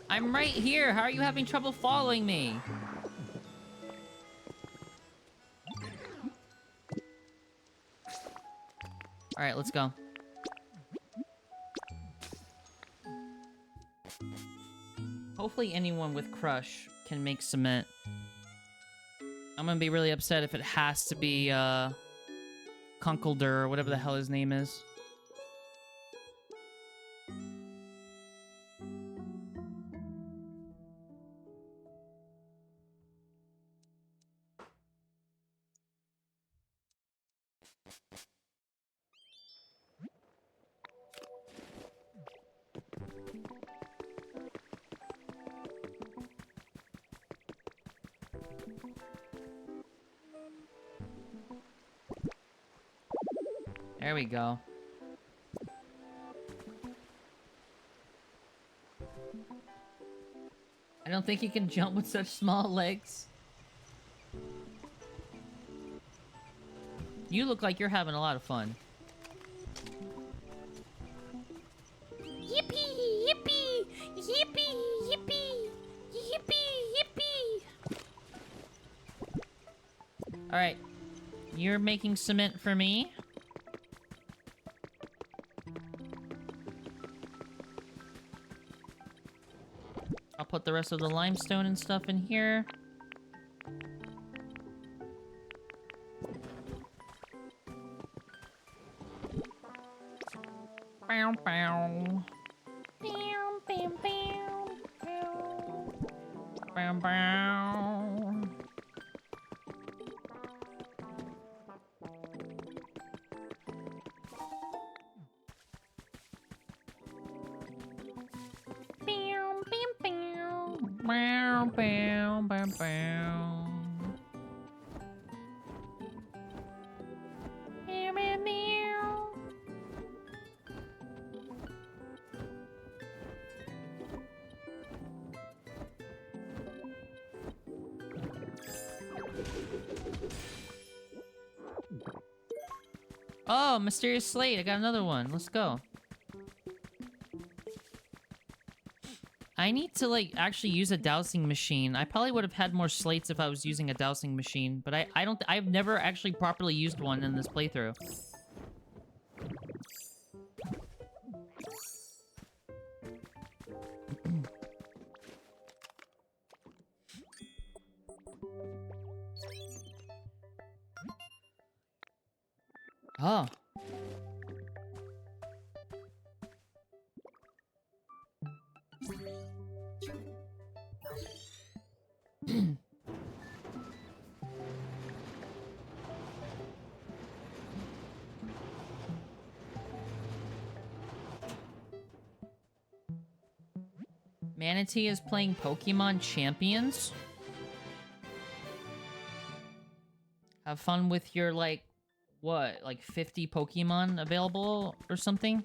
I'm right here. How are you having trouble following me? Alright, let's go. Hopefully anyone with Crush can make cement. I'm gonna be really upset if it has to be, Kunkelder or whatever the hell his name is. There we go. I don't think you can jump with such small legs. You look like you're having a lot of fun. Yippee! Yippee! Yippee! Yippee! Yippee! Yippee! Alright. You're making cement for me. I'll put the rest of the limestone and stuff in here. Bow, bow. Bam, bam, bam, bam. Bow, bow. Bam, bam, bam. Bow, bow, bow, bow. Bam, bam, bam. Oh, mysterious slate. I got another one. Let's go. I need to, like, actually use a dowsing machine. I probably would have had more slates if I was using a dowsing machine, but I've never actually properly used one in this playthrough. Oh. Manatee is playing Pokemon Champions? Have fun with your, like, what, like 50 Pokemon available or something?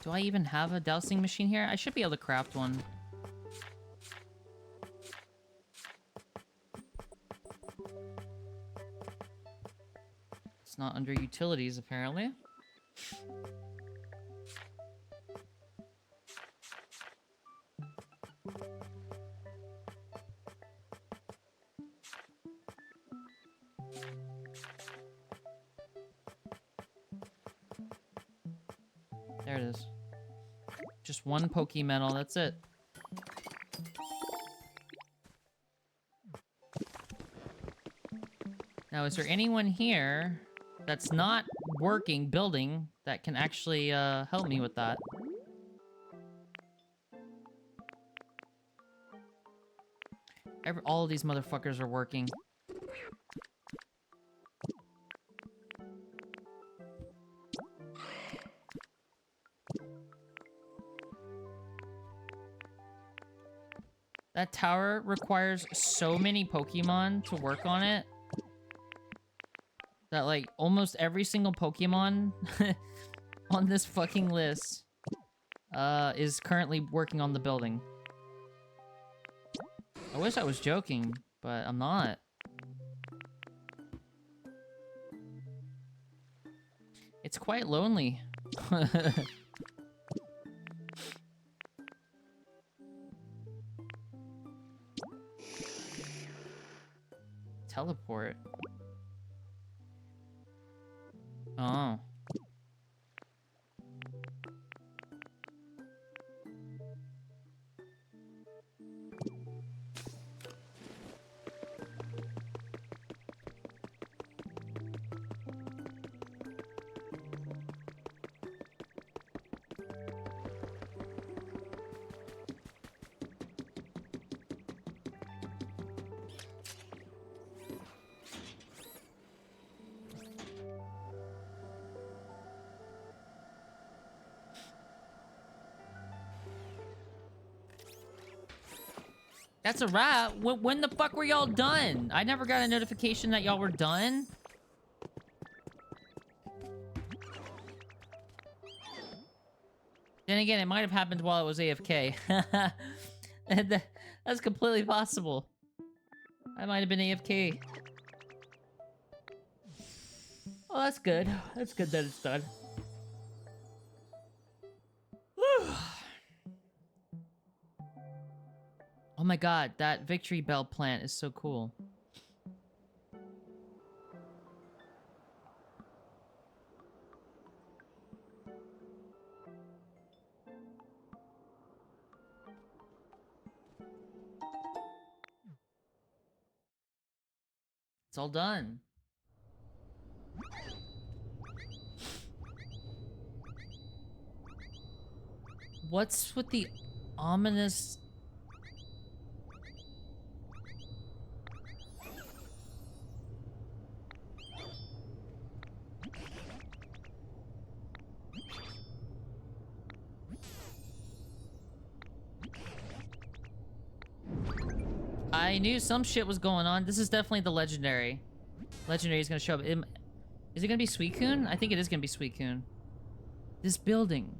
Do I even have a dowsing machine here? I should be able to craft one. It's not under utilities, apparently. There it is. Just one Pokemetal, that's it. Now, is there anyone here that's not working, building, that can actually help me with that? All of these motherfuckers are working. That tower requires so many Pokemon to work on it that, like, almost every single Pokemon on this fucking list is currently working on the building. I wish I was joking, but I'm not. It's quite lonely. Teleport. Oh. That's a wrap. When the fuck were y'all done? I never got a notification that y'all were done. Then again, it might have happened while it was AFK. That's completely possible. I might have been AFK. Oh, that's good. That's good that it's done. Oh my god, that Victory Bell plant is so cool. It's all done. What's with the ominous... I knew some shit was going on. This is definitely the legendary. Legendary is gonna show up. Is it gonna be Suicune? I think it is gonna be Suicune. This building.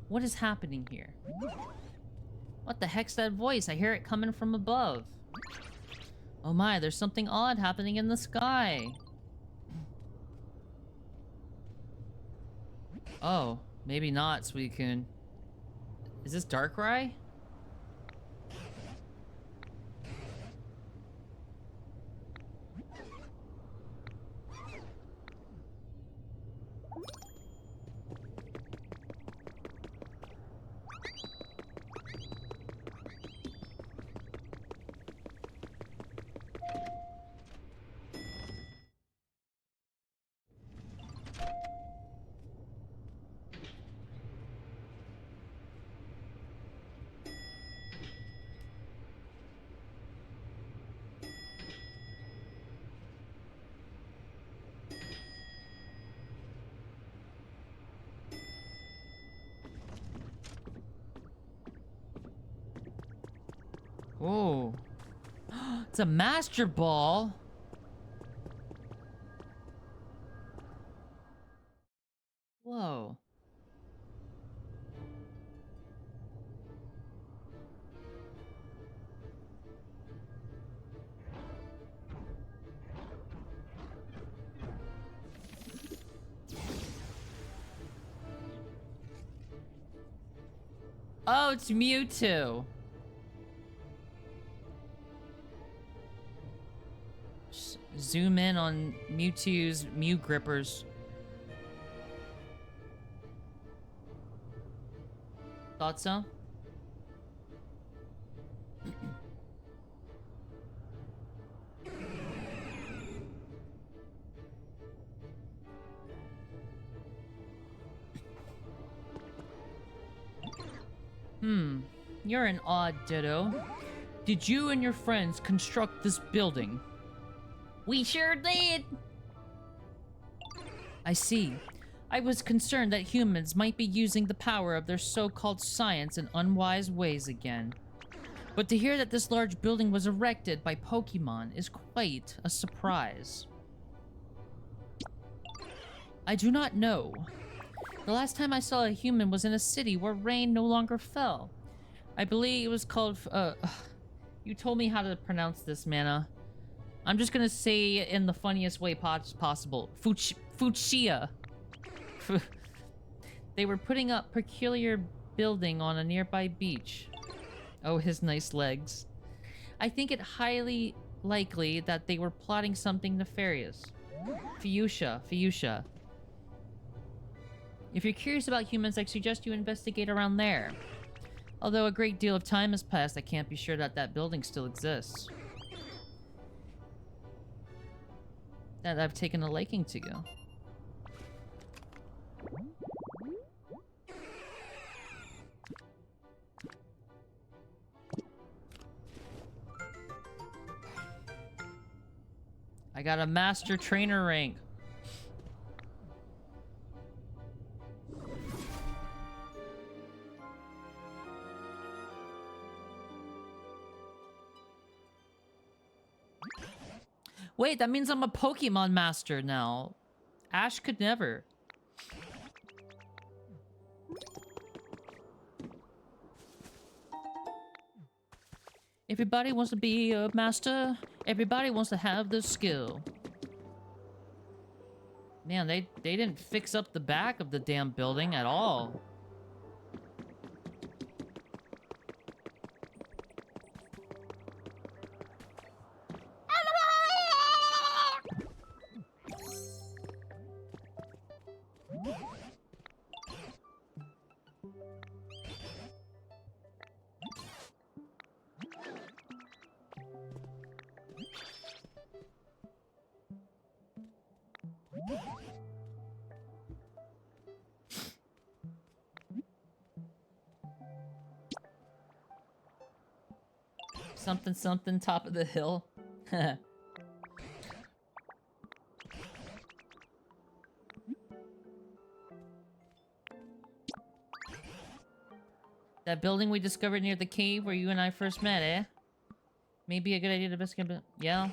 What is happening here? What the heck's that voice? I hear it coming from above. Oh my, there's something odd happening in the sky. Oh, maybe not, Suicune. Is this Darkrai? Oh. It's a Master Ball. Whoa. Oh, it's Mewtwo. Zoom in on Mewtwo's Mew grippers. Thought so? You're an odd ditto. Did you and your friends construct this building? We sure did! I see. I was concerned that humans might be using the power of their so-called science in unwise ways again. But to hear that this large building was erected by Pokemon is quite a surprise. I do not know. The last time I saw a human was in a city where rain no longer fell. I believe it was called, you told me how to pronounce this, Mana. I'm just gonna say it in the funniest way possible. Fuchsia. They were putting up peculiar building on a nearby beach. Oh, his nice legs. I think it highly likely that they were plotting something nefarious. Fuchsia. If you're curious about humans, I suggest you investigate around there. Although a great deal of time has passed, I can't be sure that that building still exists. That I've taken a liking to go. I got a master trainer rank. Wait, that means I'm a Pokemon master now. Ash could never. Everybody wants to be a master. Everybody wants to have the skill. Man, they didn't fix up the back of the damn building at all. Something, something, top of the hill. That building we discovered near the cave where you and I first met, eh? Maybe a good idea to investigate, but yeah.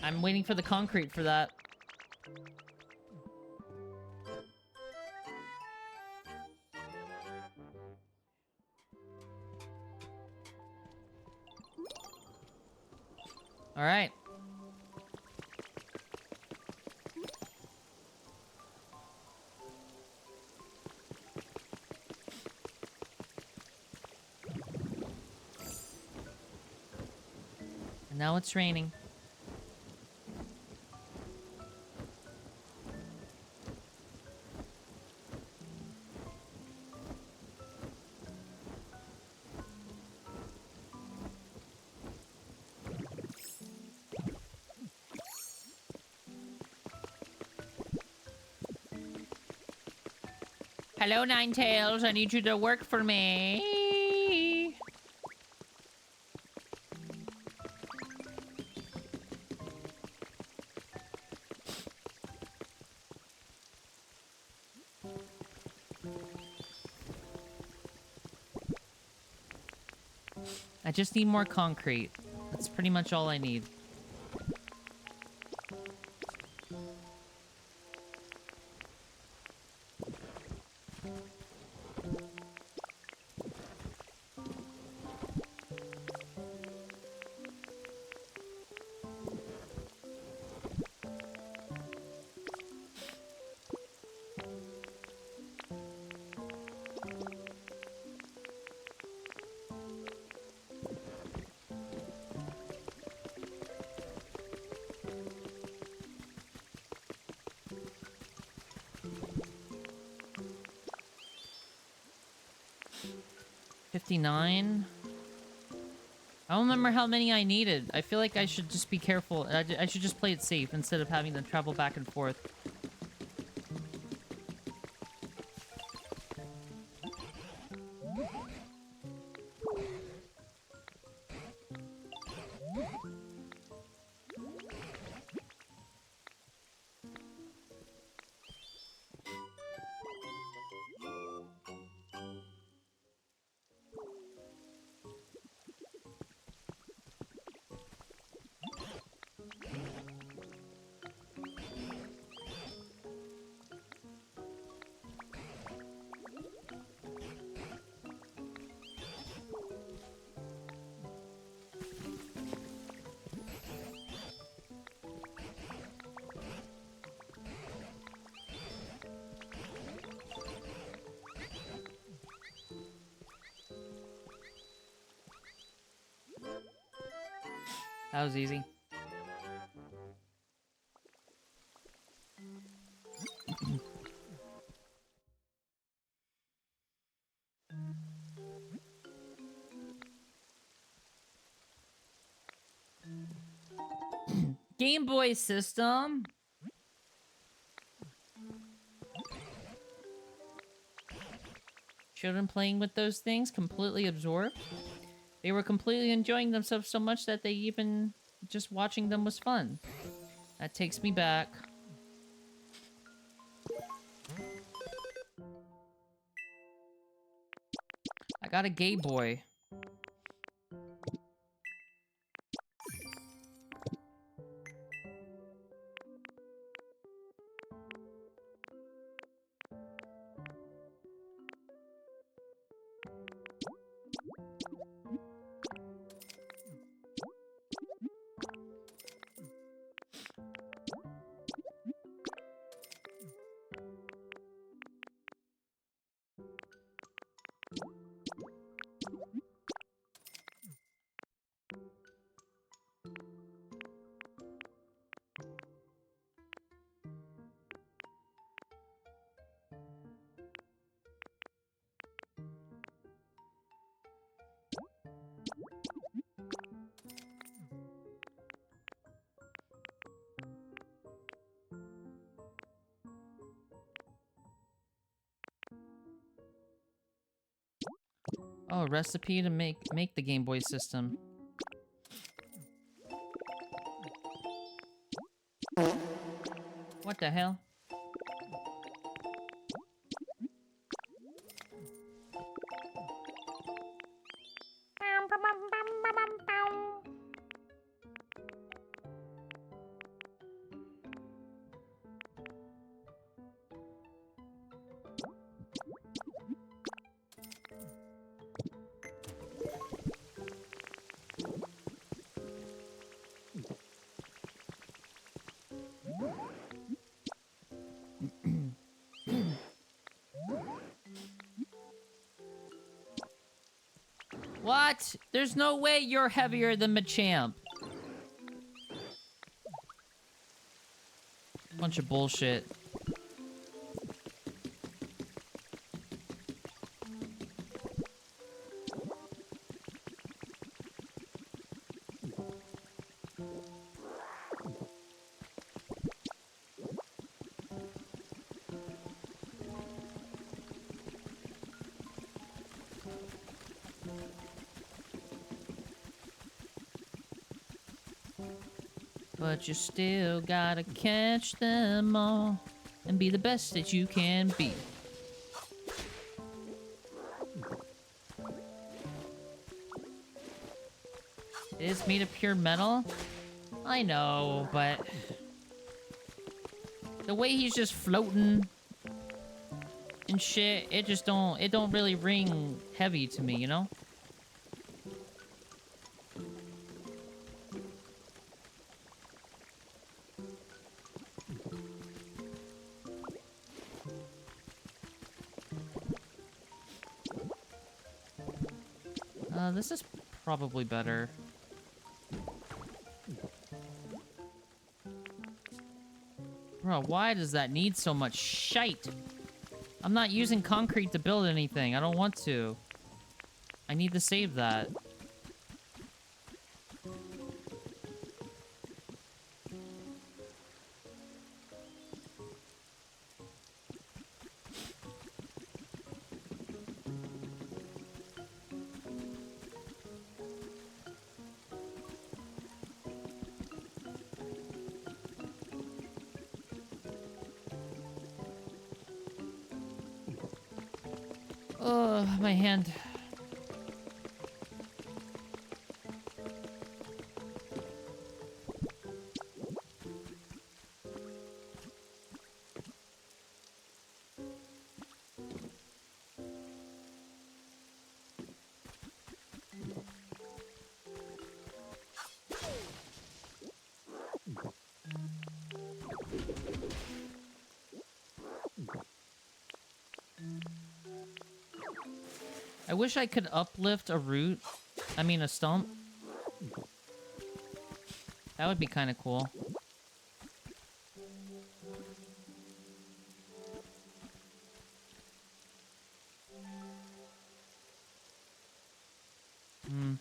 I'm waiting for the concrete for that. All right. And now it's raining. Hello, Ninetales. I need you to work for me. I just need more concrete. That's pretty much all I need. 59. I don't remember how many I needed. I feel like I should just be careful. I should just play it safe instead of having to travel back and forth. That was easy. Game Boy system. Children playing with those things completely absorbed. They were completely enjoying themselves so much that they even just watching them was fun. That takes me back. I got a Game Boy. Oh, recipe to make the Game Boy system. What the hell? What? There's no way you're heavier than Machamp. Bunch of bullshit. But you still gotta catch them all and be the best that you can be. It is made of pure metal? I know, but the way he's just floating and shit, it don't really ring heavy to me, you know? This is probably better. Bro, why does that need so much shite? I'm not using concrete to build anything. I don't want to. I need to save that. Oh, my hand. I wish I could uplift a root. I mean a stump. That would be kind of cool. Hmm.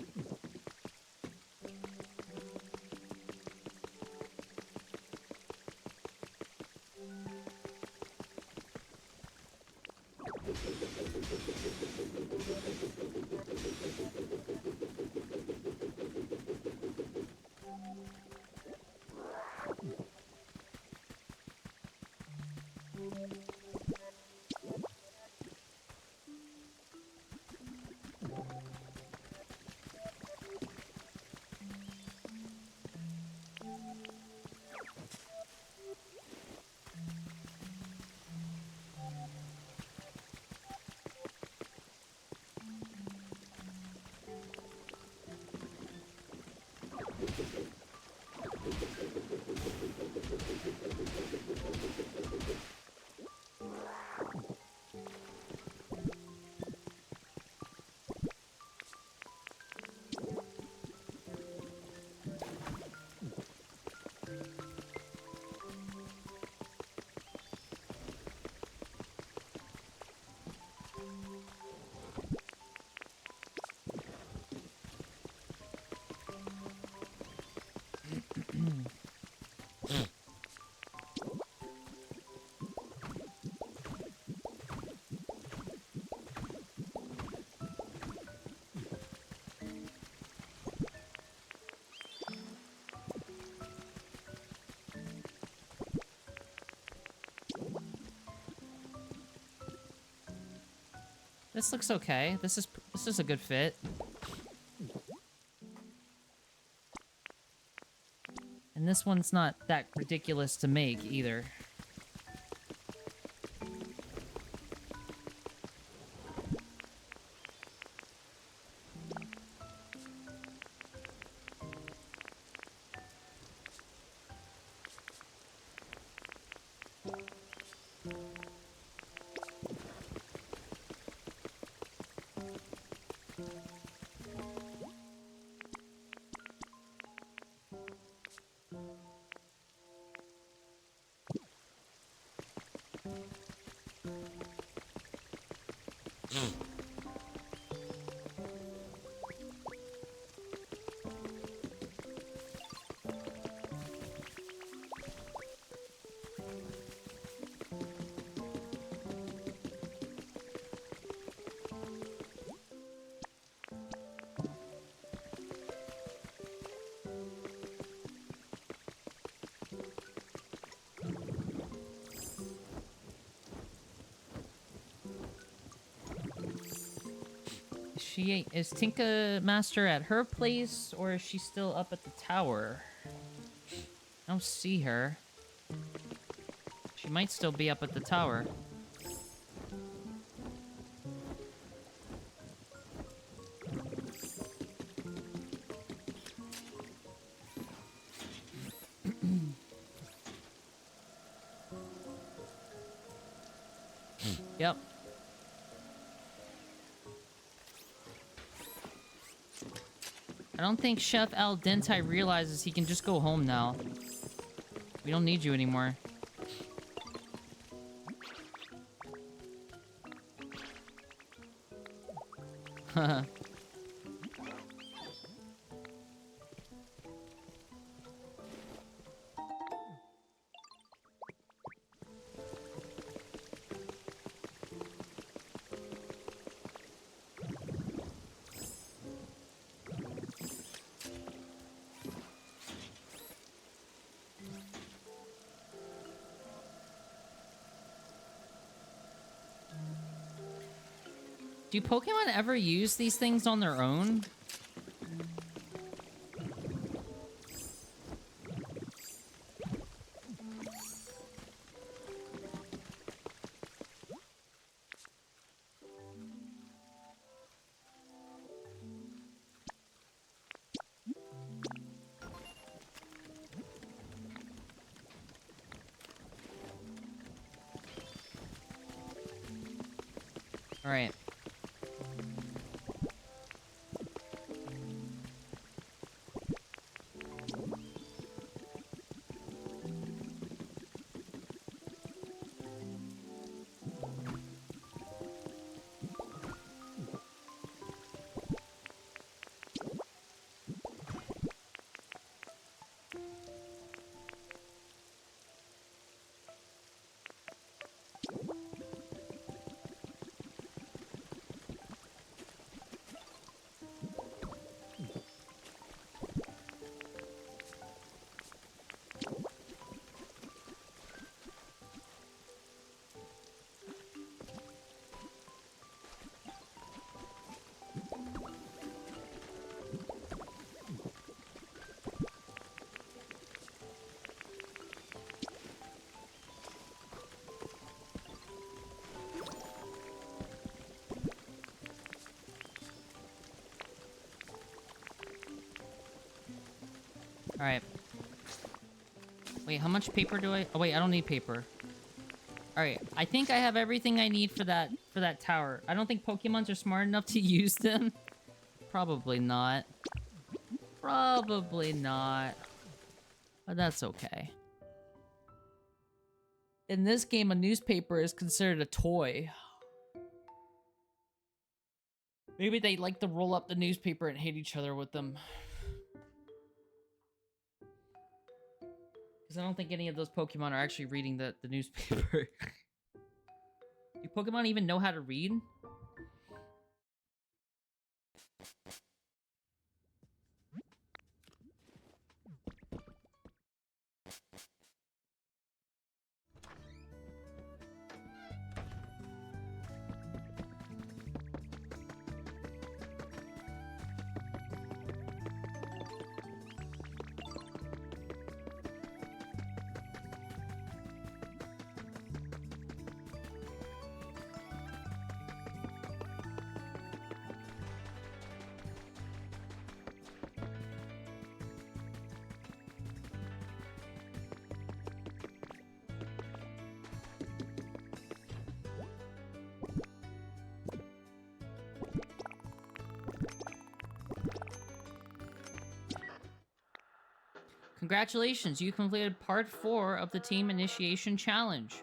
This looks okay. This is a good fit. And this one's not that ridiculous to make either. Is Tinka Master at her place, or is she still up at the tower? I don't see her. She might still be up at the tower. Yep. I don't think Chef Al Dente realizes he can just go home now. We don't need you anymore. Do Pokemon ever use these things on their own? All right. All right. Wait, how much paper do I... Oh, wait, I don't need paper. All right, I think I have everything I need for that tower. I don't think Pokemons are smart enough to use them. Probably not. Probably not. But that's okay. In this game, a newspaper is considered a toy. Maybe they like to roll up the newspaper and hit each other with them. Because I don't think any of those Pokemon are actually reading the newspaper. Do Pokemon even know how to read? Congratulations, you completed part 4 of the Team Initiation Challenge.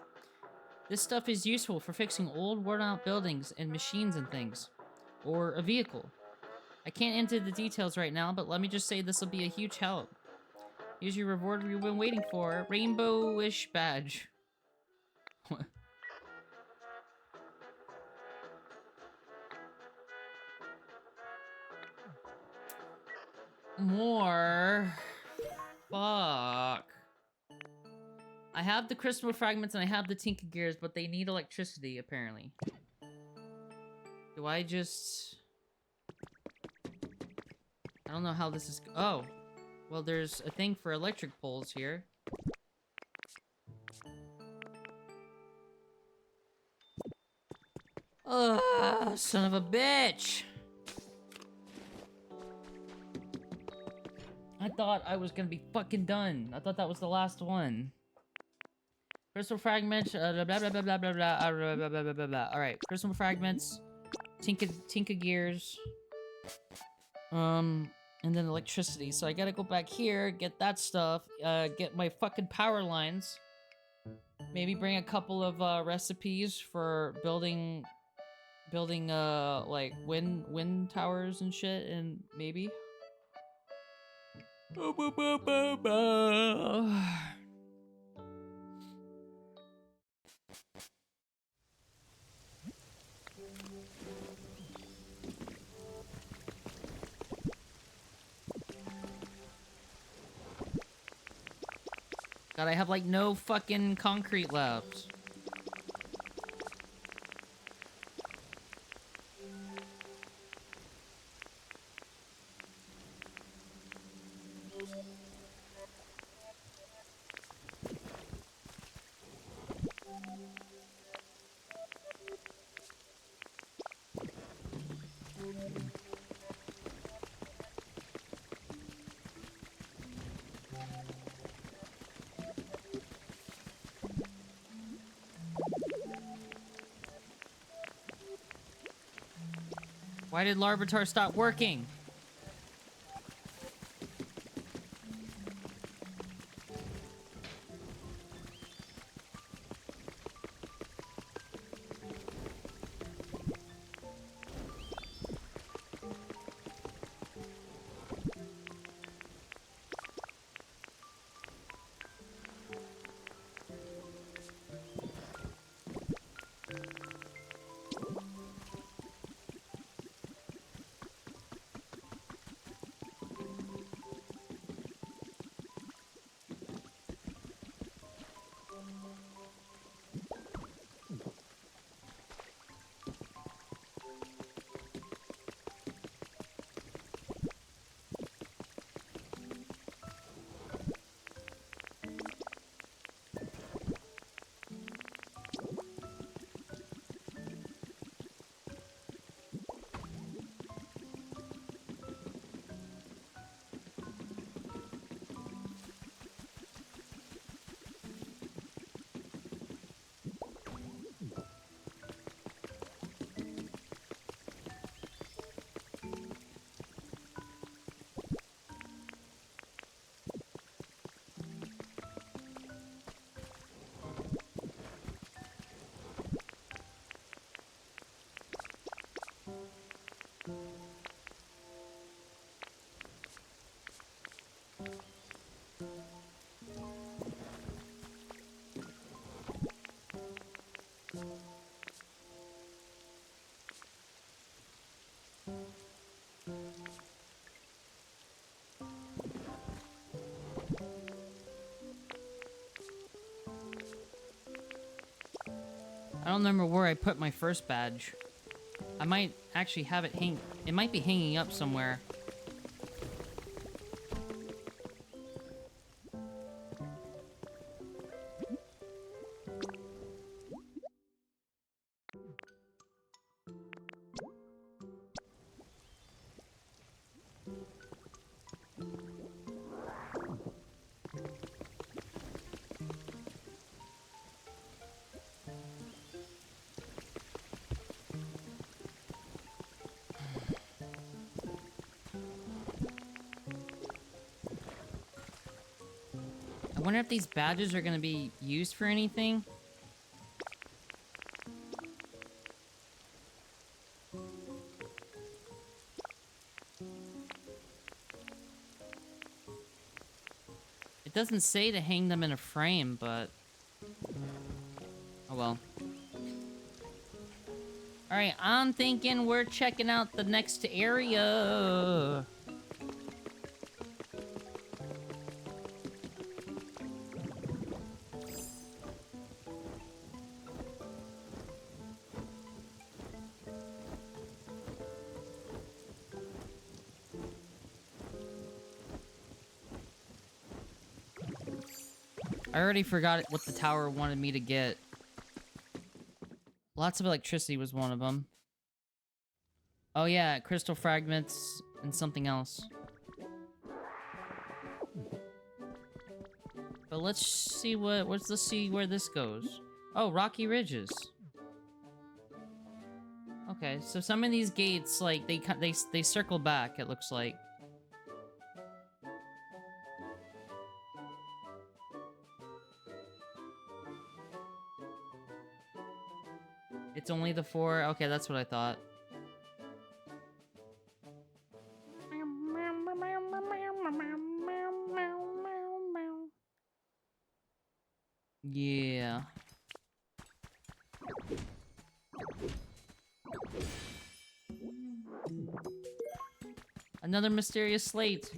This stuff is useful for fixing old worn-out buildings and machines and things. Or a vehicle. I can't enter the details right now, but let me just say this will be a huge help. Here's your reward you've been waiting for. Rainbow-ish badge. More... Fuck. I have the crystal fragments and I have the Tinker Gears, but they need electricity, apparently. Do I just... I don't know how this is... Oh. Well, there's a thing for electric poles here. Ugh, son of a bitch! I thought I was gonna be fucking done. I thought that was the last one. Crystal fragments, blah blah blah blah blah blah blah blah blah blah blah. All right, crystal fragments, Tinker Gears, and then electricity. So I gotta go back here, get that stuff, get my fucking power lines. Maybe bring a couple of recipes for building like wind towers and shit, and maybe. God, I have like no fucking concrete left. Why did Larvitar stop working? I don't remember where I put my first badge. I might actually have it hang... It might be hanging up somewhere. I wonder if these badges are gonna be used for anything. It doesn't say to hang them in a frame, but... Oh well. Alright, I'm thinking we're checking out the next area. I already forgot what the tower wanted me to get. Lots of electricity was one of them. Oh yeah, crystal fragments and something else. But let's see let's see where this goes. Oh, rocky ridges. Okay, so some of these gates, like, they circle back, it looks like. It's only the 4? Okay, that's what I thought. Yeah. Another mysterious slate.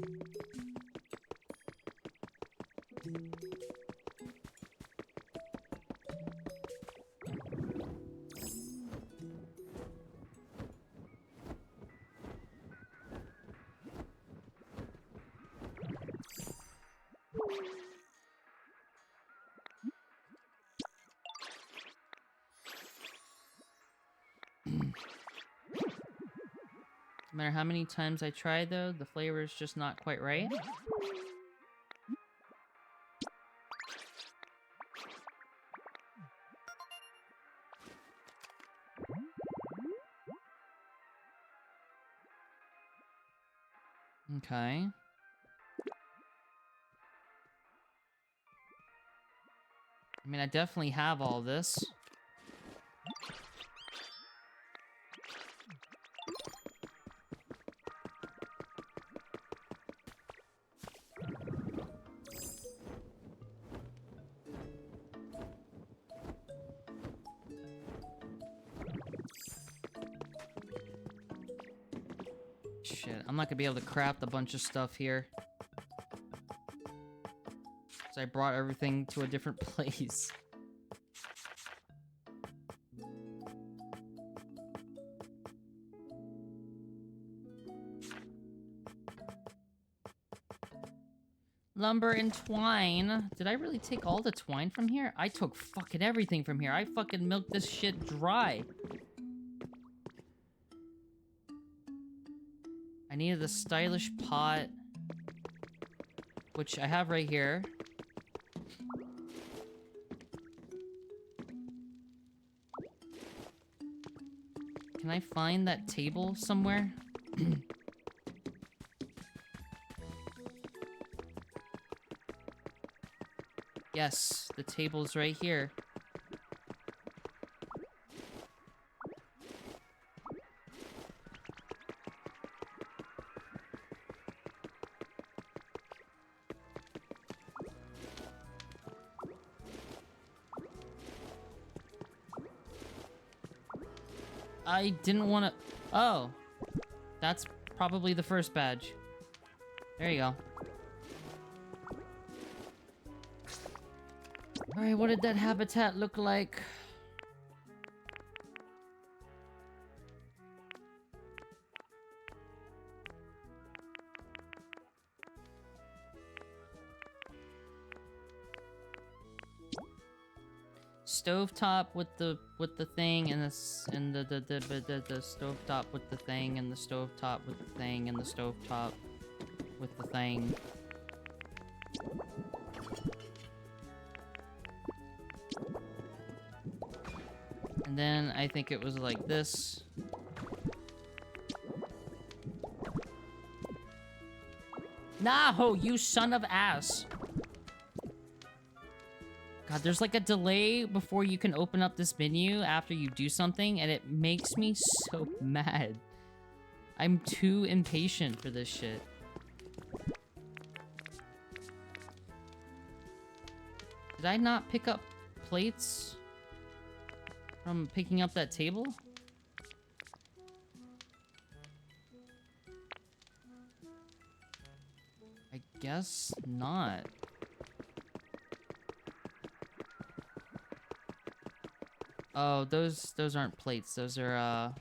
No matter how many times I try, though, the flavor is just not quite right. Okay. I mean, I definitely have all this. Shit, I'm not gonna be able to craft a bunch of stuff here. So I brought everything to a different place. Lumber and twine. Did I really take all the twine from here? I took fucking everything from here. I fucking milked this shit dry. I needed the stylish pot, which I have right here. Can I find that table somewhere? Yes, the table's right here. I didn't want to... Oh. That's probably the first badge. There you go. Alright, what did that habitat look like? Stovetop with the thing and the stovetop with the thing and the stovetop with the thing and the stovetop with the thing. And then I think it was like this. No, you son of ass. God, there's like a delay before you can open up this menu after you do something, and it makes me so mad. I'm too impatient for this shit. Did I not pick up plates from picking up that table? I guess not. Oh, those aren't plates. Those are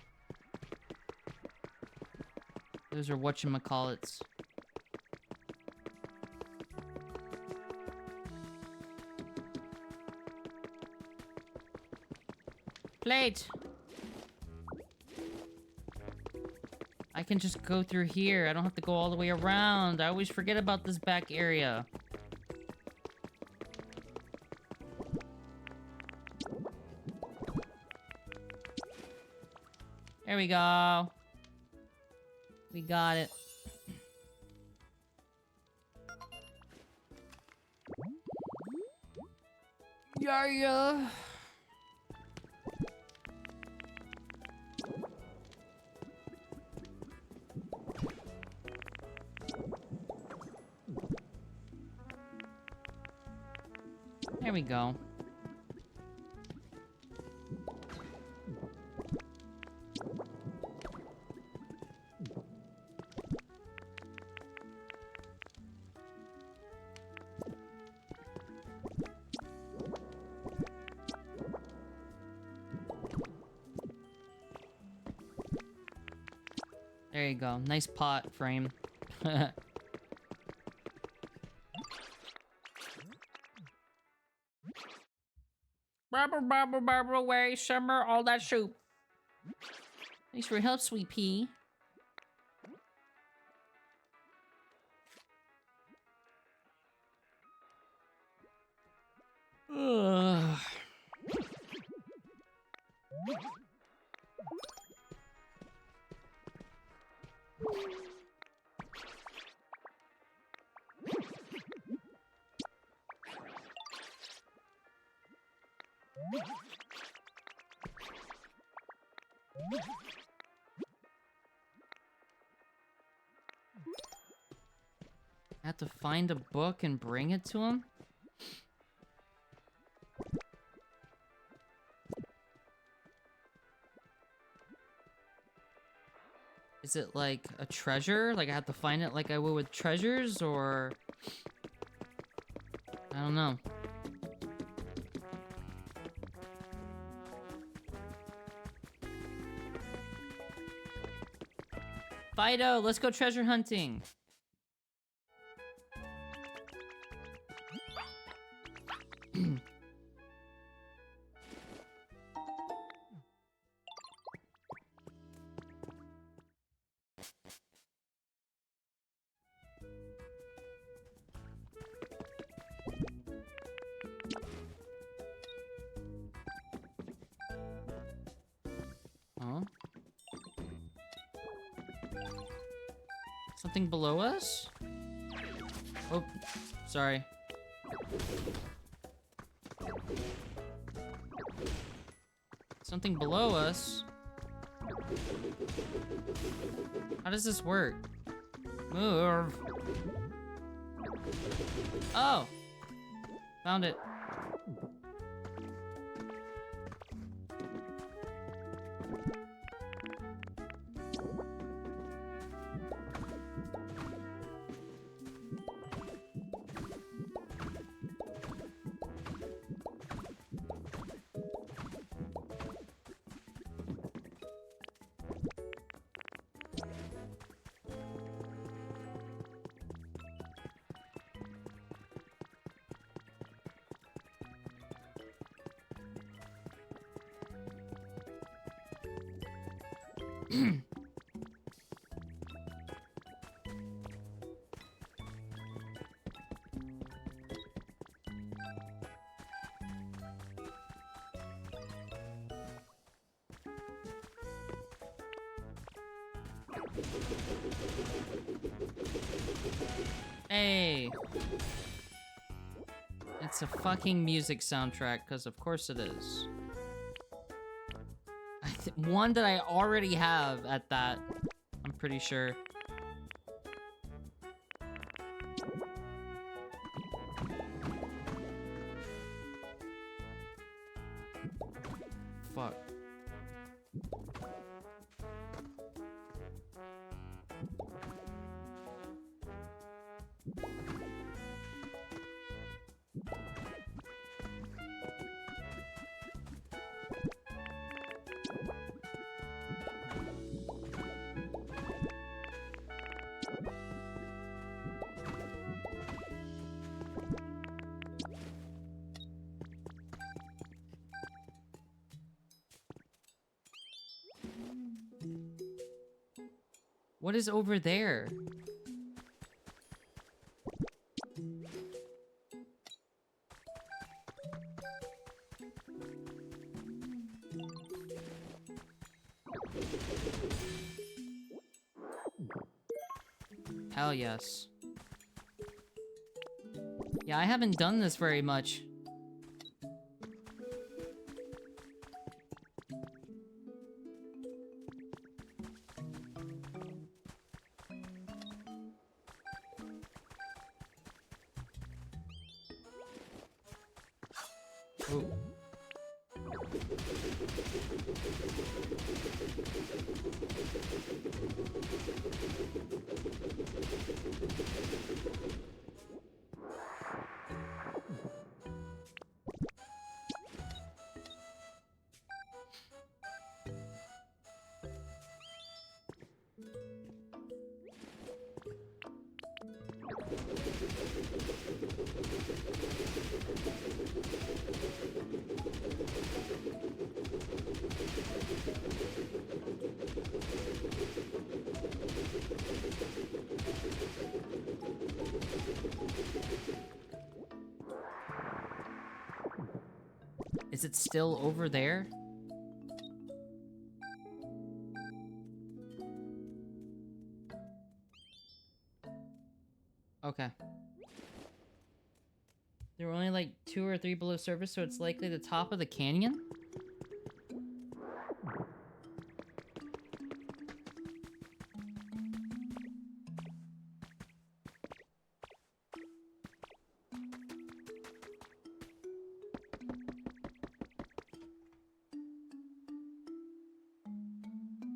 whatchamacallits. Plate! I can just go through here. I don't have to go all the way around. I always forget about this back area. There we go. We got it. Yeah. There we go. There you go. Nice pot frame. Barbara, where summer, all that soup. Thanks for your help, sweet pea. Ugh. I have to find a book and bring it to him? Is it like a treasure? Like I have to find it like I would with treasures, or... I don't know. Fido, let's go treasure hunting. Huh? Something below us? Oh, sorry. Something below us? How does this work? Move. Oh! Found it. Hey! It's a fucking music soundtrack, because of course it is. One that I already have at that, I'm pretty sure. Fuck. What is over there? Hell yes. Yeah, I haven't done this very much. Ooh. Is it still over there? Okay. There We're only like 2 or 3 below surface, so it's likely the top of the canyon?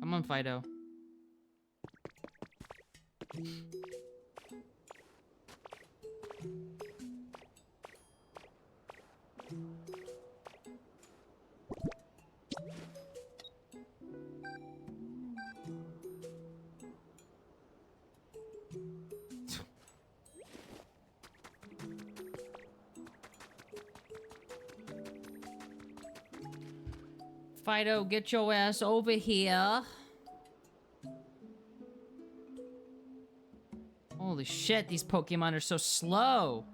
Come on, Fido. Fido, get your ass over here. Holy shit, these Pokemon are so slow.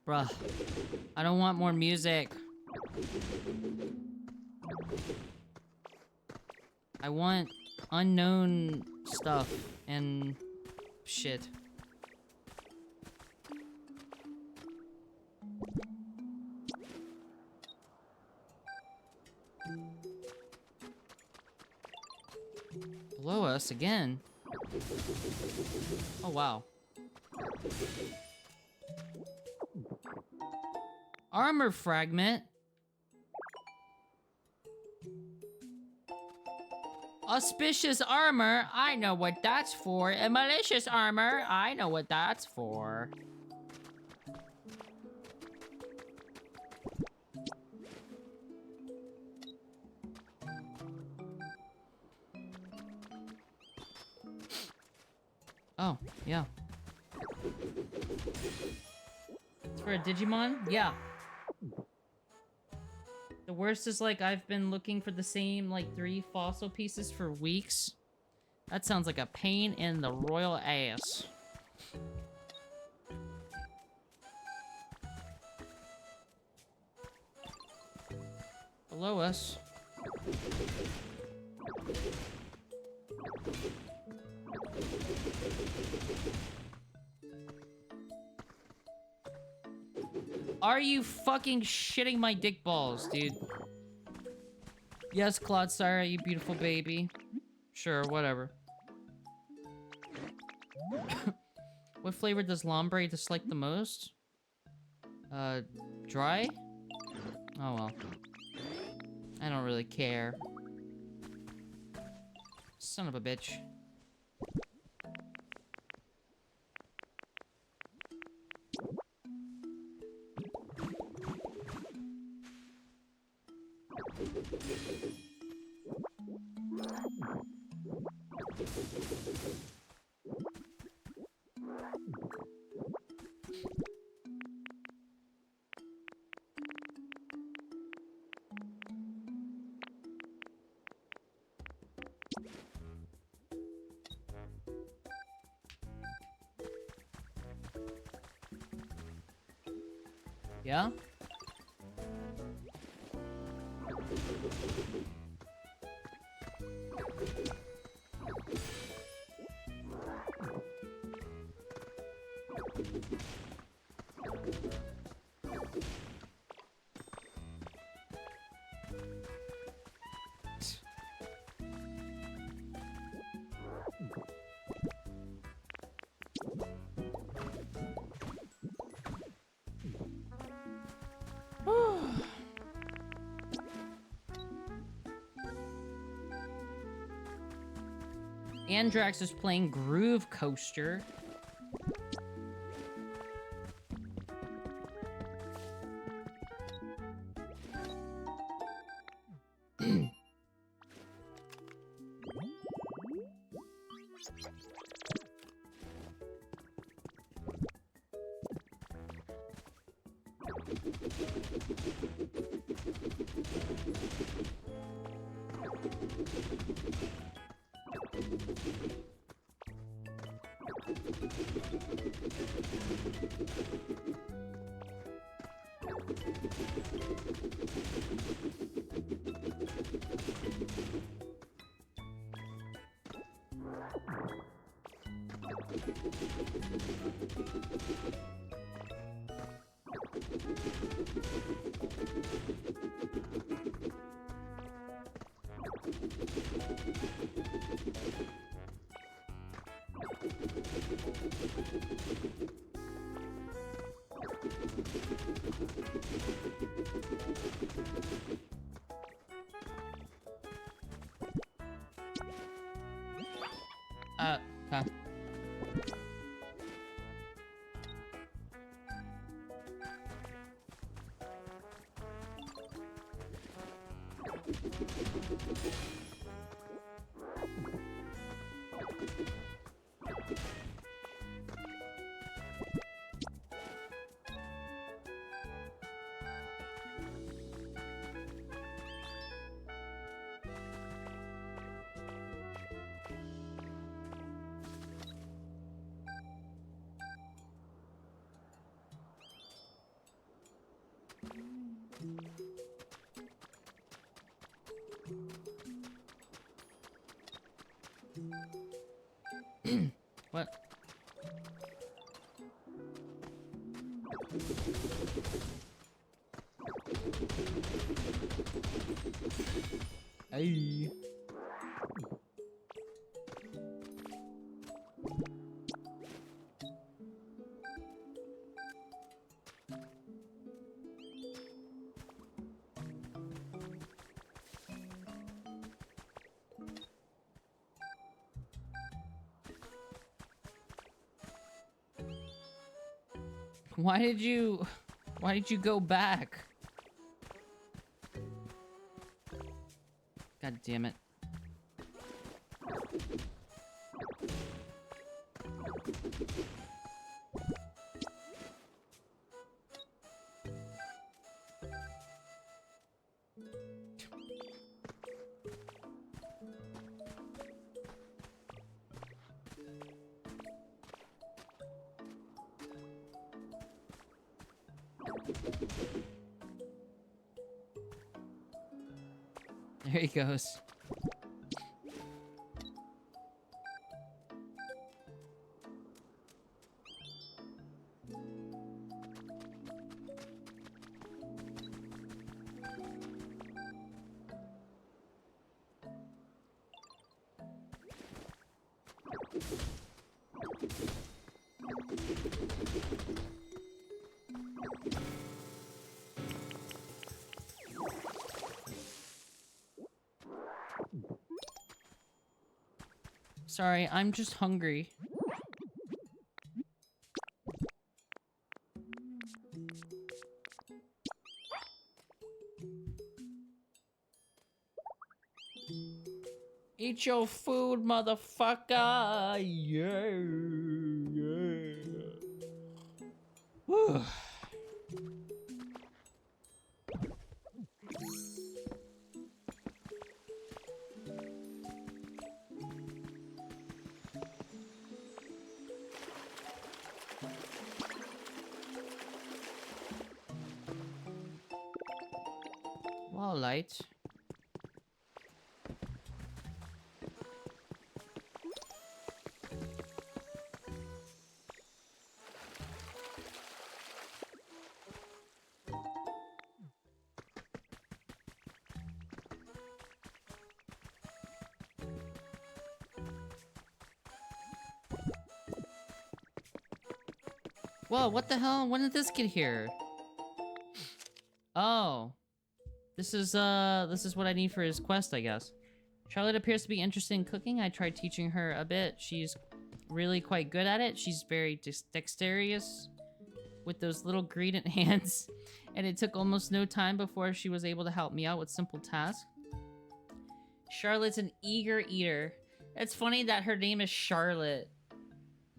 Bruh, I don't want more music. I want unknown stuff and shit. Below us again. Oh wow. Armor fragment. Auspicious armor, I know what that's for. And malicious armor, I know what that's for. Oh, yeah. It's for a Digimon? Yeah. The worst is, like, I've been looking for the same, like, 3 fossil pieces for weeks. That sounds like a pain in the royal ass. Below us. Are you fucking shitting my dick balls, dude? Yes, Claude Sire, you beautiful baby. Sure, whatever. What flavor does Lombre dislike the most? Dry? Oh well. I don't really care. Son of a bitch. Yeah? Andrax is playing Groove Coaster. Huh. What? Hey. Why did you go back? God damn it. There he goes. Sorry, I'm just hungry. Eat your food, motherfucker! Yeah, yeah. Whew. Wow, light. Whoa, what the hell? When did this get here? Oh. This is what I need for his quest, I guess. Charlotte appears to be interested in cooking. I tried teaching her a bit. She's really quite good at it. She's very dexterous with those little gradient hands. And it took almost no time before she was able to help me out with simple tasks. Charlotte's an eager eater. It's funny that her name is Charlotte.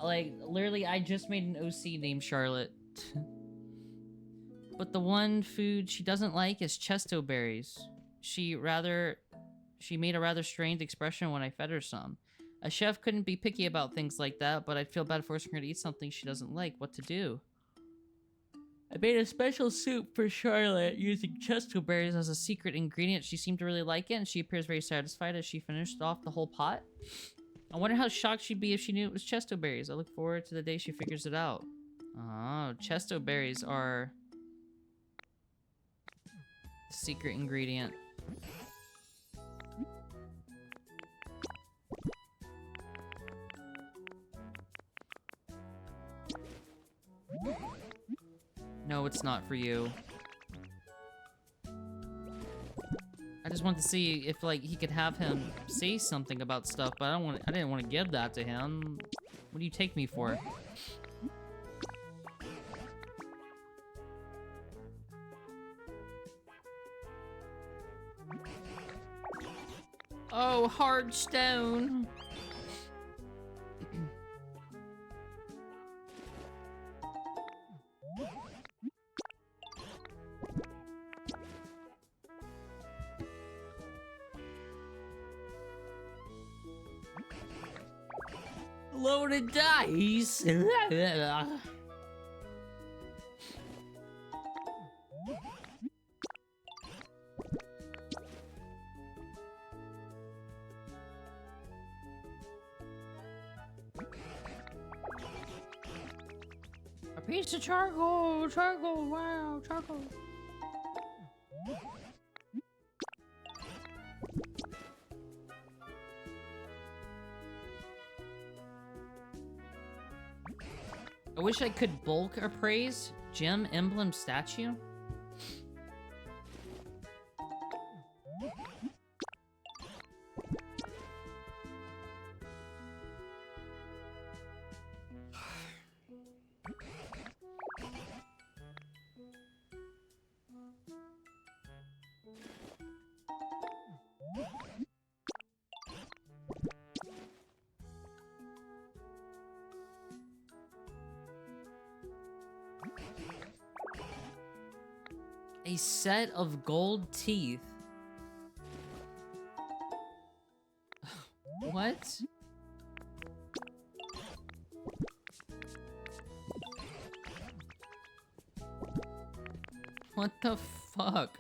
Like, literally, I just made an OC named Charlotte. But the one food she doesn't like is chesto berries. She made a rather strained expression when I fed her some. A chef couldn't be picky about things like that, but I'd feel bad forcing her to eat something she doesn't like. What to do? I made a special soup for Charlotte using chesto berries as a secret ingredient. She seemed to really like it, and she appears very satisfied as she finished off the whole pot. I wonder how shocked she'd be if she knew it was chesto berries. I look forward to the day she figures it out. Oh, chesto berries are the secret ingredient. No, it's not for you. I just wanted to see if, like, he could have him say something about stuff, but I didn't want to give that to him. What do you take me for? Oh, hard stone. Loaded dice. A piece of charcoal, wow, charcoal. I wish I could bulk appraise gem emblem statue. A set of gold teeth. What? What the fuck?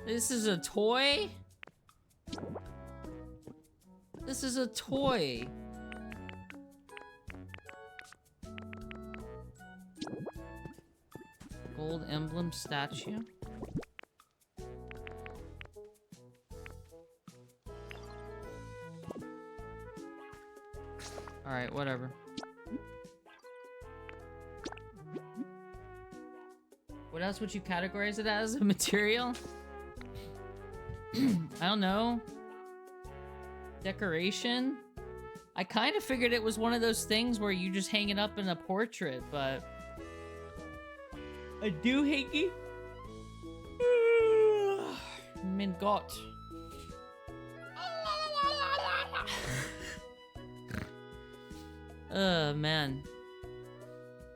This is a toy? This is a toy. Gold emblem statue. Alright, whatever. What else would you categorize it as? A material? I don't know. Decoration? I kind of figured it was one of those things where you just hang it up in a portrait, but... A doohickey? Min got. Man.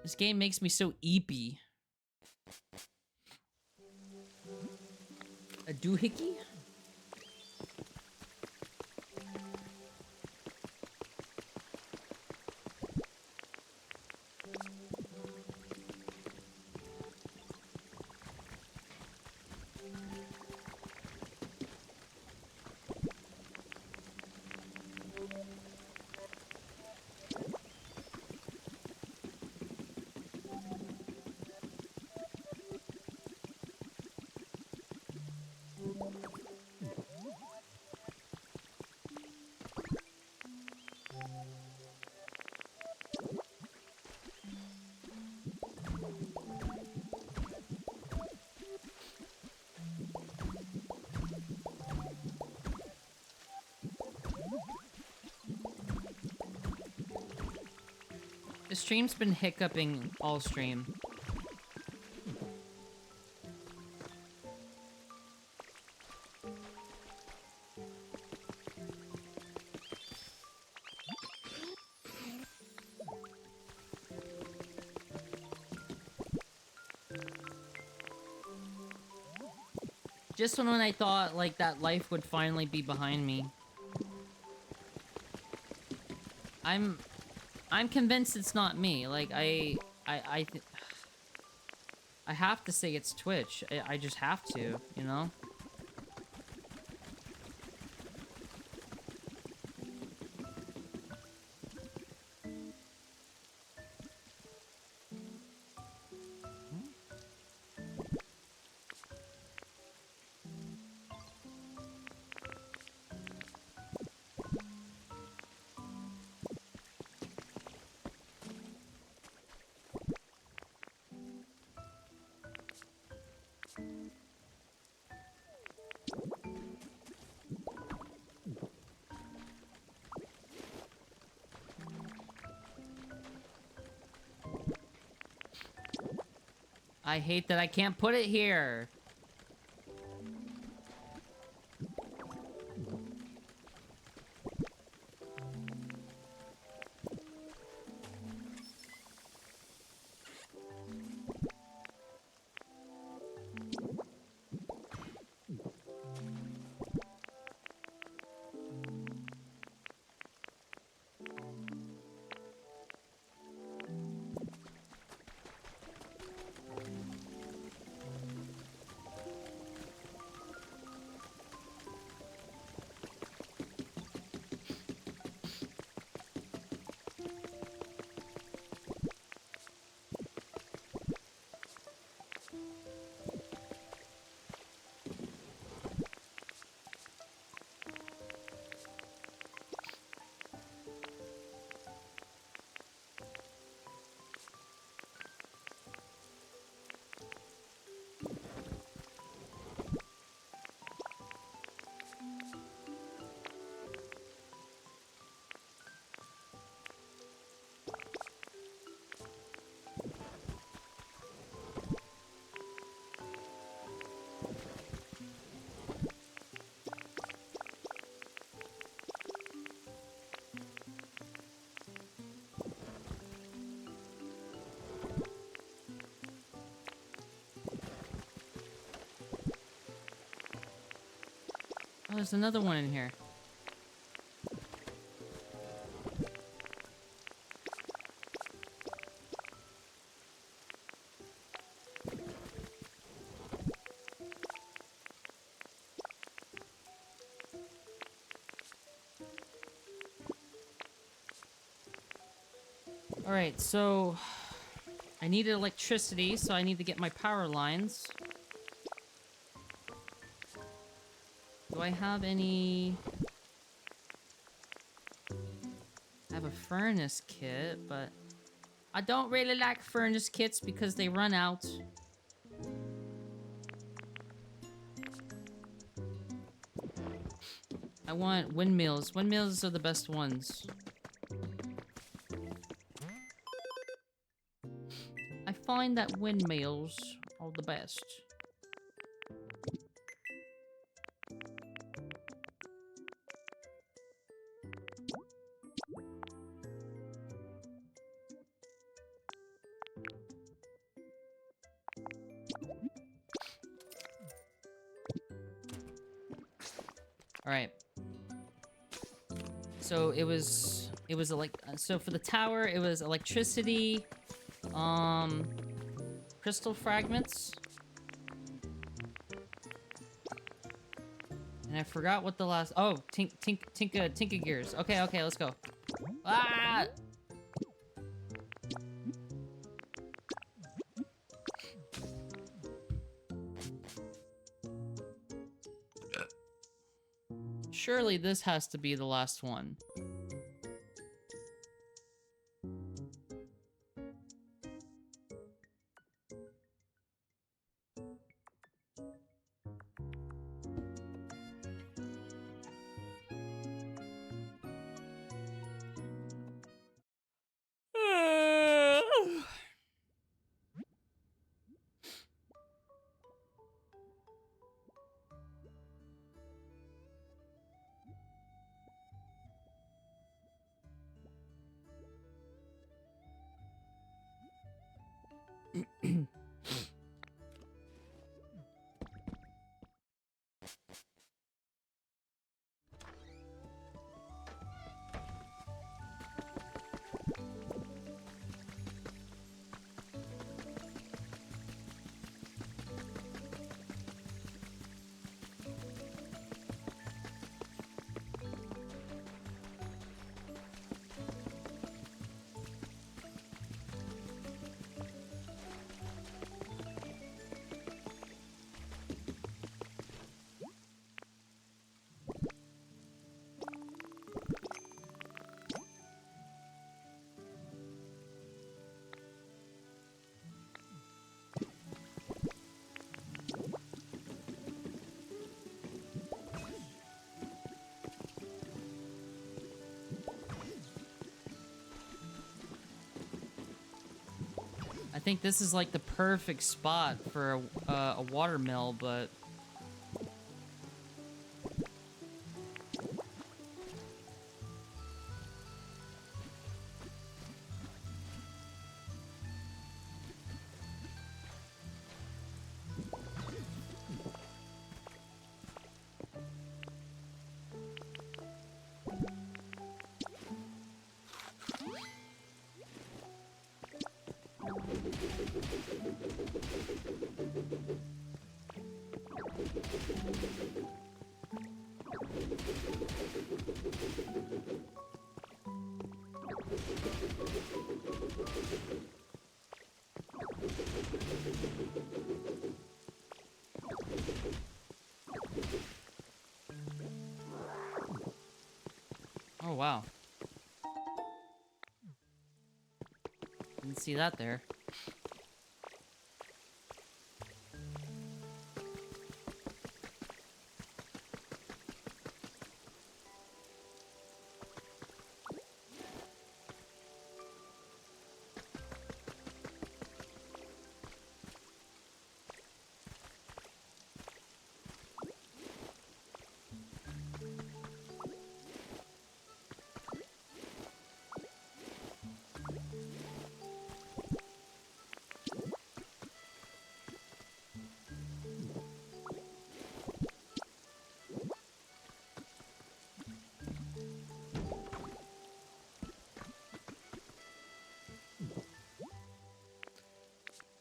This game makes me so eepy. A doohickey? The stream's been hiccuping all stream. Just when I thought, like, that life would finally be behind me. I'm convinced it's not me. Like, I have to say it's Twitch. I just have to, you know? I hate that I can't put it here. Oh, there's another one in here. Alright, so I needed electricity, so I need to get my power lines. Do I have any... I have a furnace kit, but... I don't really like furnace kits because they run out. I want windmills. Windmills are the best ones. I find that windmills are the best. Alright. So it was like, so for the tower, it was electricity, crystal fragments. And I forgot what the last, oh, Tinka gears. Okay, let's go. Ah! Surely this has to be the last one. I think this is like the perfect spot for a watermill, but... Oh, wow. Didn't see that there.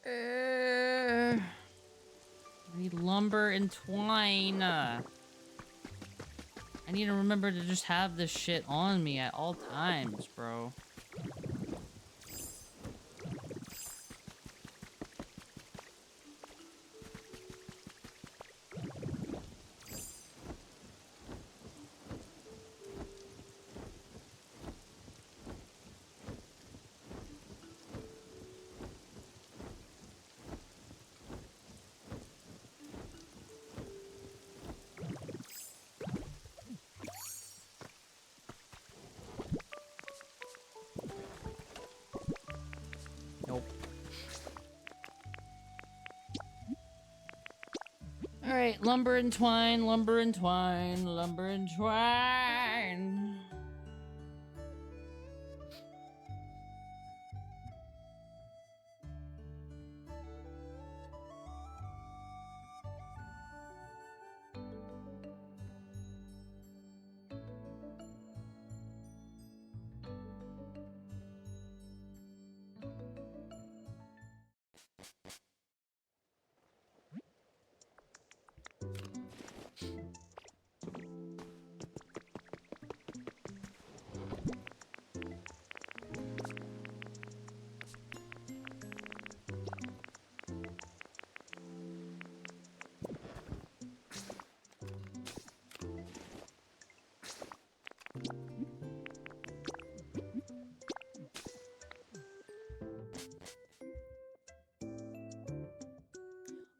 I need lumber and twine. I need to remember to just have this shit on me at all times, bro. Nope. Alright, lumber and twine, lumber and twine, lumber and twine.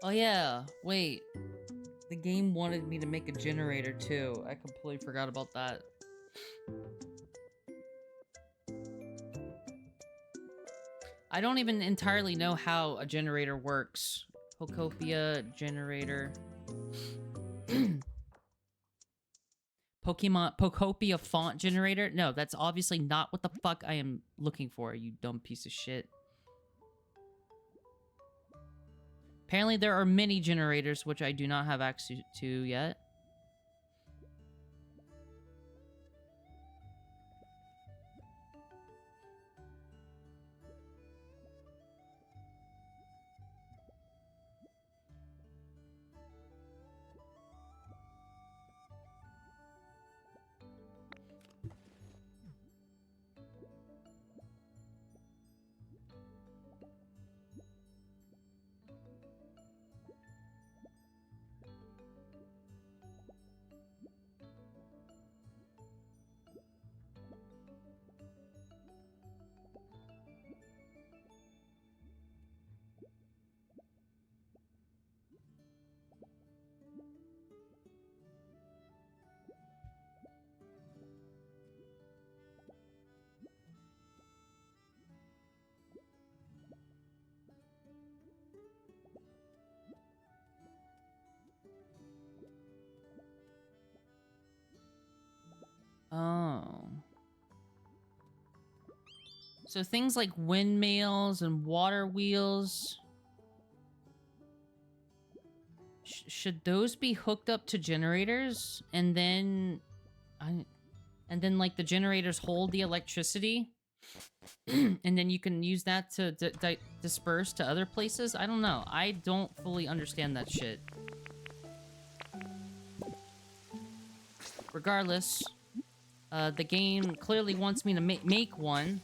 Oh yeah, wait. The game wanted me to make a generator too. I completely forgot about that. I don't even entirely know how a generator works. Pokopia generator. Pokopia font generator? No, that's obviously not what the fuck I am looking for, you dumb piece of shit. Apparently there are many generators which I do not have access to yet. So things like windmills and water wheels. Should those be hooked up to generators? And then... and then, like, the generators hold the electricity? And then you can use that to disperse to other places? I don't know. I don't fully understand that shit. Regardless, the game clearly wants me to make one.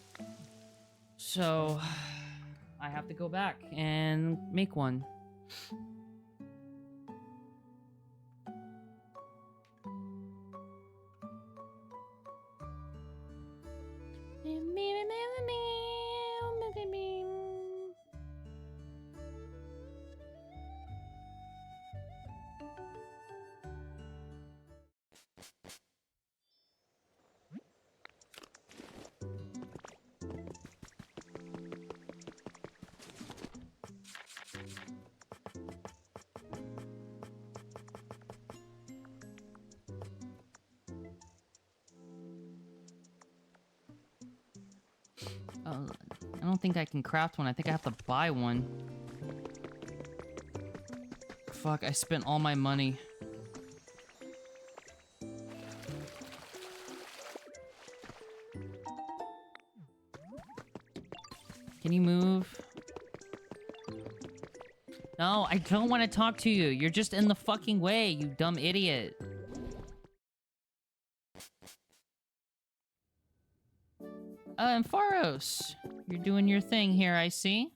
So, I have to go back and make one. I don't think I can craft one. I think I have to buy one. Fuck, I spent all my money. Can you move? No, I don't want to talk to you. You're just in the fucking way, you dumb idiot. And Faros, you're doing your thing here, I see.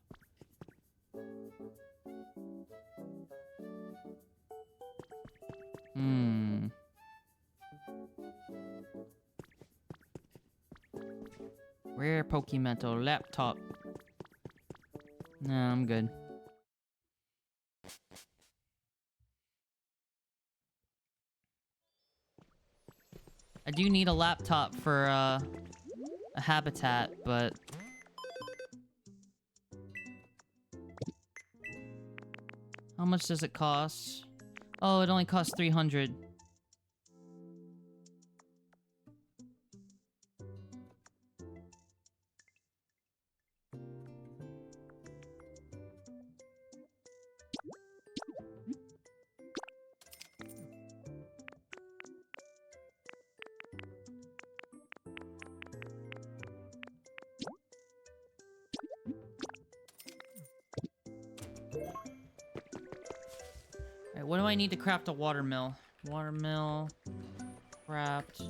Rare Pokemento laptop. No, I'm good. I do need a laptop for, a habitat, but... How much does it cost? Oh, it only costs 300. What do I need to craft a watermill? Watermill. Craft.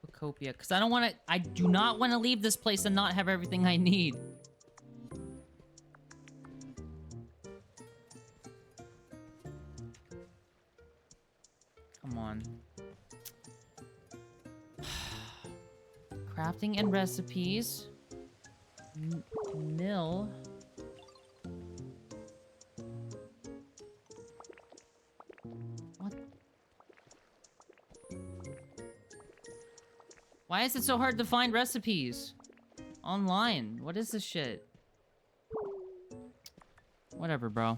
Pokopia. Because I don't want to... I do not want to leave this place and not have everything I need. Come on. Crafting and recipes. Mill. Why is it so hard to find recipes? Online. What is this shit? Whatever, bro.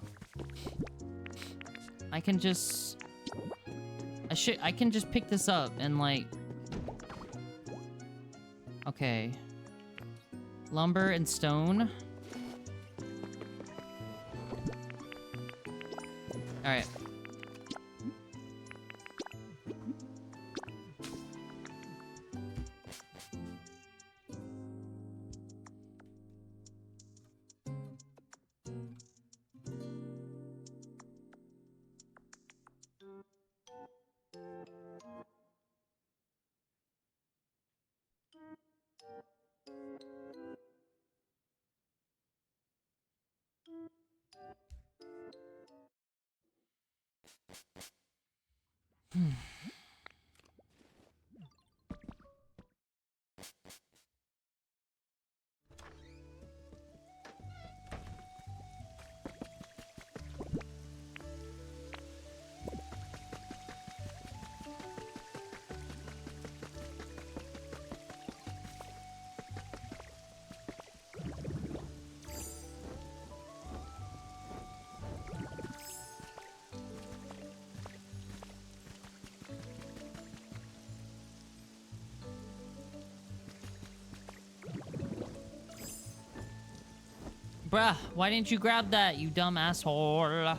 I can just... I can just pick this up and, like... Okay. Lumber and stone. Alright. Bruh, why didn't you grab that, you dumb asshole?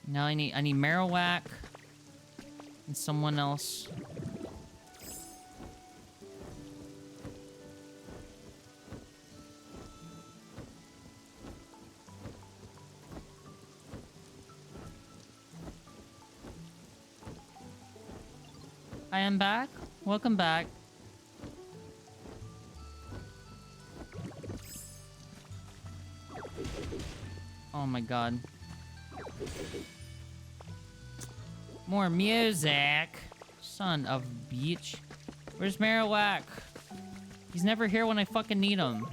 Now I need Marowak and someone else. I am back. Welcome back. Oh my god. More music. Son of a bitch. Where's Marowak? He's never here when I fucking need him.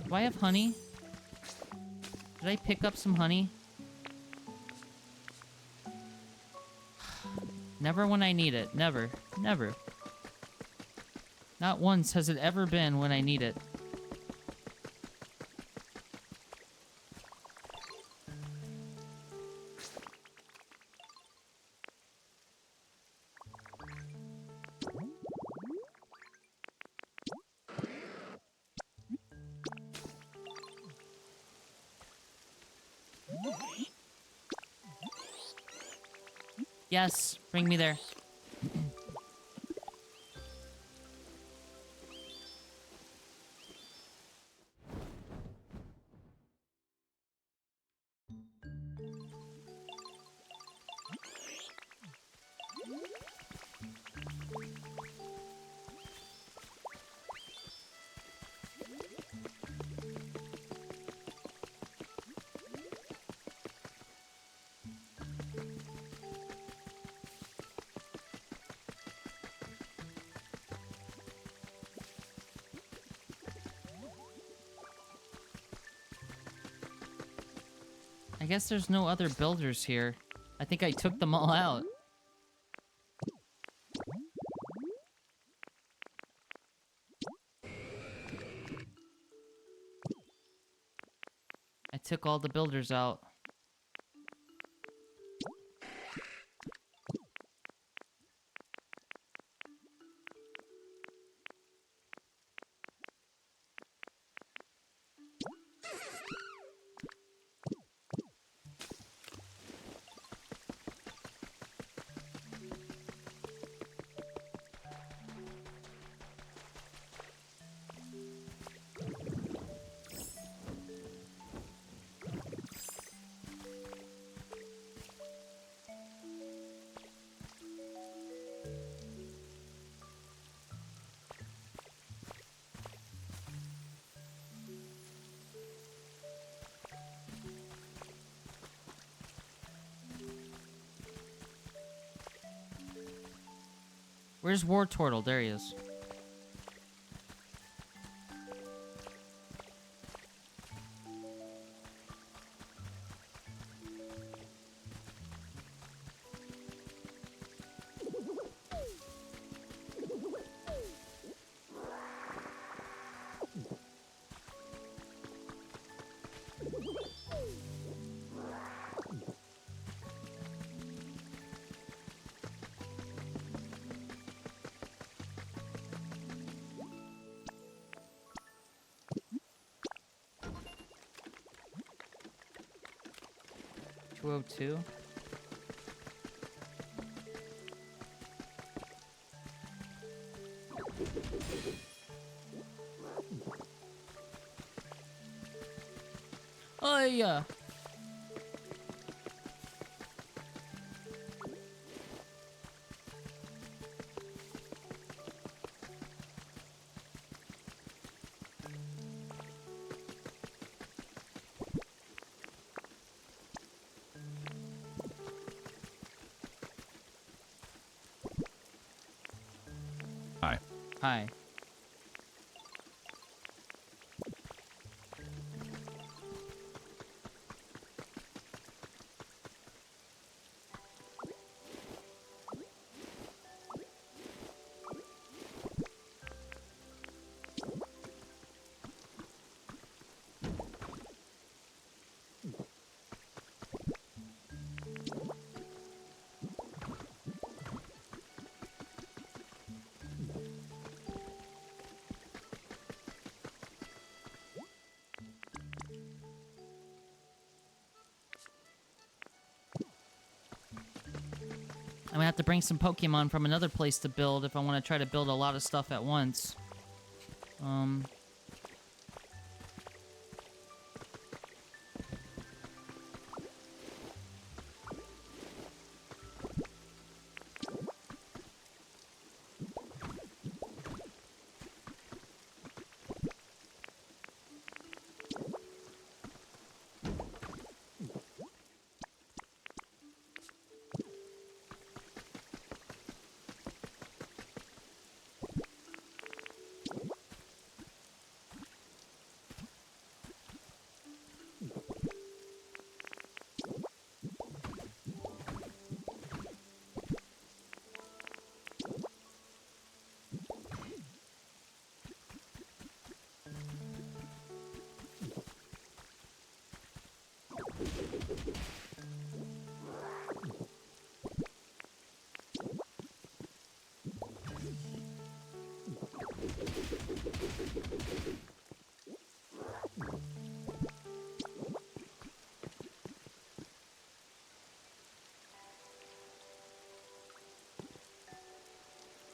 Do I have honey? Did I pick up some honey? Never when I need it. Never. Never. Not once has it ever been when I need it. Yes, bring me there. I guess there's no other builders here. I think I took them all out. I took all the builders out. Where's War Turtle? There he is. .202. Oh yeah. Hi. I'm gonna have to bring some Pokemon from another place to build if I want to try to build a lot of stuff at once.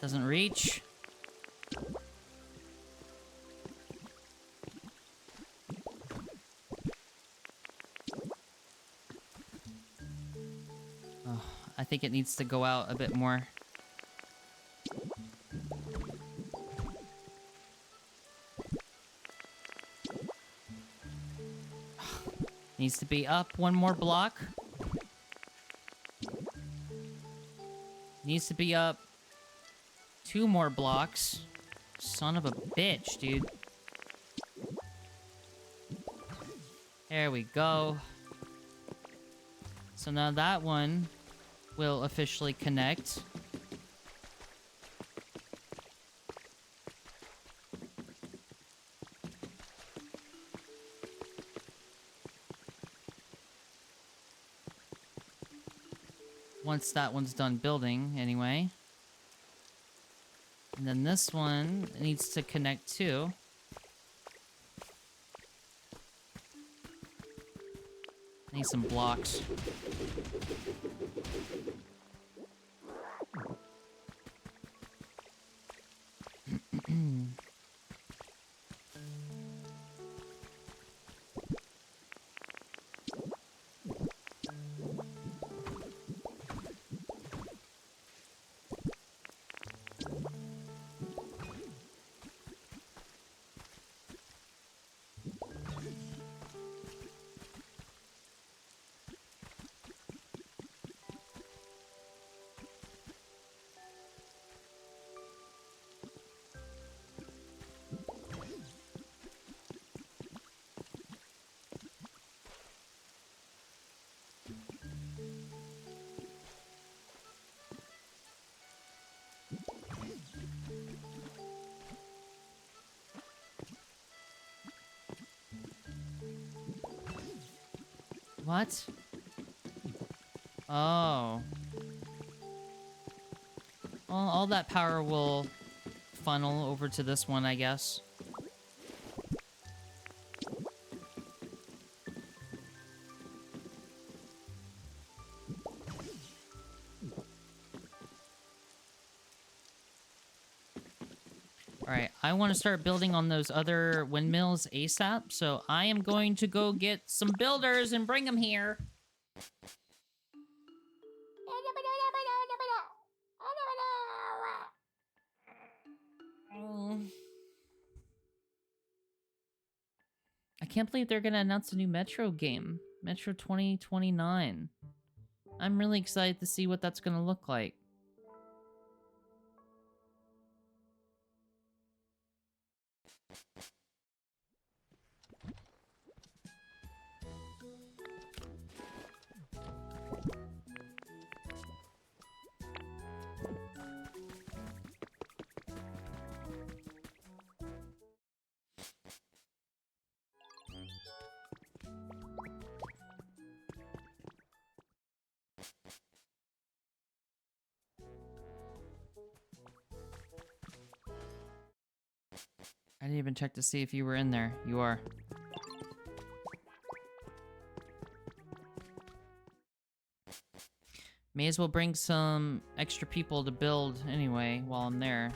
Doesn't reach. Oh, I think it needs to go out a bit more. Needs to be up one more block. Needs to be up 2 more blocks. Son of a bitch, dude. There we go. So now that one will officially connect. Once that one's done building, anyway. And then this one needs to connect too. Need some blocks. What? Oh. Well, all that power will funnel over to this one, I guess. Alright, I want to start building on those other windmills ASAP, so I am going to go get some builders and bring them here. I can't believe they're gonna announce a new Metro game. Metro 2029. I'm really excited to see what that's gonna look like. I didn't even check to see if you were in there. You are. May as well bring some extra people to build anyway while I'm there.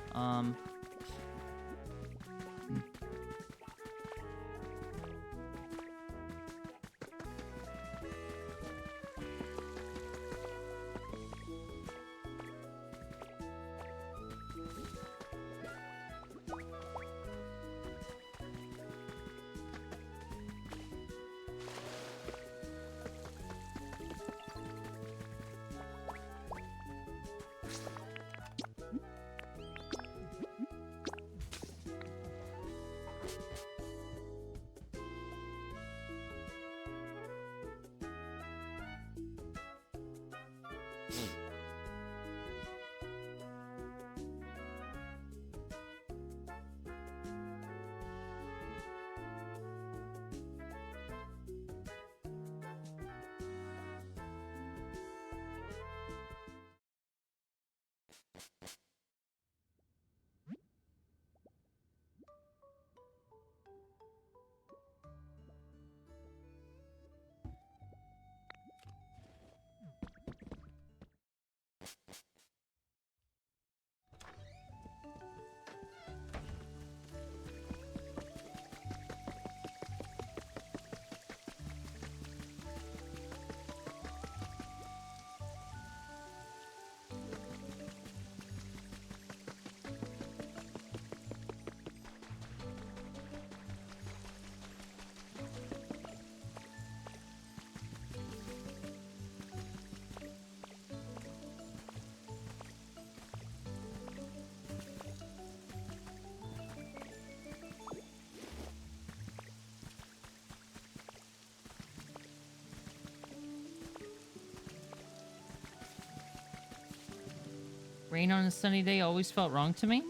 Rain on a sunny day always felt wrong to me.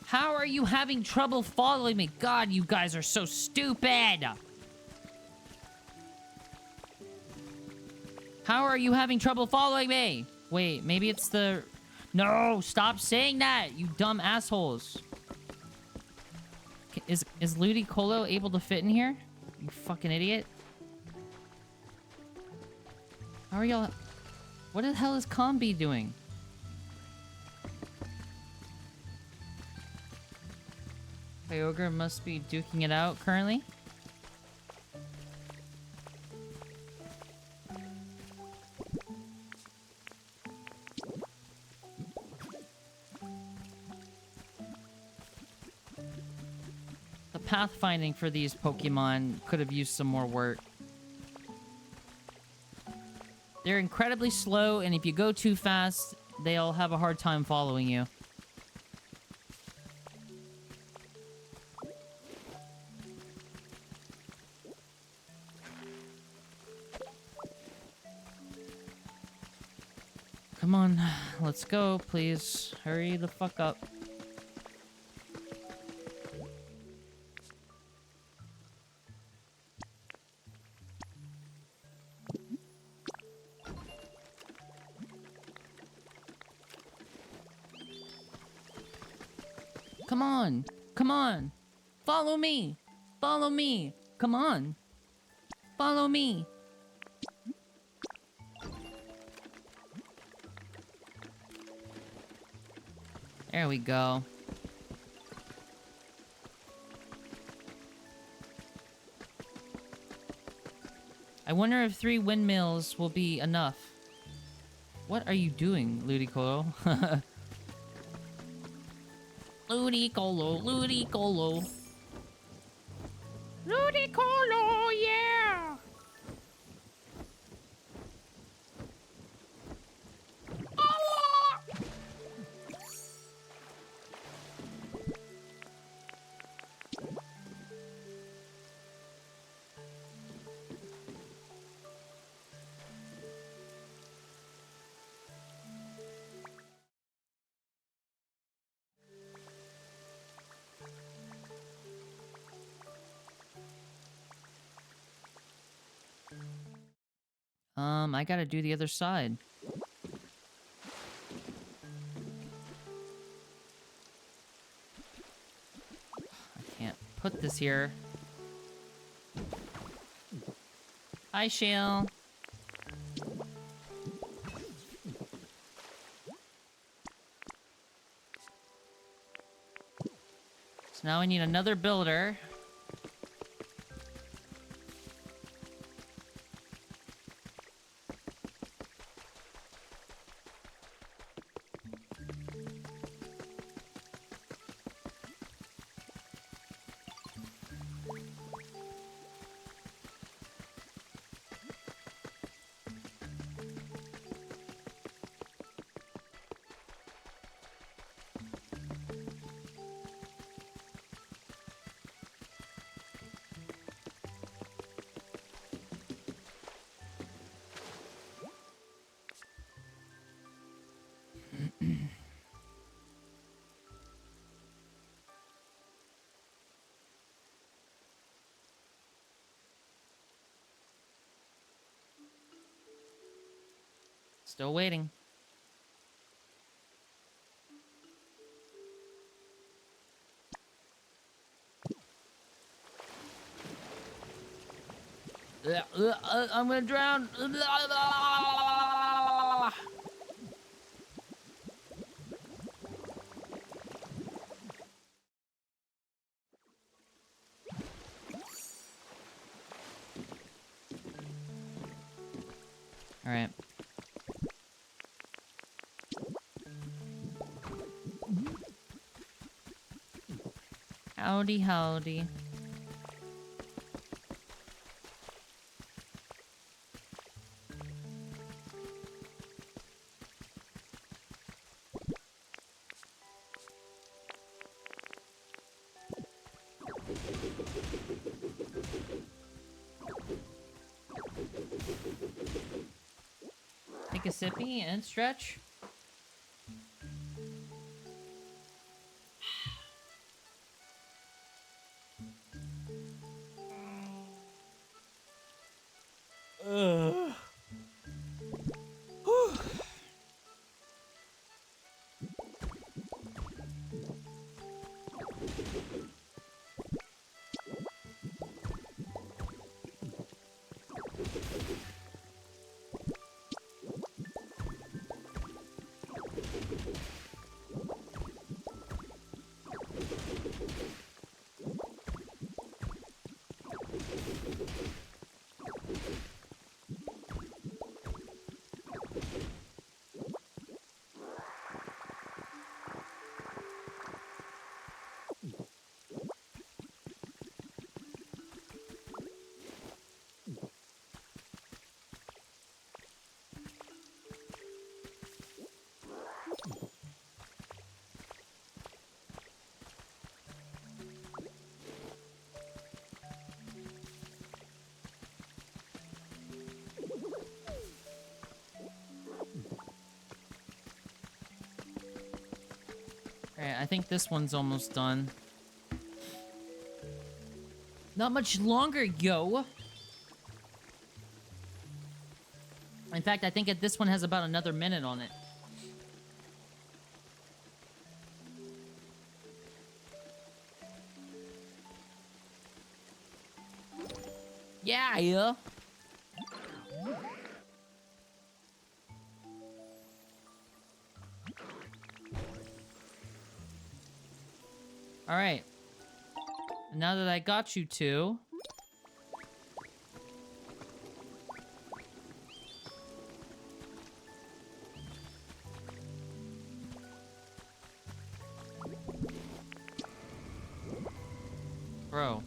How are you having trouble following me? God, you guys are so stupid! How are you having trouble following me? Wait, maybe it's the... No, stop saying that, you dumb assholes. Is Ludicolo able to fit in here? You fucking idiot. How are y'all... What the hell is Combi doing? Kyogre must be duking it out currently. The pathfinding for these Pokemon could have used some more work. They're incredibly slow, and if you go too fast, they'll have a hard time following you. Come on, let's go, please. Hurry the fuck up. Come on, come on. Follow me. Follow me. Come on. Follow me. There we go. I wonder if 3 windmills will be enough. What are you doing, Ludicolo? Ludicolo, Ludicolo. Ludicolo, yeah! I gotta do the other side. I can't put this here. Hi, Shale. So now I need another builder. Still waiting. I'm gonna drown. All right. Howdy, howdy. Take a sippy and stretch. Ugh. Alright, I think this one's almost done. Not much longer, yo! In fact, I think this one has about another minute on it. Yeah! Alright. Now that I got you two... Bro.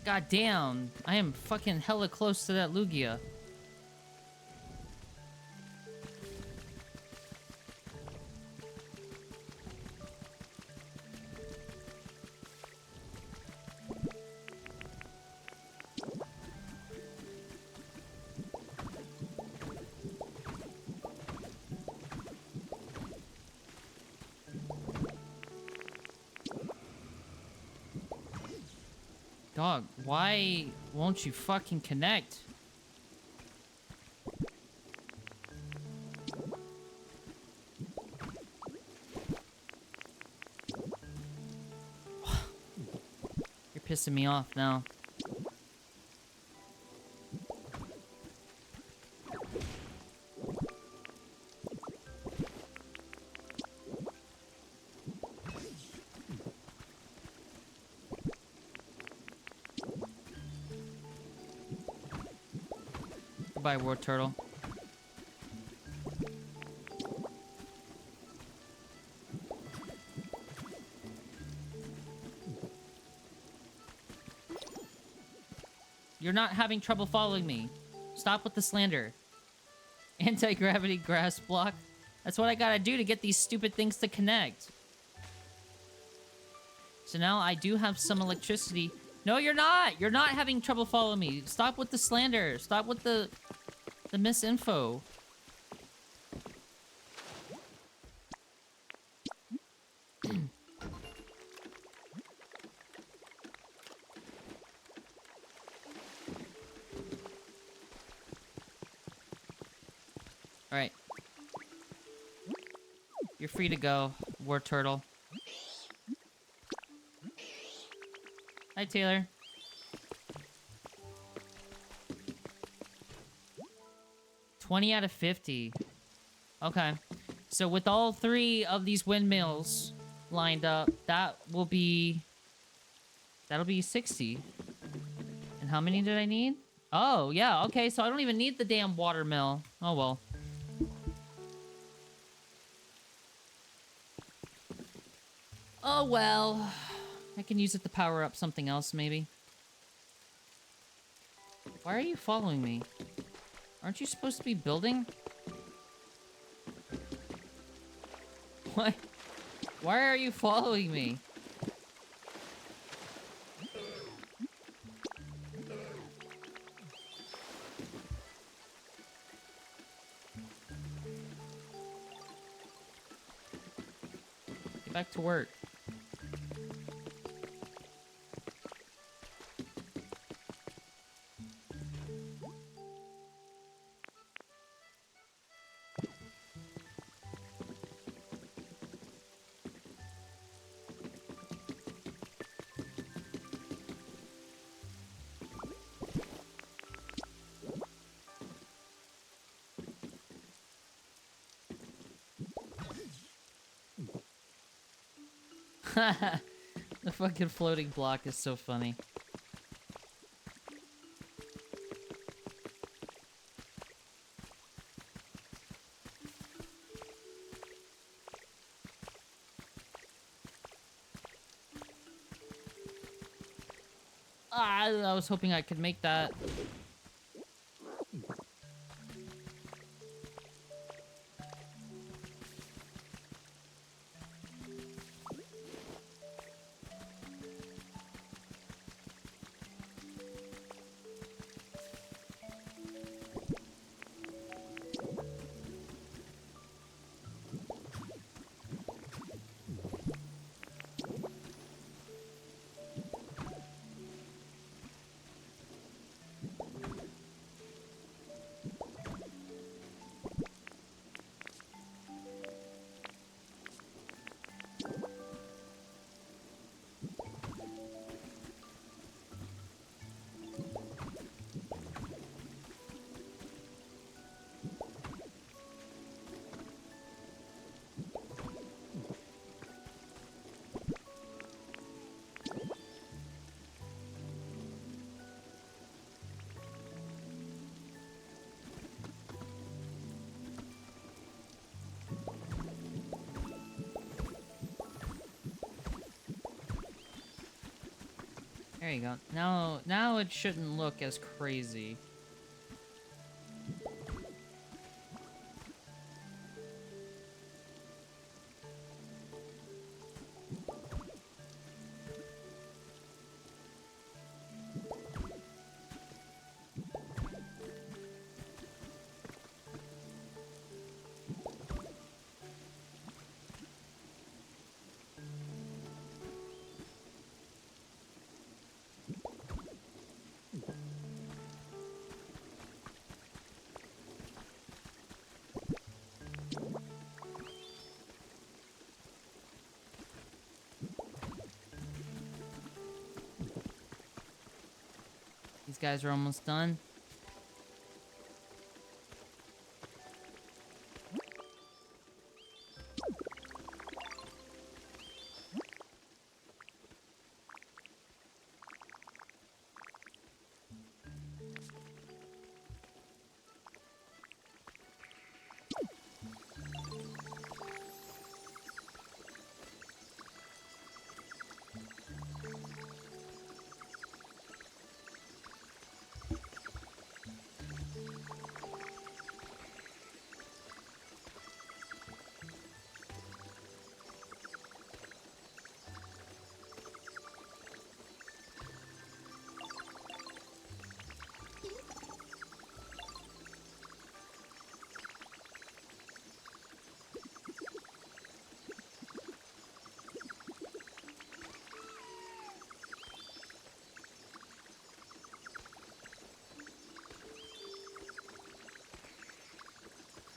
God damn. I am fucking hella close to that Lugia. Dog, why won't you fucking connect? You're pissing me off now. Goodbye, war turtle. You're not having trouble following me. Stop with the slander. Anti-gravity grass block. That's what I gotta do to get these stupid things to connect. So now I do have some electricity. No, you're not! You're not having trouble following me. Stop with the slander. Stop with the misinfo. Alright. You're free to go, war turtle. Hi, Taylor. $20 out of 50. Okay. So with all 3 of these windmills lined up, that'll be 60. And how many did I need? Oh, yeah, okay, so I don't even need the damn water mill. Oh, well. Oh, well. I can use it to power up something else, maybe. Why are you following me? Aren't you supposed to be building? What? Why are you following me? Get back to work. The fucking floating block is so funny. I was hoping I could make that. There you go. Now it shouldn't look as crazy. These guys are almost done.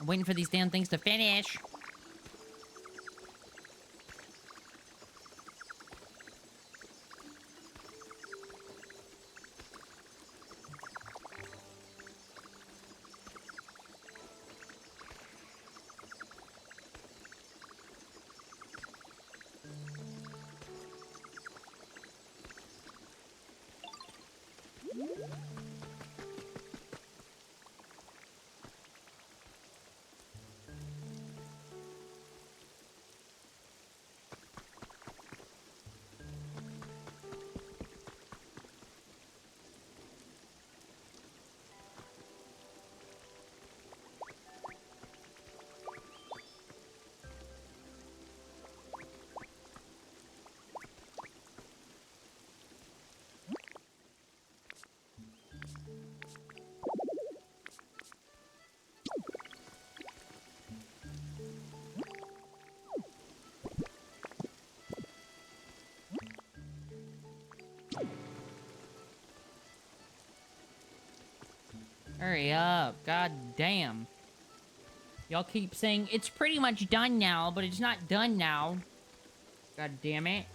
I'm waiting for these damn things to finish. Hurry up. God damn. Y'all keep saying it's pretty much done now, but it's not done now. God damn it.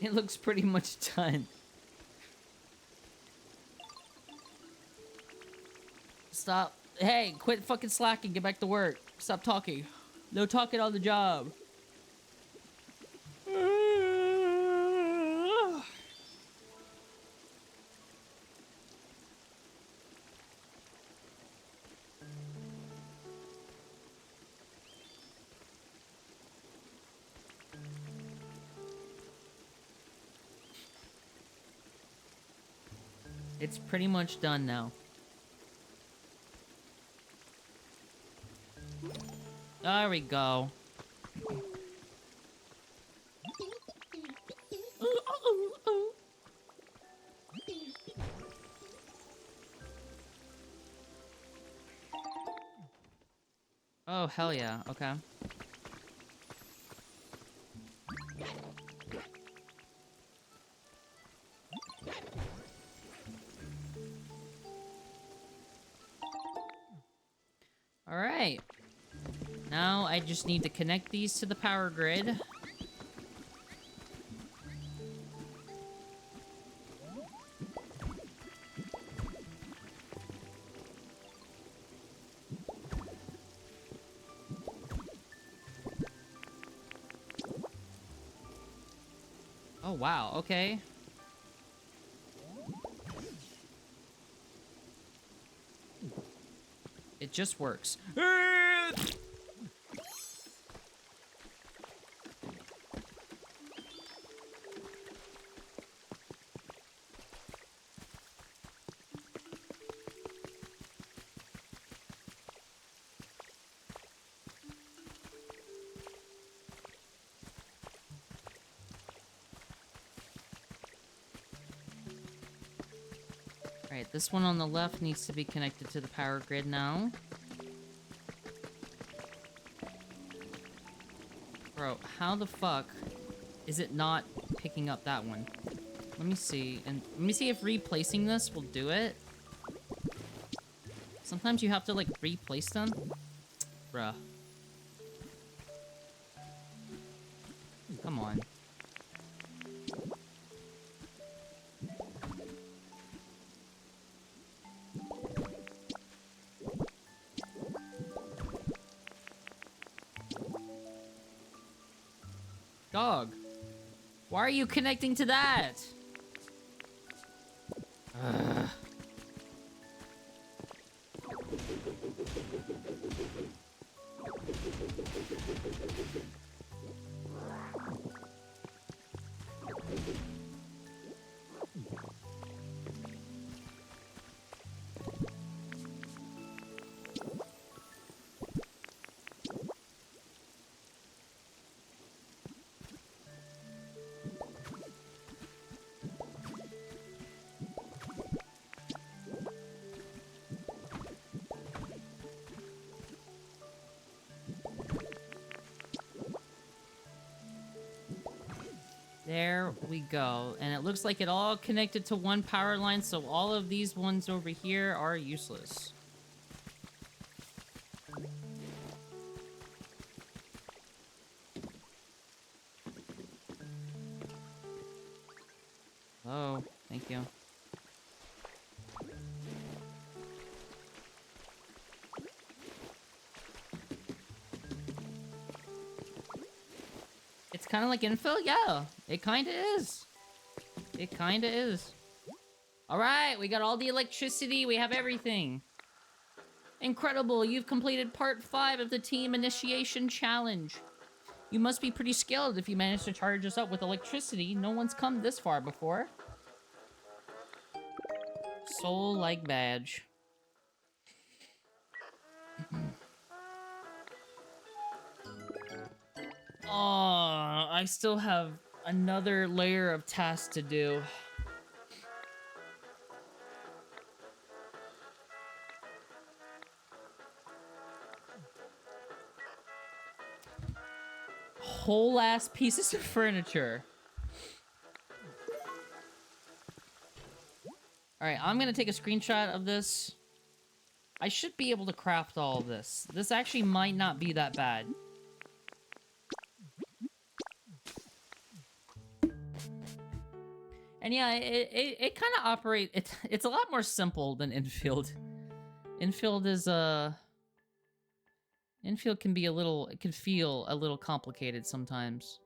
It looks pretty much done. Stop. Hey, quit fucking slacking. Get back to work. Stop talking. No talking on the job. It's pretty much done now. There we go. Oh, hell yeah. Okay. Alright. Now I just need to connect these to the power grid. Oh, wow. Okay. It just works. Alright, this one on the left needs to be connected to the power grid now. Bro, how the fuck is it not picking up that one? Let me see. And let me see if replacing this will do it. Sometimes you have to, like, replace them. Bruh. Come on. Dog, why are you connecting to that? Ugh. There we go. And it looks like it all connected to one power line, so all of these ones over here are useless. Oh, thank you. It's kind of like infill? Yeah, it kind of is. It kind of is. All right, we got all the electricity. We have everything. Incredible, you've completed part 5 of the team initiation challenge. You must be pretty skilled if you managed to charge us up with electricity. No one's come this far before. Soul-like badge. Oh, I still have another layer of tasks to do. Whole ass pieces of furniture. Alright, I'm gonna take a screenshot of this. I should be able to craft all of this. This actually might not be that bad. And yeah, it kind of operates. It's a lot more simple than infield. Infield is infield can be a little. It can feel a little complicated sometimes.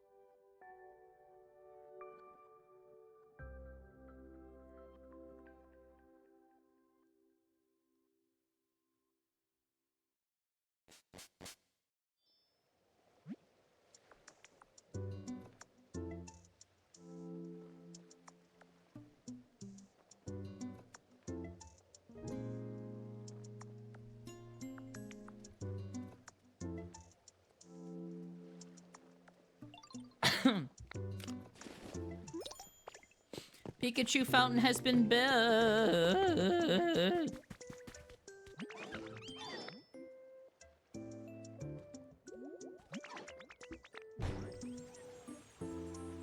Pikachu fountain has been built.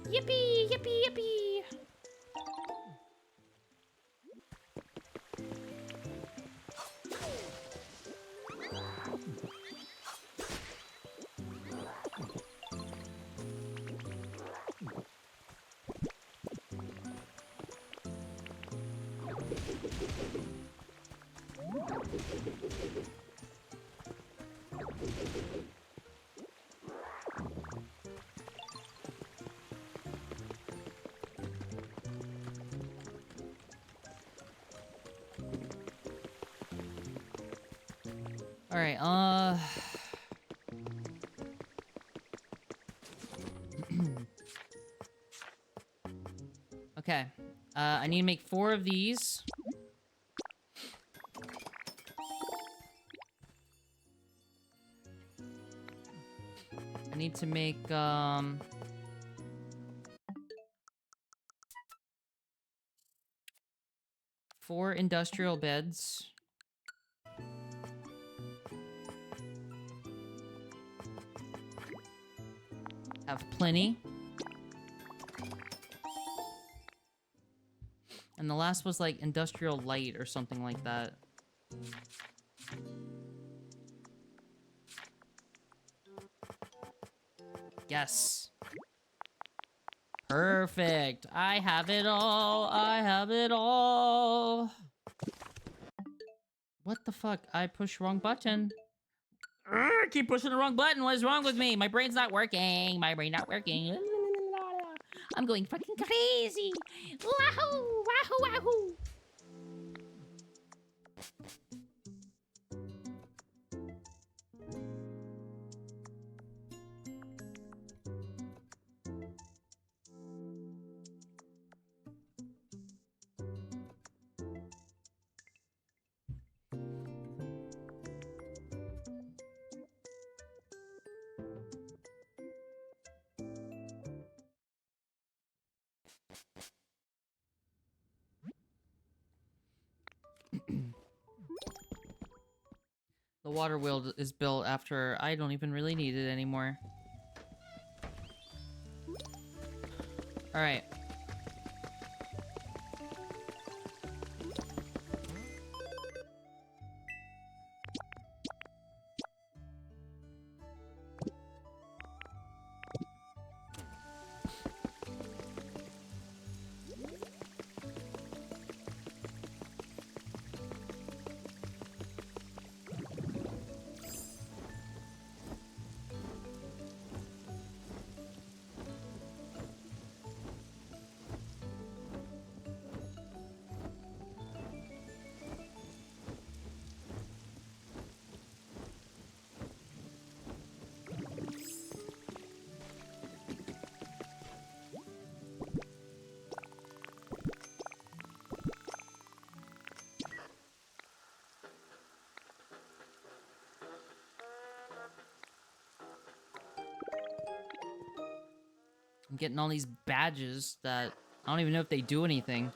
Yippee, yippee, yippee. Alright, okay. I need to make 4 of these. I need to make, 4 industrial beds. Have plenty. And the last was like industrial light or something like that. Yes. Perfect. I have it all. I have it all. What the fuck? I pushed wrong button. I keep pushing the wrong button. What is wrong with me? My brain's not working. My brain not working. I'm going fucking crazy. Wahoo! Wahoo! Wahoo! The water wheel is built after I don't even really need it anymore. All right. I'm getting all these badges that I don't even know if they do anything.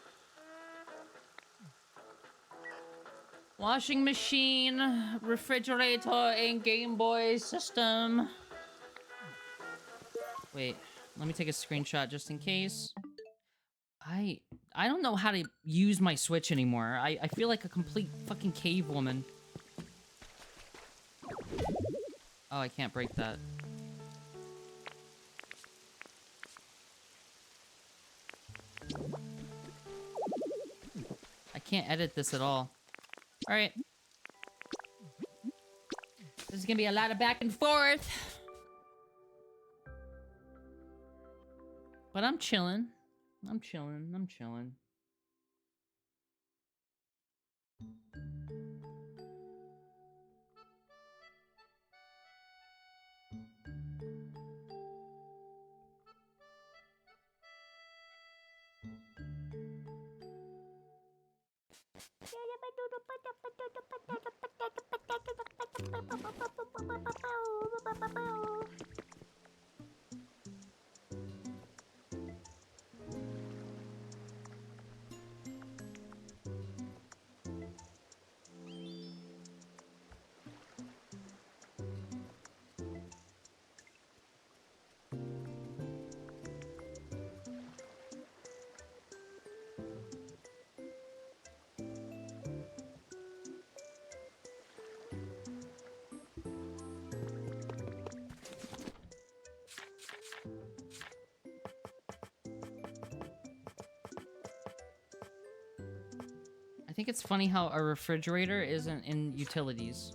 Washing machine, refrigerator, and Game Boy system. Wait, let me take a screenshot just in case. I don't know how to use my Switch anymore. I feel like a complete fucking cave woman. Oh, I can't break that. I can't edit this at all. Alright. This is gonna be a lot of back and forth. But I'm chilling. I'm chilling. I'm chilling. I think it's funny how a refrigerator isn't in utilities.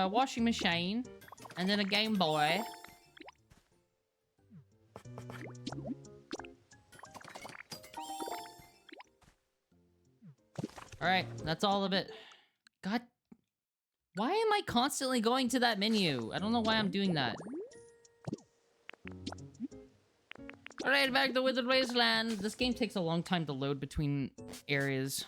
Washing machine, and then a Game Boy. Alright, that's all of it. God, why am I constantly going to that menu? I don't know why I'm doing that. Alright, back to Withered Wasteland. This game takes a long time to load between areas.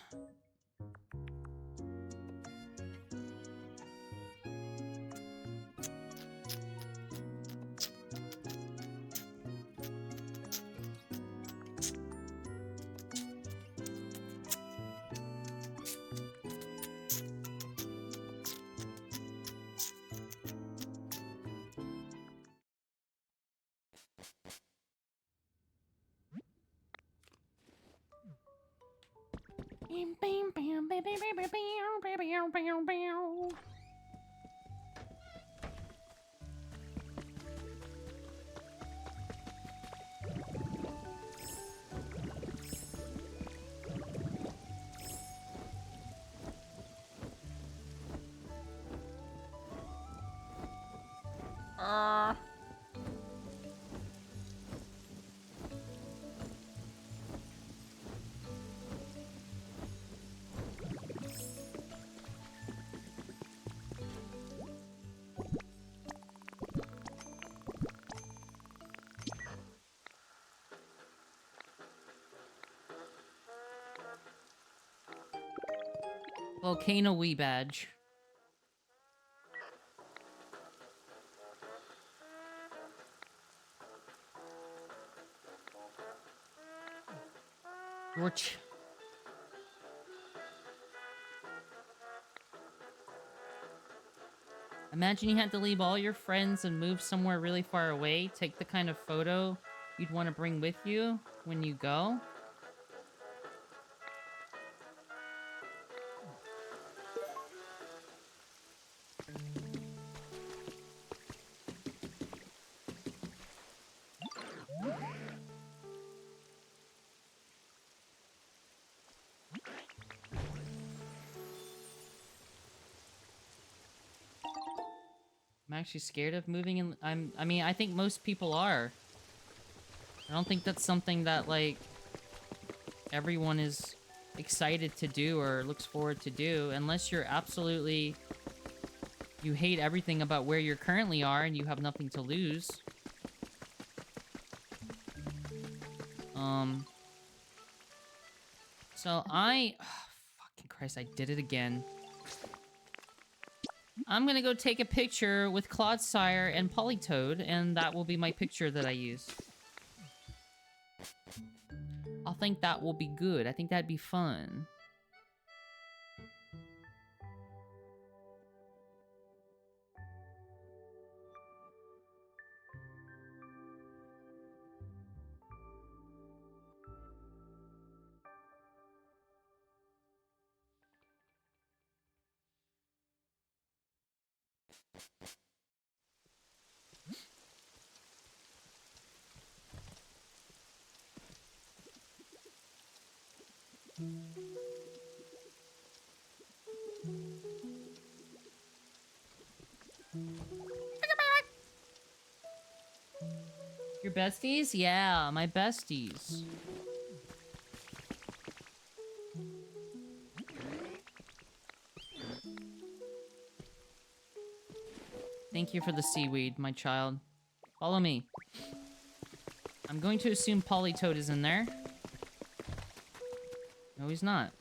Volcano Wii badge. Yorch. Imagine you had to leave all your friends and move somewhere really far away. Take the kind of photo you'd want to bring with you when you go. I'm actually scared of moving in. I mean, I think most people are. I don't think that's something that, like, everyone is excited to do or looks forward to do, unless you're absolutely... You hate everything about where you currently are and you have nothing to lose. So I... Oh, fucking Christ, I did it again. I'm gonna go take a picture with Clodsire and Polytoad, and that will be my picture that I use. I think that will be good. I think that'd be fun. Your besties? Yeah, my besties. Thank you for the seaweed, my child. Follow me. I'm going to assume Polytoad is in there. No, he's not.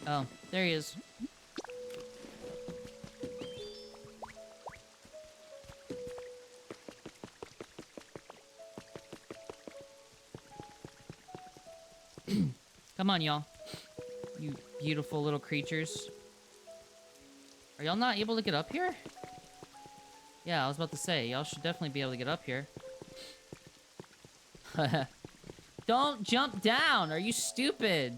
Oh, there he is. Come on, y'all. You beautiful little creatures. Are y'all not able to get up here? Yeah, I was about to say, y'all should definitely be able to get up here. Don't jump down! Are you stupid?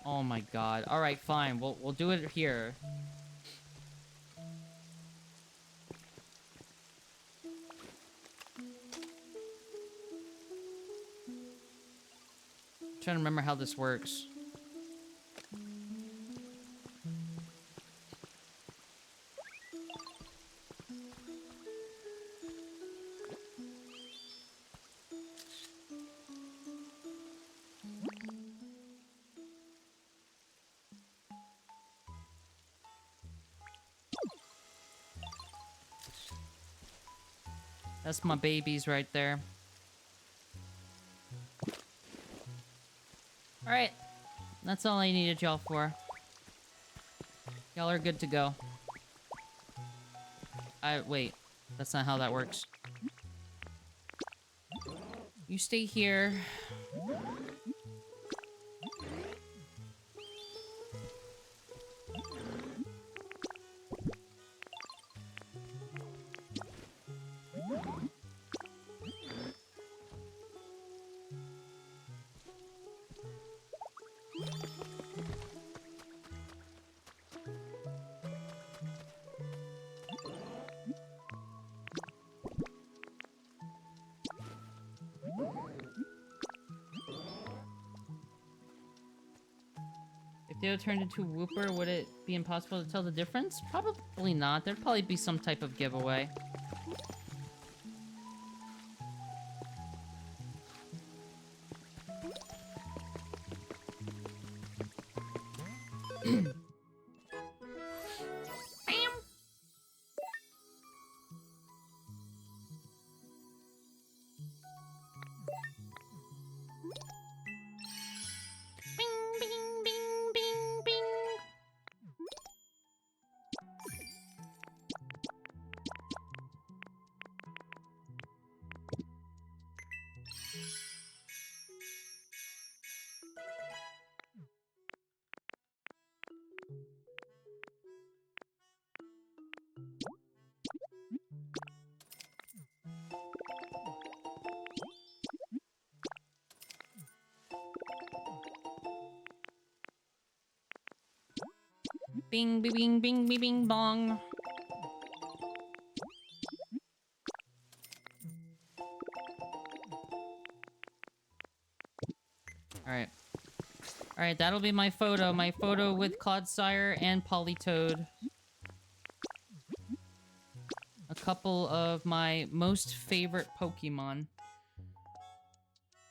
Oh my god. Alright, fine. We'll do it here. I'm trying to remember how this works. That's my babies right there. Alright. That's all I needed y'all for. Y'all are good to go. Wait. That's not how that works. You stay here. If Deo turned into a Whooper, would it be impossible to tell the difference? Probably not. There'd probably be some type of giveaway. Bing, bing, bing, bing, bing, bing, bong. Alright. Alright, that'll be my photo. My photo with Clodsire and Politoed. A couple of my most favorite Pokemon.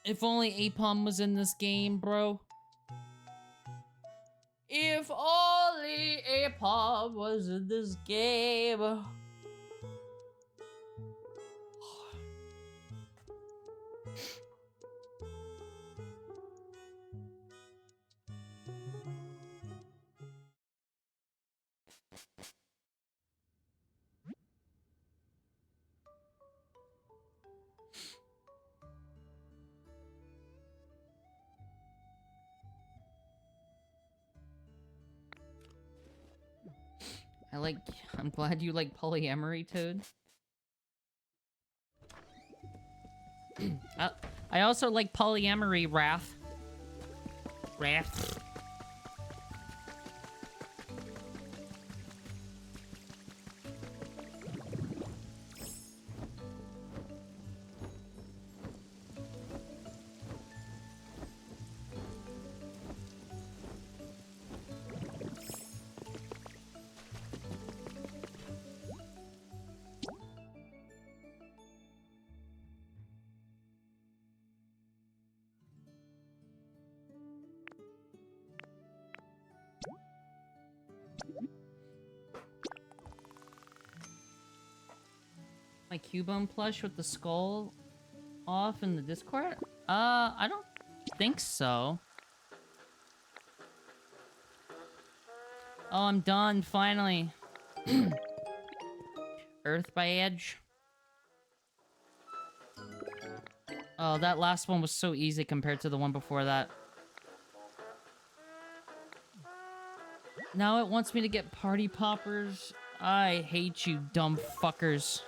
If only Apom was in this game, bro. If only Apom was in this game. I'm glad you like polyamory, Toad. I also like polyamory, Wrath. Wrath. My Cubone plush with the skull off in the Discord? I don't think so. Oh, I'm done, finally. Earth by Edge. Oh, that last one was so easy compared to the one before that. Now it wants me to get party poppers. I hate you, dumb fuckers.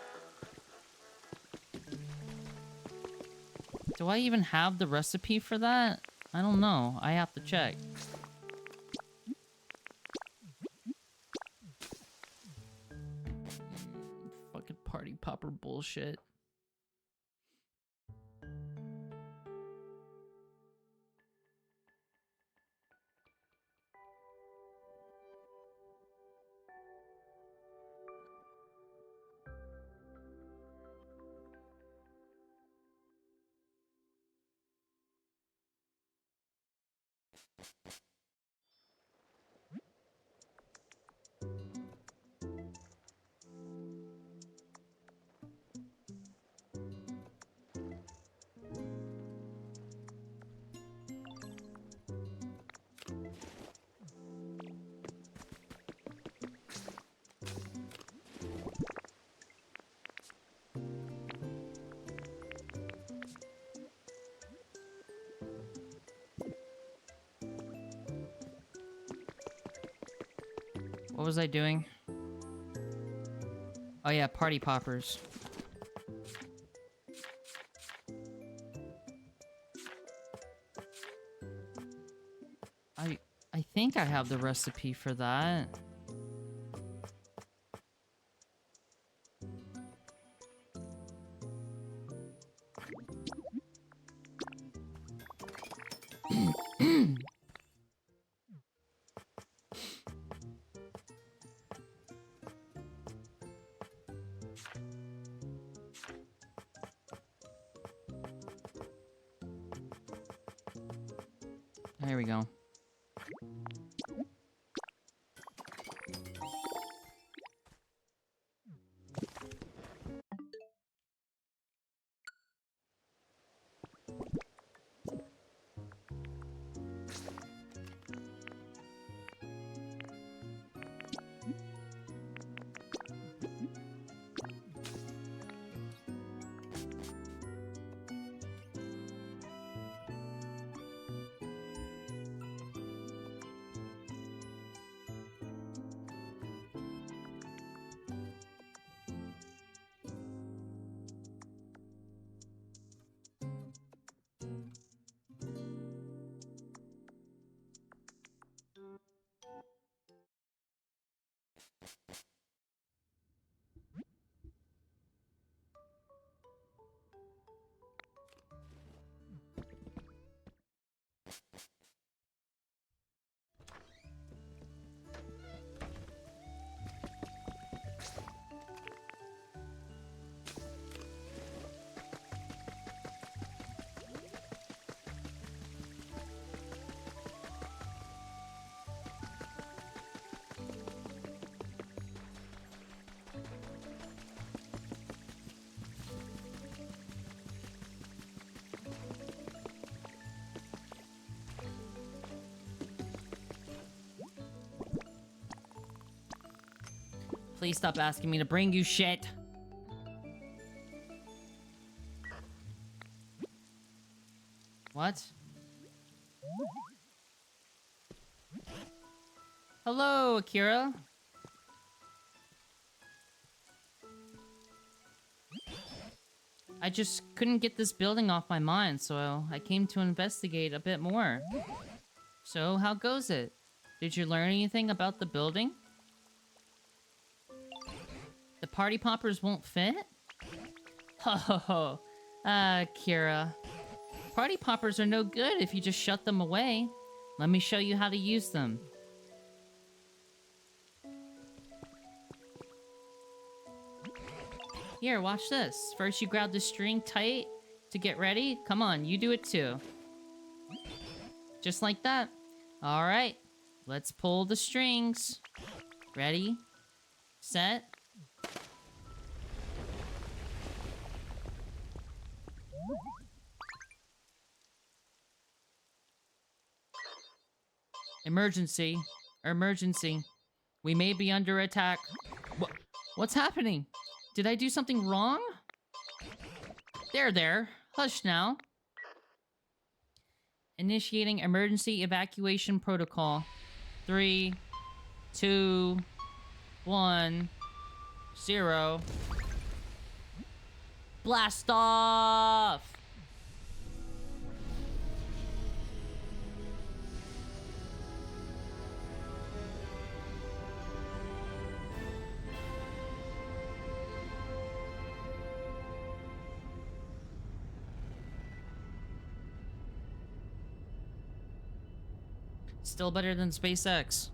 Do I even have the recipe for that? I don't know. I have to check. Fucking party popper bullshit. What was I doing? Oh yeah, party poppers. I think I have the recipe for that. There we go. Please stop asking me to bring you shit. What? Hello, Akira. I just couldn't get this building off my mind, so I came to investigate a bit more. So, how goes it? Did you learn anything about the building? The party poppers won't fit? Ho ho ho. Kira. Party poppers are no good if you just shut them away. Let me show you how to use them. Here, watch this. First you grab the string tight to get ready. Come on, you do it too. Just like that. Alright. Let's pull the strings. Ready? Set? Emergency. Emergency. We may be under attack. What's happening? Did I do something wrong? There. Hush now. Initiating emergency evacuation protocol. 3, 2, 1, 0. Blast off! Still better than SpaceX.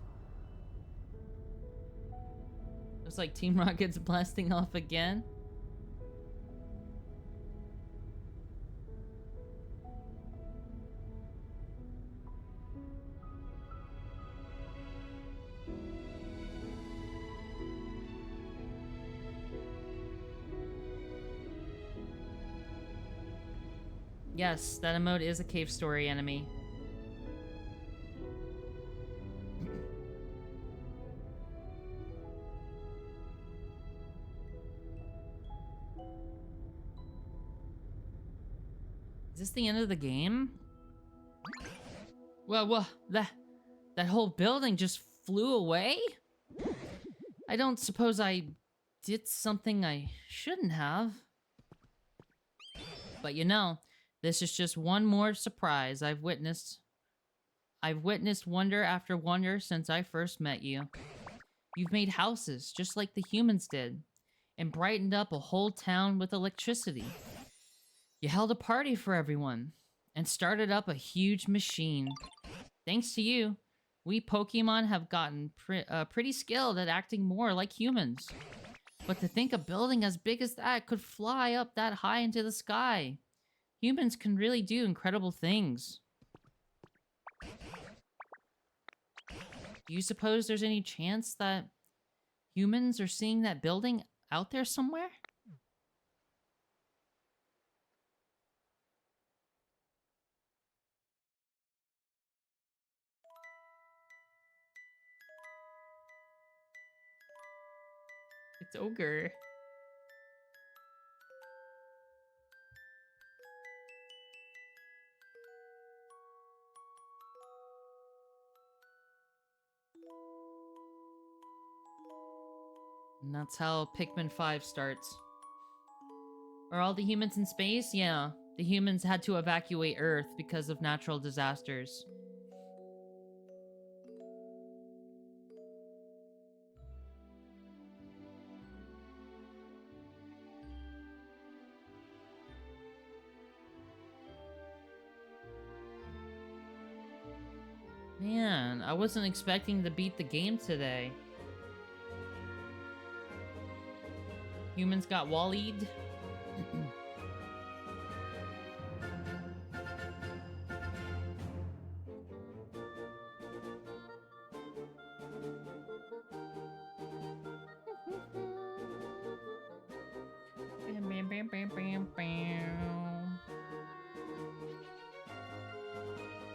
Looks like Team Rocket's blasting off again. Yes, that emote is a cave story enemy. Is this the end of the game? Well, that whole building just flew away? I don't suppose I did something I shouldn't have. But you know, this is just one more surprise I've witnessed. I've witnessed wonder after wonder since I first met you. You've made houses just like the humans did, and brightened up a whole town with electricity. You held a party for everyone, and started up a huge machine. Thanks to you, we Pokemon have gotten pretty skilled at acting more like humans. But to think a building as big as that could fly up that high into the sky. Humans can really do incredible things. Do you suppose there's any chance that humans are seeing that building out there somewhere? It's Ogre. And that's how Pikmin 5 starts. Are all the humans in space? Yeah. The humans had to evacuate Earth because of natural disasters. man. I wasn't expecting to beat the game today. Humans got wall-eyed.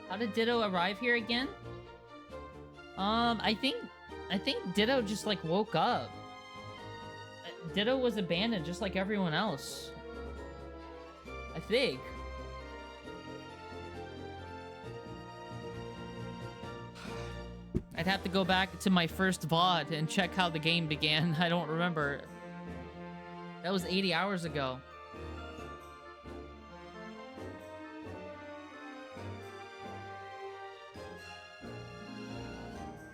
How did Ditto arrive here again? I think Ditto just like woke up. Ditto was abandoned just like everyone else. I think. I'd have to go back to my first VOD and check how the game began. I don't remember. That was 80 hours ago.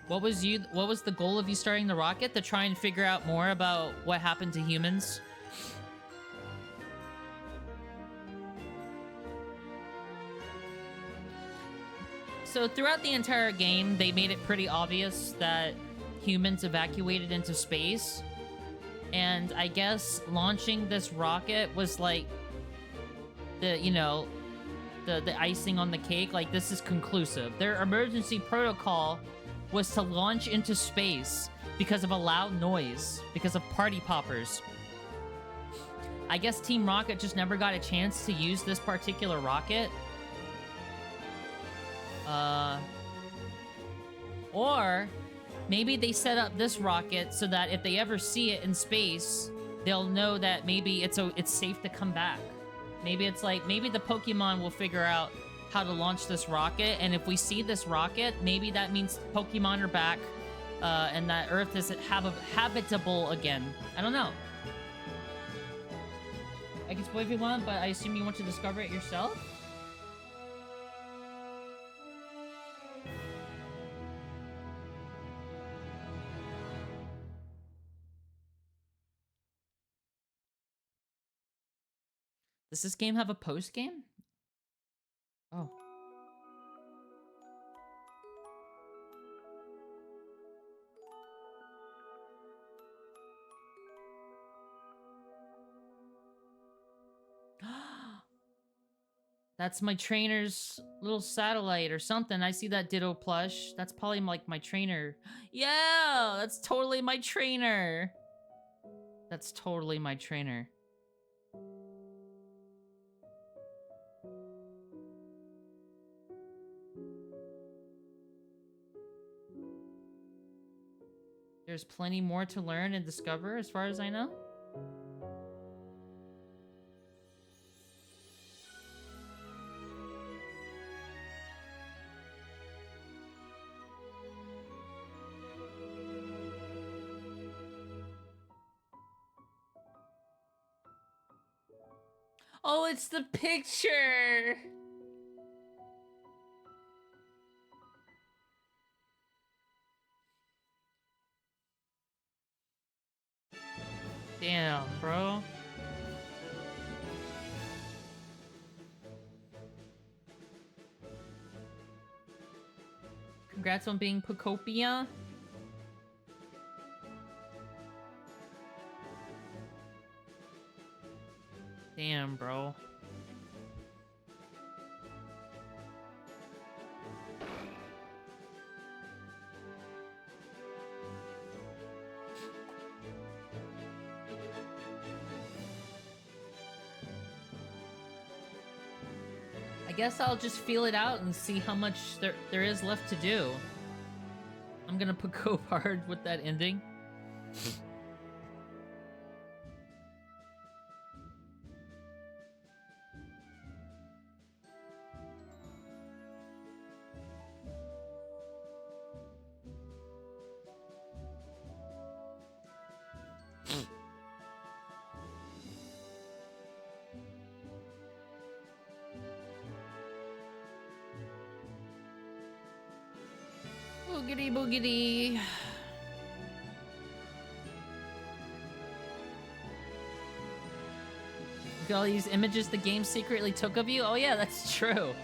What was the goal of you starting the rocket? To try and figure out more about what happened to humans? So throughout the entire game, they made it pretty obvious that humans evacuated into space. And I guess launching this rocket was like the, you know, the icing on the cake. Like, this is conclusive. Their emergency protocol was to launch into space because of a loud noise, because of party poppers. I guess Team Rocket just never got a chance to use this particular rocket. Or maybe they set up this rocket so that if they ever see it in space, they'll know that maybe it's safe to come back. Maybe it's like, maybe the Pokemon will figure out how to launch this rocket, and if we see this rocket, maybe that means Pokemon are back, and that Earth is habitable again. I don't know. I can spoil if you want, but I assume you want to discover it yourself? Does this game have a post-game? Oh. That's my trainer's little satellite or something. I see that Ditto plush. That's probably like my trainer. Yeah, that's totally my trainer. That's totally my trainer. There's plenty more to learn and discover as far as I know. Oh, it's the picture! Damn, bro. Congrats on being Pokopia. Damn, bro. I guess I'll just feel it out and see how much there is left to do. I'm gonna Pocope hard with that ending. Boogity boogity. Look at all these images the game secretly took of you. Oh yeah, that's true.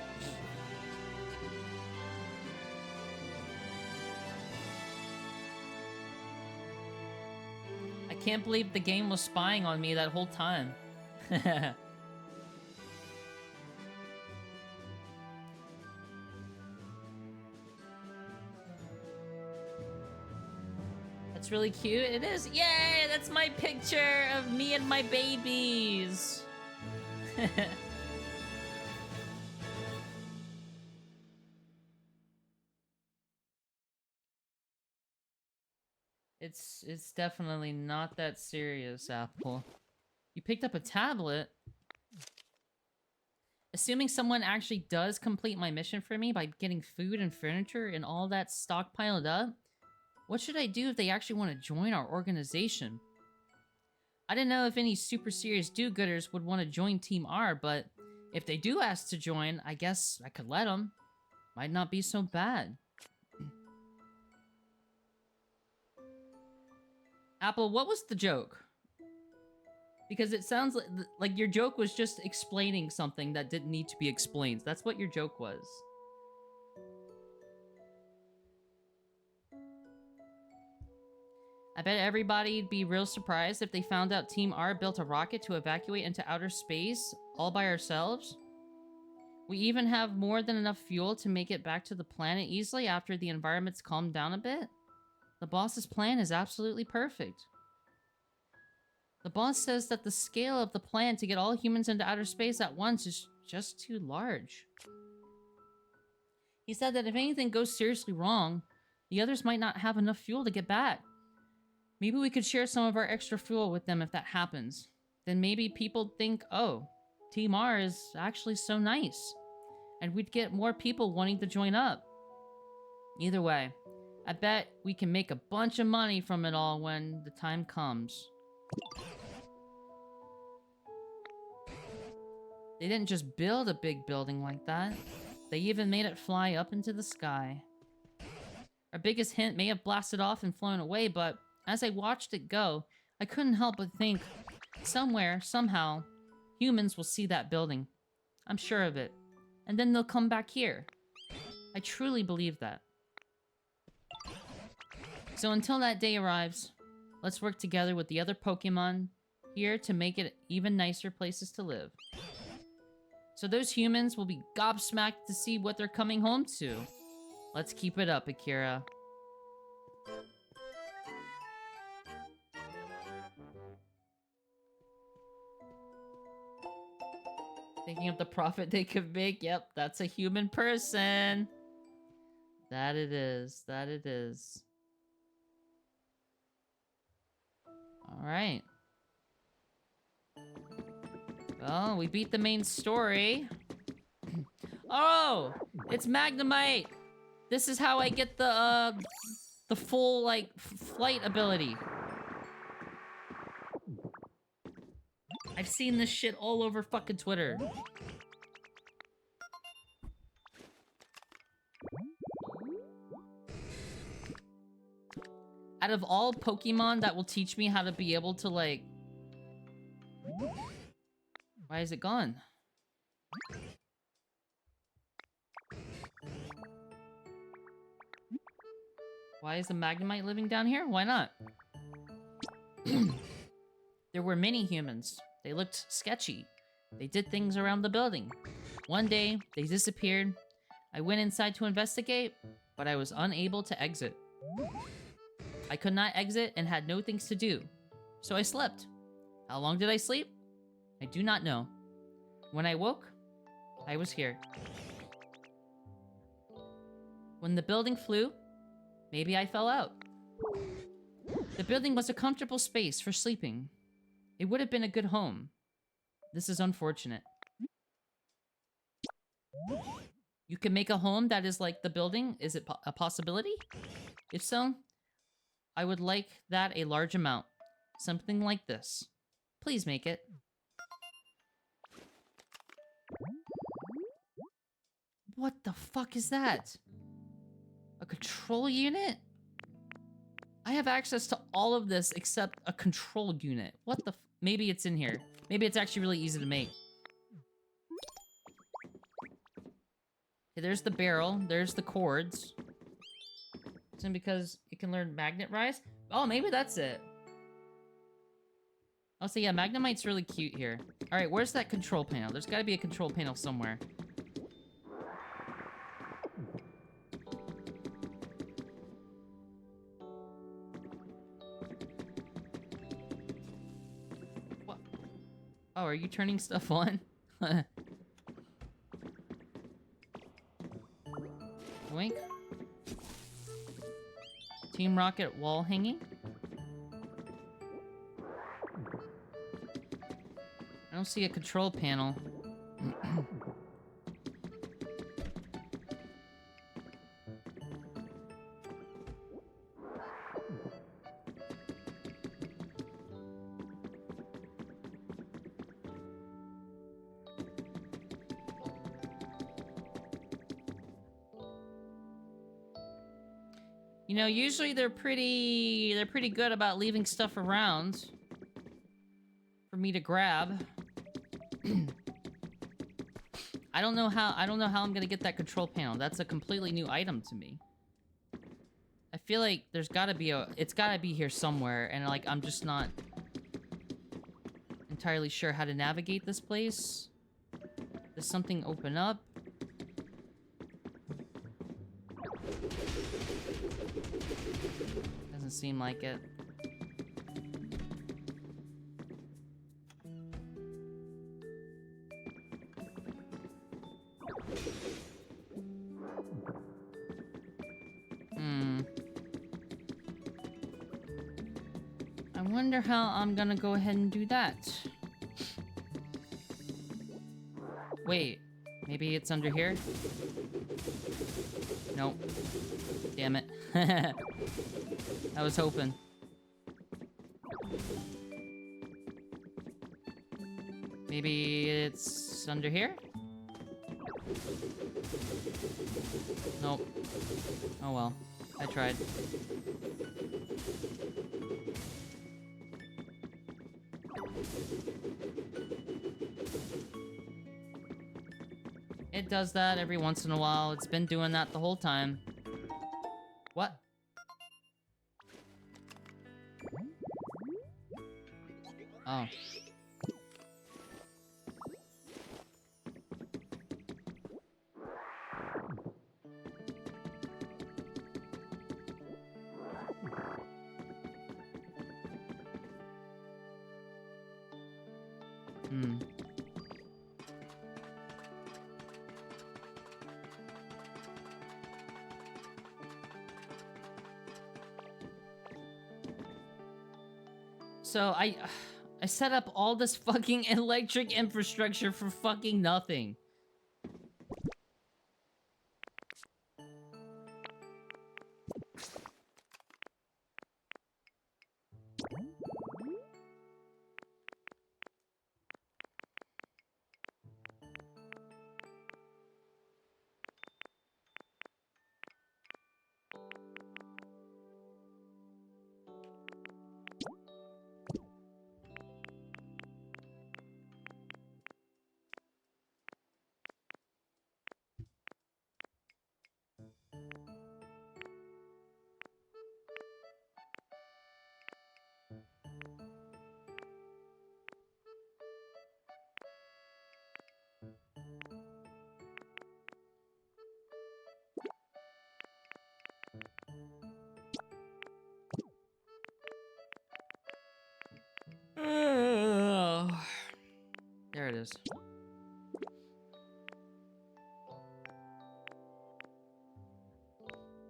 can't believe the game was spying on me that whole time. That's really cute. It is. Yay! That's my picture of me and my babies. It's definitely not that serious, Apple. You picked up a tablet? Assuming someone actually does complete my mission for me by getting food and furniture and all that stockpiled up, what should I do if they actually want to join our organization? I didn't know if any super serious do-gooders would want to join Team R, but if they do ask to join, I guess I could let them. Might not be so bad. Apple, what was the joke? Because it sounds like your joke was just explaining something that didn't need to be explained. That's what your joke was. I bet everybody'd be real surprised if they found out Team R built a rocket to evacuate into outer space all by ourselves. We even have more than enough fuel to make it back to the planet easily after the environment's calmed down a bit. The boss's plan is absolutely perfect. The boss says that the scale of the plan to get all humans into outer space at once is just too large. He said that if anything goes seriously wrong, the others might not have enough fuel to get back. Maybe we could share some of our extra fuel with them if that happens. Then maybe people think, oh, Team R is actually so nice. And we'd get more people wanting to join up. Either way, I bet we can make a bunch of money from it all when the time comes. They didn't just build a big building like that. They even made it fly up into the sky. Our biggest hint may have blasted off and flown away, but as I watched it go, I couldn't help but think, somewhere, somehow, humans will see that building. I'm sure of it. And then they'll come back here. I truly believe that. So until that day arrives, let's work together with the other Pokemon here to make it even nicer places to live. So those humans will be gobsmacked to see what they're coming home to. Let's keep it up, Akira. Thinking of the profit they could make? Yep, that's a human person. That it is. That it is. Alright. Well, we beat the main story. Oh! It's Magnemite! This is how I get the full, like, flight ability. I've seen this shit all over fucking Twitter. Out of all Pokemon that will teach me how to be able to, like... Why is it gone? Why is the Magnemite living down here? Why not? There were many humans. They looked sketchy. They did things around the building. One day, they disappeared. I went inside to investigate, but I was unable to exit. I could not exit and had no things to do. So I slept. How long did I sleep? I do not know. When I woke, I was here. When the building flew, maybe I fell out. The building was a comfortable space for sleeping. It would have been a good home. This is unfortunate. You can make a home that is like the building. Is it a possibility? If so, I would like that a large amount. Something like this. Please make it. What the fuck is that? A control unit? I have access to all of this except a control unit. What the f- Maybe it's in here. Maybe it's actually really easy to make. Okay, there's the barrel. There's the cords. And because it can learn Magnet Rise? Oh, maybe that's it. Oh, so yeah, Magnemite's really cute here. Alright, where's that control panel? There's gotta be a control panel somewhere. What? Oh, are you turning stuff on? Wink. Team Rocket wall hanging? I don't see a control panel. You know, usually they're pretty good about leaving stuff around for me to grab. I don't know how I'm gonna get that control panel. That's a completely new item to me. I feel like there's gotta be it's gotta be here somewhere, and like I'm just not entirely sure how to navigate this place. Does something open up? Doesn't seem like it. I wonder how I'm gonna go ahead and do that. Wait, maybe it's under here? Nope. Damn it. I was hoping. Maybe it's under here? Nope. Oh well. I tried. It does that every once in a while. It's been doing that the whole time. What? Oh. So I set up all this fucking electric infrastructure for fucking nothing. There it is.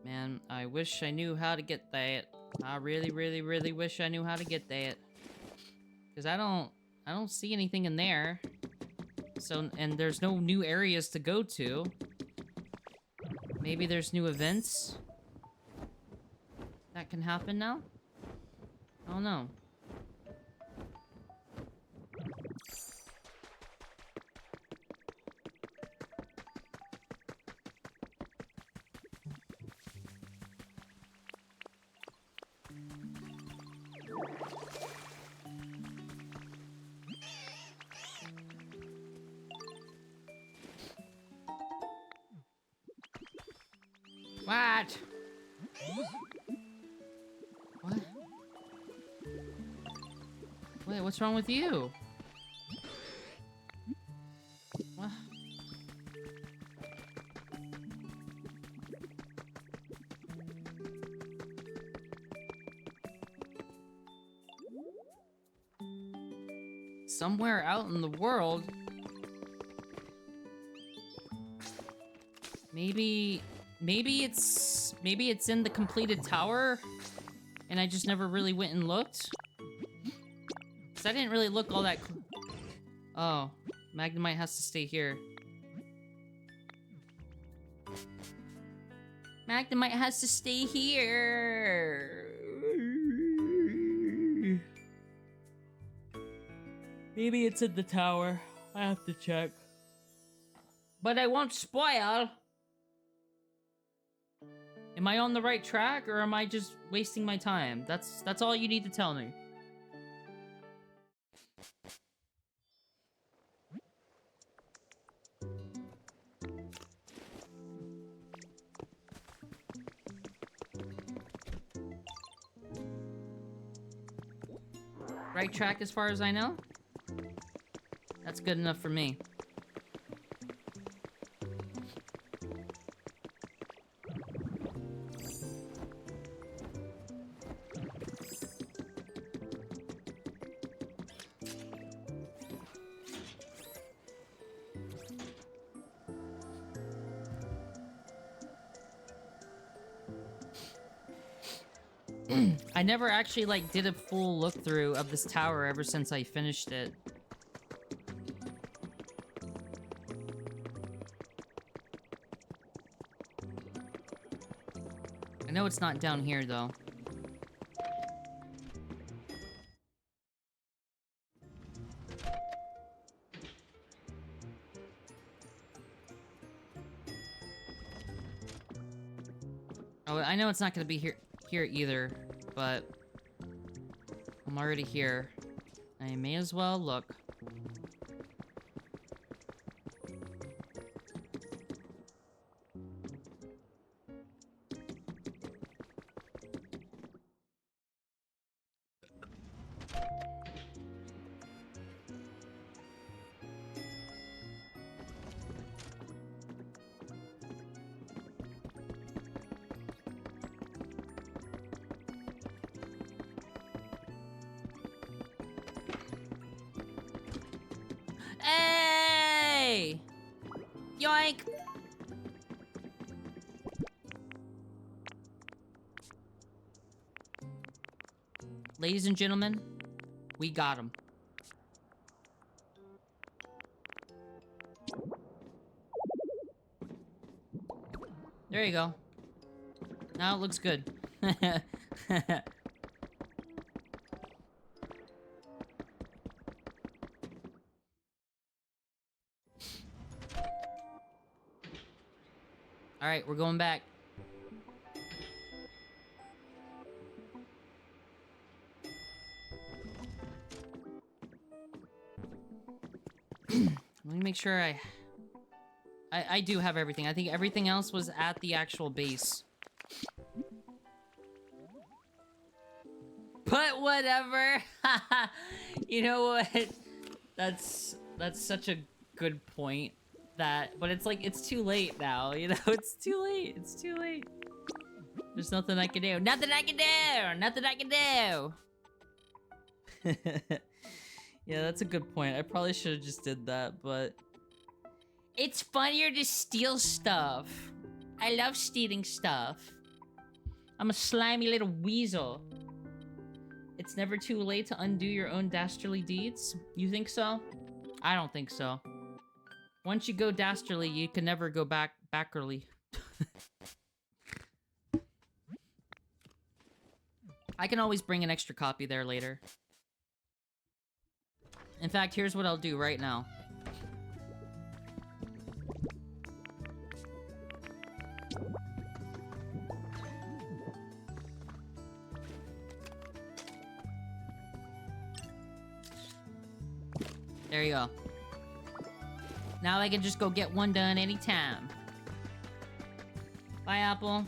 Man, I wish I knew how to get that. I really, really, really wish I knew how to get that. Because I don't see anything in there. So, and there's no new areas to go to. Maybe there's new events that can happen now? I don't know. What? What? Wait, what's wrong with you? What? Somewhere out in the world. Maybe it's in the completed tower, and I just never really went and looked. Cause I didn't really look all that. Oh, Magnemite has to stay here. Magnemite has to stay here. Maybe it's in the tower. I have to check. But I won't spoil. Am I on the right track, or am I just wasting my time? That's all you need to tell me. Right track as far as I know? That's good enough for me. I never actually, like, did a full look-through of this tower ever since I finished it. I know it's not down here, though. Oh, I know it's not gonna be here either, but I'm already here. I may as well look. Hey! Yoink! Ladies and gentlemen, we got him. There you go. Now it looks good. Alright, we're going back. Let me make sure I do have everything. I think everything else was at the actual base. But whatever. You know what? That's such a good point. But it's like, it's too late now, you know? It's too late. It's too late. There's nothing I can do. Nothing I can do! Nothing I can do! Yeah, that's a good point. I probably should have just did that, but... It's funnier to steal stuff. I love stealing stuff. I'm a slimy little weasel. It's never too late to undo your own dastardly deeds? You think so? I don't think so. Once you go dastardly, you can never go backwardly. I can always bring an extra copy there later. In fact, here's what I'll do right now. There you go. Now I can just go get one done anytime. Bye, Apple.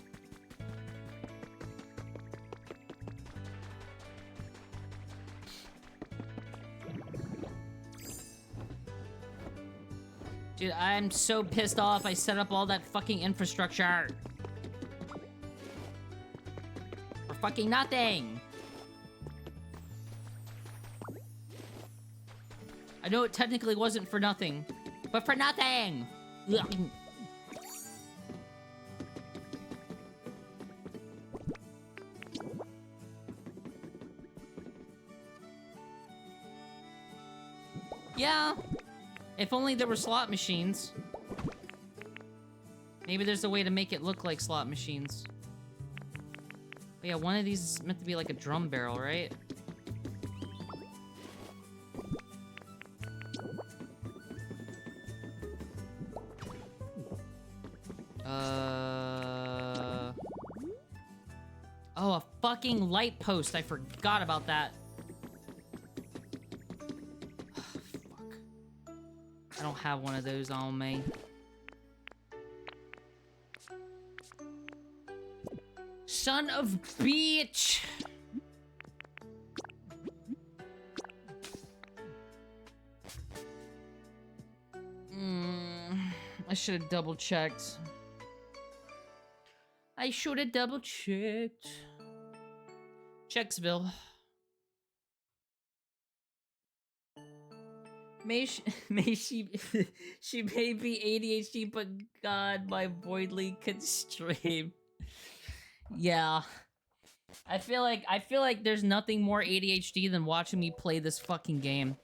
Dude, I'm so pissed off I set up all that fucking infrastructure. For fucking nothing. I know it technically wasn't for nothing, but for nothing. Ugh. Yeah. If only there were slot machines. Maybe there's a way to make it look like slot machines. But yeah, one of these is meant to be like a drum barrel, right? Oh, a fucking light post. I forgot about that. Fuck. I don't have one of those on me. Son of bitch! I should have double checked. I should have double checked. Checksville. May she she may be ADHD, but God, my voidly constrained. Yeah. I feel like there's nothing more ADHD than watching me play this fucking game.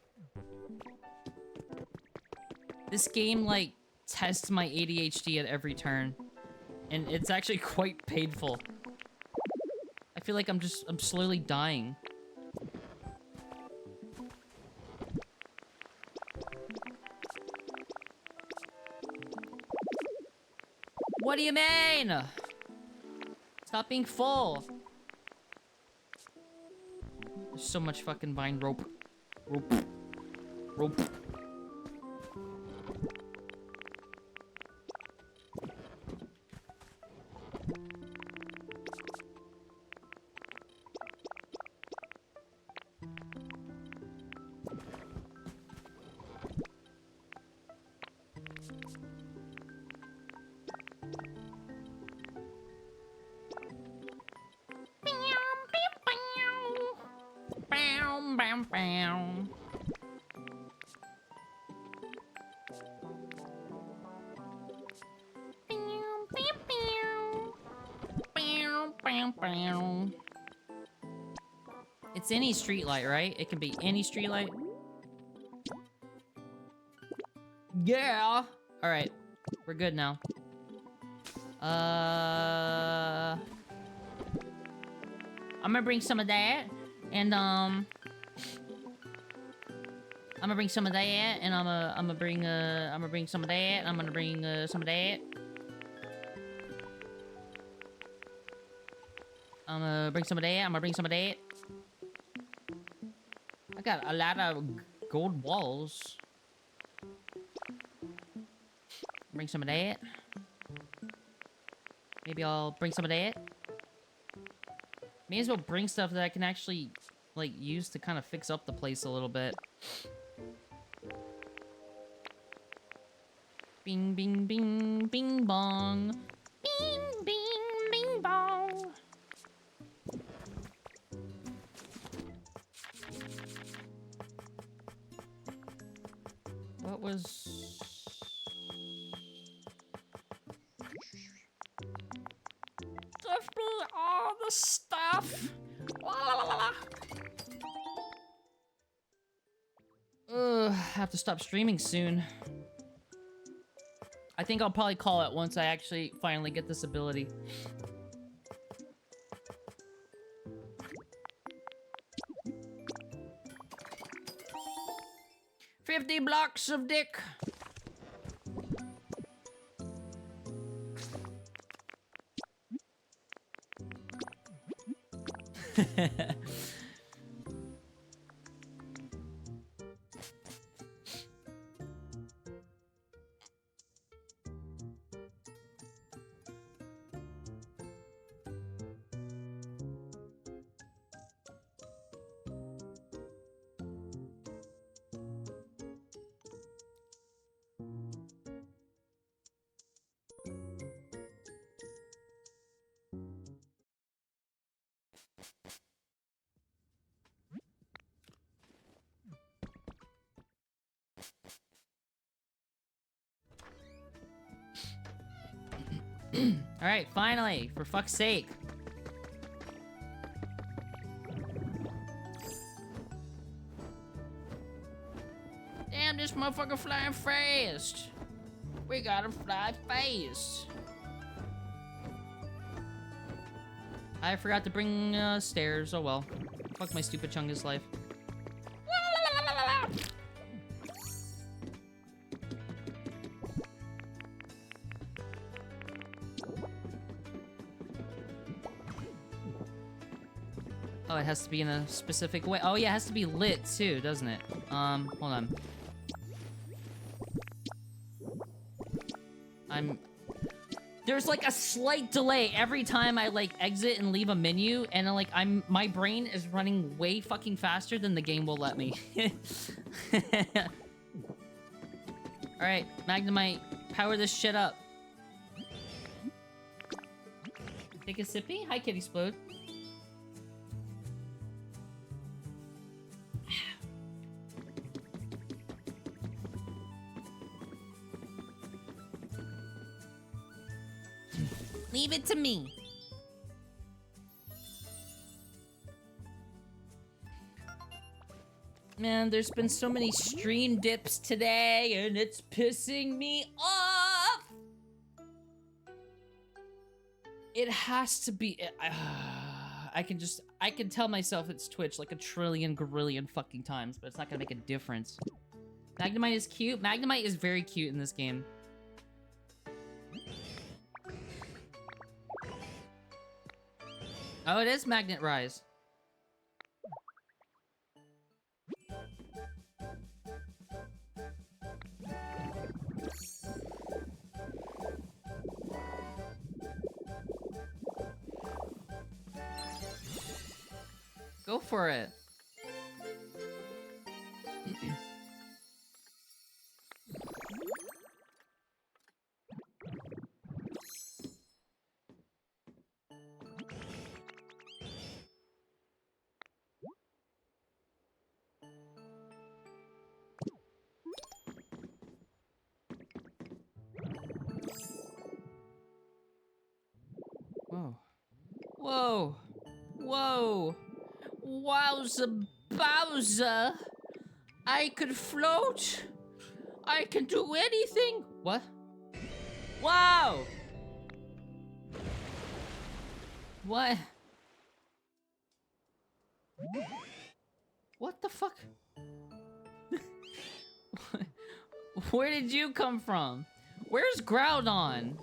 This game, like, tests my ADHD at every turn. And it's actually quite painful. I feel like I'm slowly dying. What do you mean? Stop being full. There's so much fucking vine rope. Rope. It's any streetlight, right? It can be any streetlight. Yeah. All right, we're good now. I'm gonna bring some of that, and I'm gonna bring some of that, and I'm gonna bring some of that. I'm gonna bring some of that. I'm gonna bring some of that. I'm gonna bring some of that. I got a lot of gold walls. Bring some of that. Maybe I'll bring some of that. May as well bring stuff that I can actually, like, use to kind of fix up the place a little bit. Bing, bing, bing, bing, bong. Bing, bing, bing, bong. What was... Give me all the stuff. La, la, la, la. I have to stop streaming soon. I think I'll probably call it once I actually finally get this ability. "50 blocks of dick." Alright, finally, for fuck's sake. Damn, this motherfucker flying fast. We gotta fly fast. I forgot to bring stairs. Oh well. Fuck my stupid Chungus life. Oh, it has to be in a specific way. Oh yeah, it has to be lit too, doesn't it? Hold on. There's like a slight delay every time I like exit and leave a menu, and like my brain is running way fucking faster than the game will let me. Alright, Magnemite, power this shit up. Take a sippy? Hi, Kid Explode. Leave it to me. Man, there's been so many stream dips today, and it's pissing me off. It has to be. I can tell myself it's Twitch like a trillion grillion fucking times, but it's not gonna make a difference. Magnemite is cute. Magnemite is very cute in this game. Oh, it is Magnet Rise. Go for it. Whoa. Whoa. Whoa. Wowza Bowser. I could float. I can do anything. What? Wow. What? What the fuck? Where did you come from? Where's Groudon?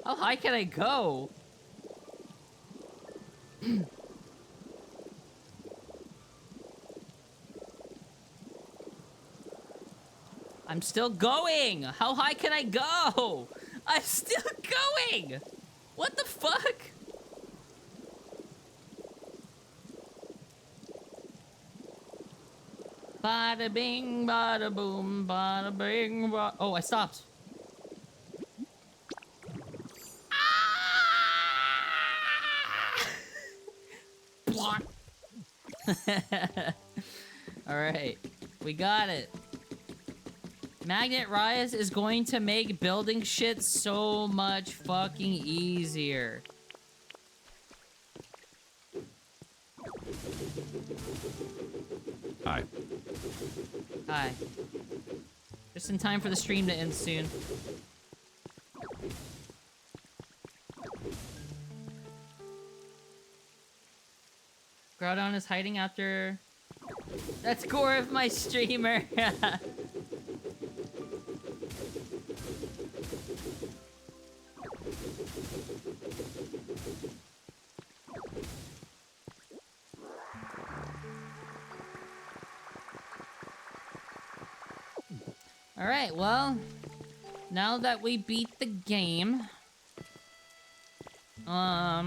How high can I go? I'm still going! How high can I go? I'm still going! What the fuck? Bada bing, bada boom, bada bing, bada... Oh, I stopped. Ah! Alright, we got it. Magnet Rise is going to make building shit so much fucking easier. Hi. Hi. Just in time for the stream to end soon. Groudon is hiding after... That's core of my streamer! Alright, well, now that we beat the game, I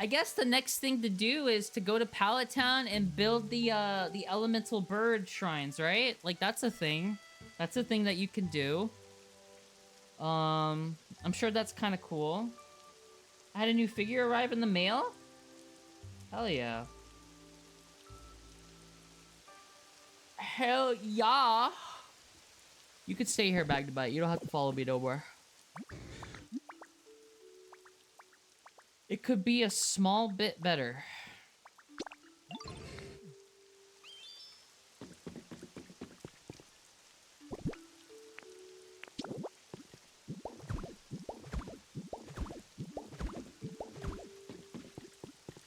guess the next thing to do is to go to Pallet Town and build the elemental bird shrines, right? Like, that's a thing. That's a thing that you can do. I'm sure that's kind of cool. I had a new figure arrive in the mail? Hell yeah. Hell yeah! You could stay here, Magnabite. You don't have to follow me nowhere. It could be a small bit better.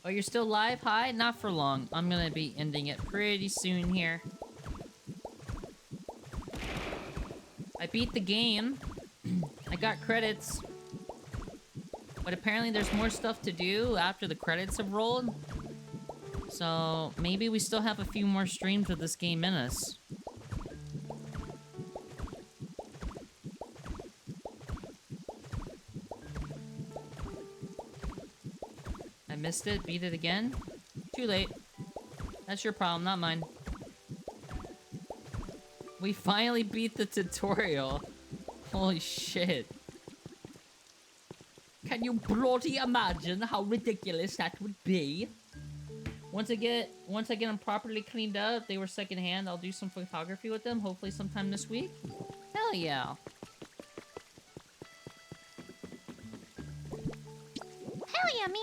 Oh, you're still live? Hi? Not for long. I'm gonna be ending it pretty soon here. I beat the game. I got credits. But apparently there's more stuff to do after the credits have rolled. So maybe we still have a few more streams with this game in us. I missed it. Beat it again. Too late. That's your problem, not mine. We finally beat the tutorial. Holy shit. Can you bloody imagine how ridiculous that would be? Once I get them properly cleaned up, they were secondhand, I'll do some photography with them, hopefully sometime this week. Hell yeah. Hell yeah, man.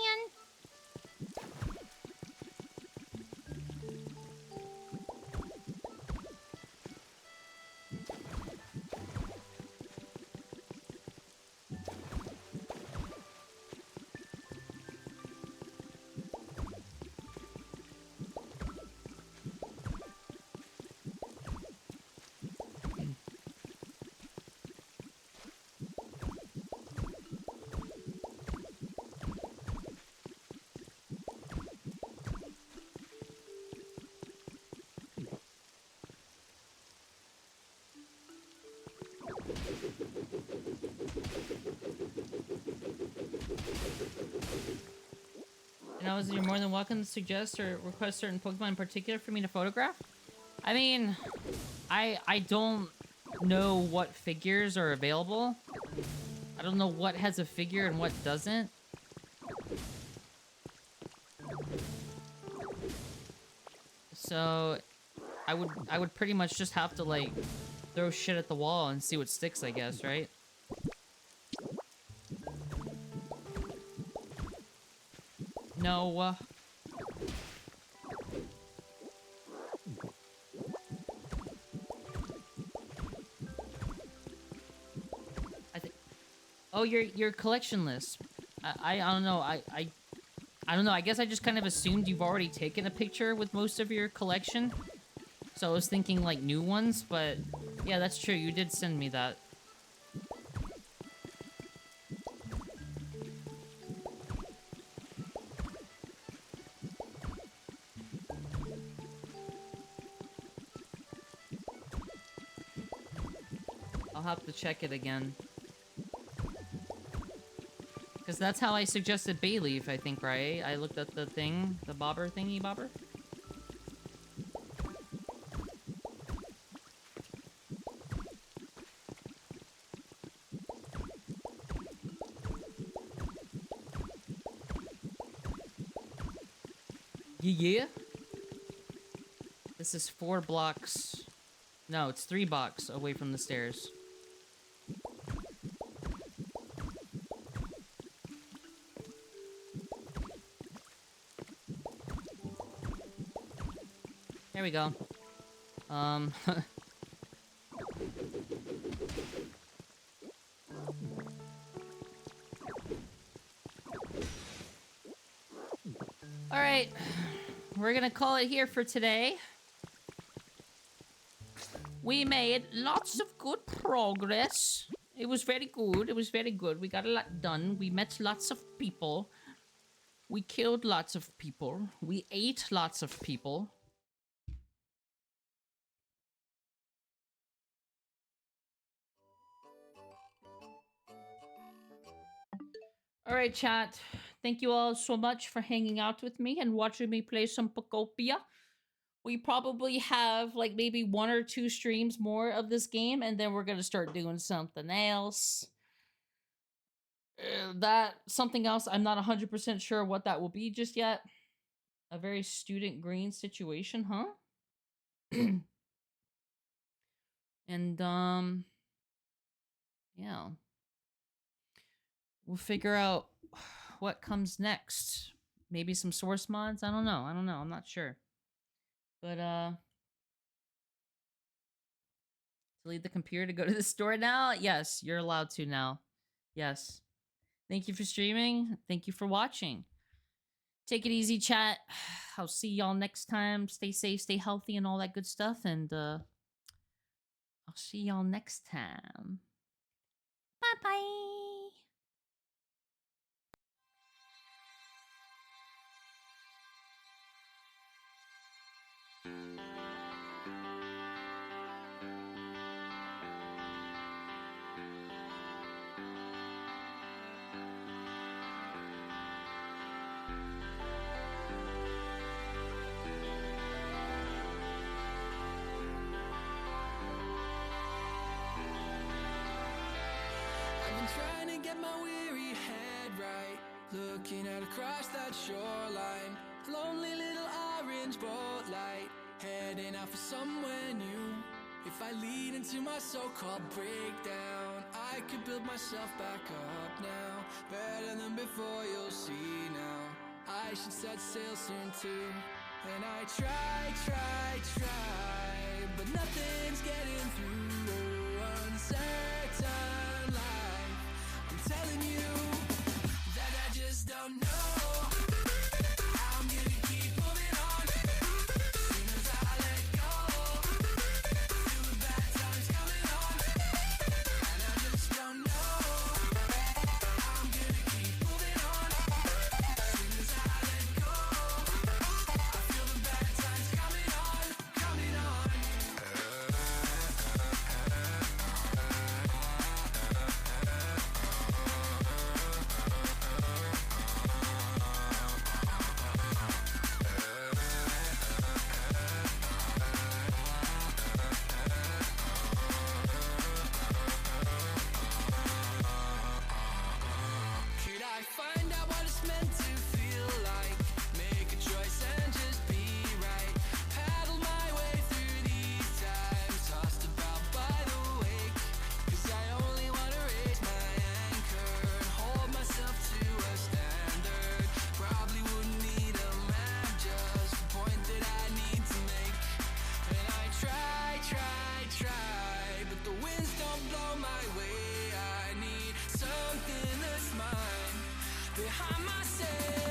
And you're more than welcome to suggest or request certain Pokemon in particular for me to photograph. I mean, I don't know what figures are available. I don't know what has a figure and what doesn't. So, I would pretty much just have to like throw shit at the wall and see what sticks, I guess, right? No. Oh, your collection list. I don't know. I don't know. I guess I just kind of assumed you've already taken a picture with most of your collection. So I was thinking like new ones, but yeah, that's true. You did send me that. I'll have to check it again. Because that's how I suggested Bayleaf, I think, right? I looked at the thing, the bobber thingy bobber. Yeah. This is 4 blocks. No, it's 3 blocks away from the stairs. There we go. Alright. We're gonna call it here for today. We made lots of good progress. It was very good. It was very good. We got a lot done. We met lots of people. We killed lots of people. We ate lots of people. Alright, chat. Thank you all so much for hanging out with me and watching me play some Pokopia. we probably have like maybe 1 or 2 streams more of this game, and then we're gonna start doing something else. That something else, I'm not 100% sure what that will be just yet. A very student green situation, huh? And yeah, we'll figure out what comes next. Maybe some source mods. I don't know. I'm not sure. But to leave the computer to go to the store now? Yes, you're allowed to now. Yes. Thank you for streaming. Thank you for watching. Take it easy, chat. I'll see y'all next time. Stay safe, stay healthy, and all that good stuff. And I'll see y'all next time. Bye-bye. I've been trying to get my weary head right, looking out across that shoreline. Lonely little orange boat light, heading out for somewhere new. If I lead into my so-called breakdown, I could build myself back up now. Better than before, you'll see now. I should set sail soon too. And I try, but nothing's getting through. Oh, uncertain life, I'm telling you that I just don't know how I'm gonna keep moving on. As soon as I let go, feel the bad times coming on. And I just don't know how I'm gonna keep moving on. As soon as I let go, I feel the bad times coming on, coming on. Could I find out what it's meant to feel like? Make a choice and just be right. Paddle my way through these times, tossed about by the wake. 'Cause I only wanna raise my anchor and hold myself to a standard. Probably wouldn't need a map, just a point that I need to make. And I try, but the winds don't blow my way. I need something that's mine, behind myself.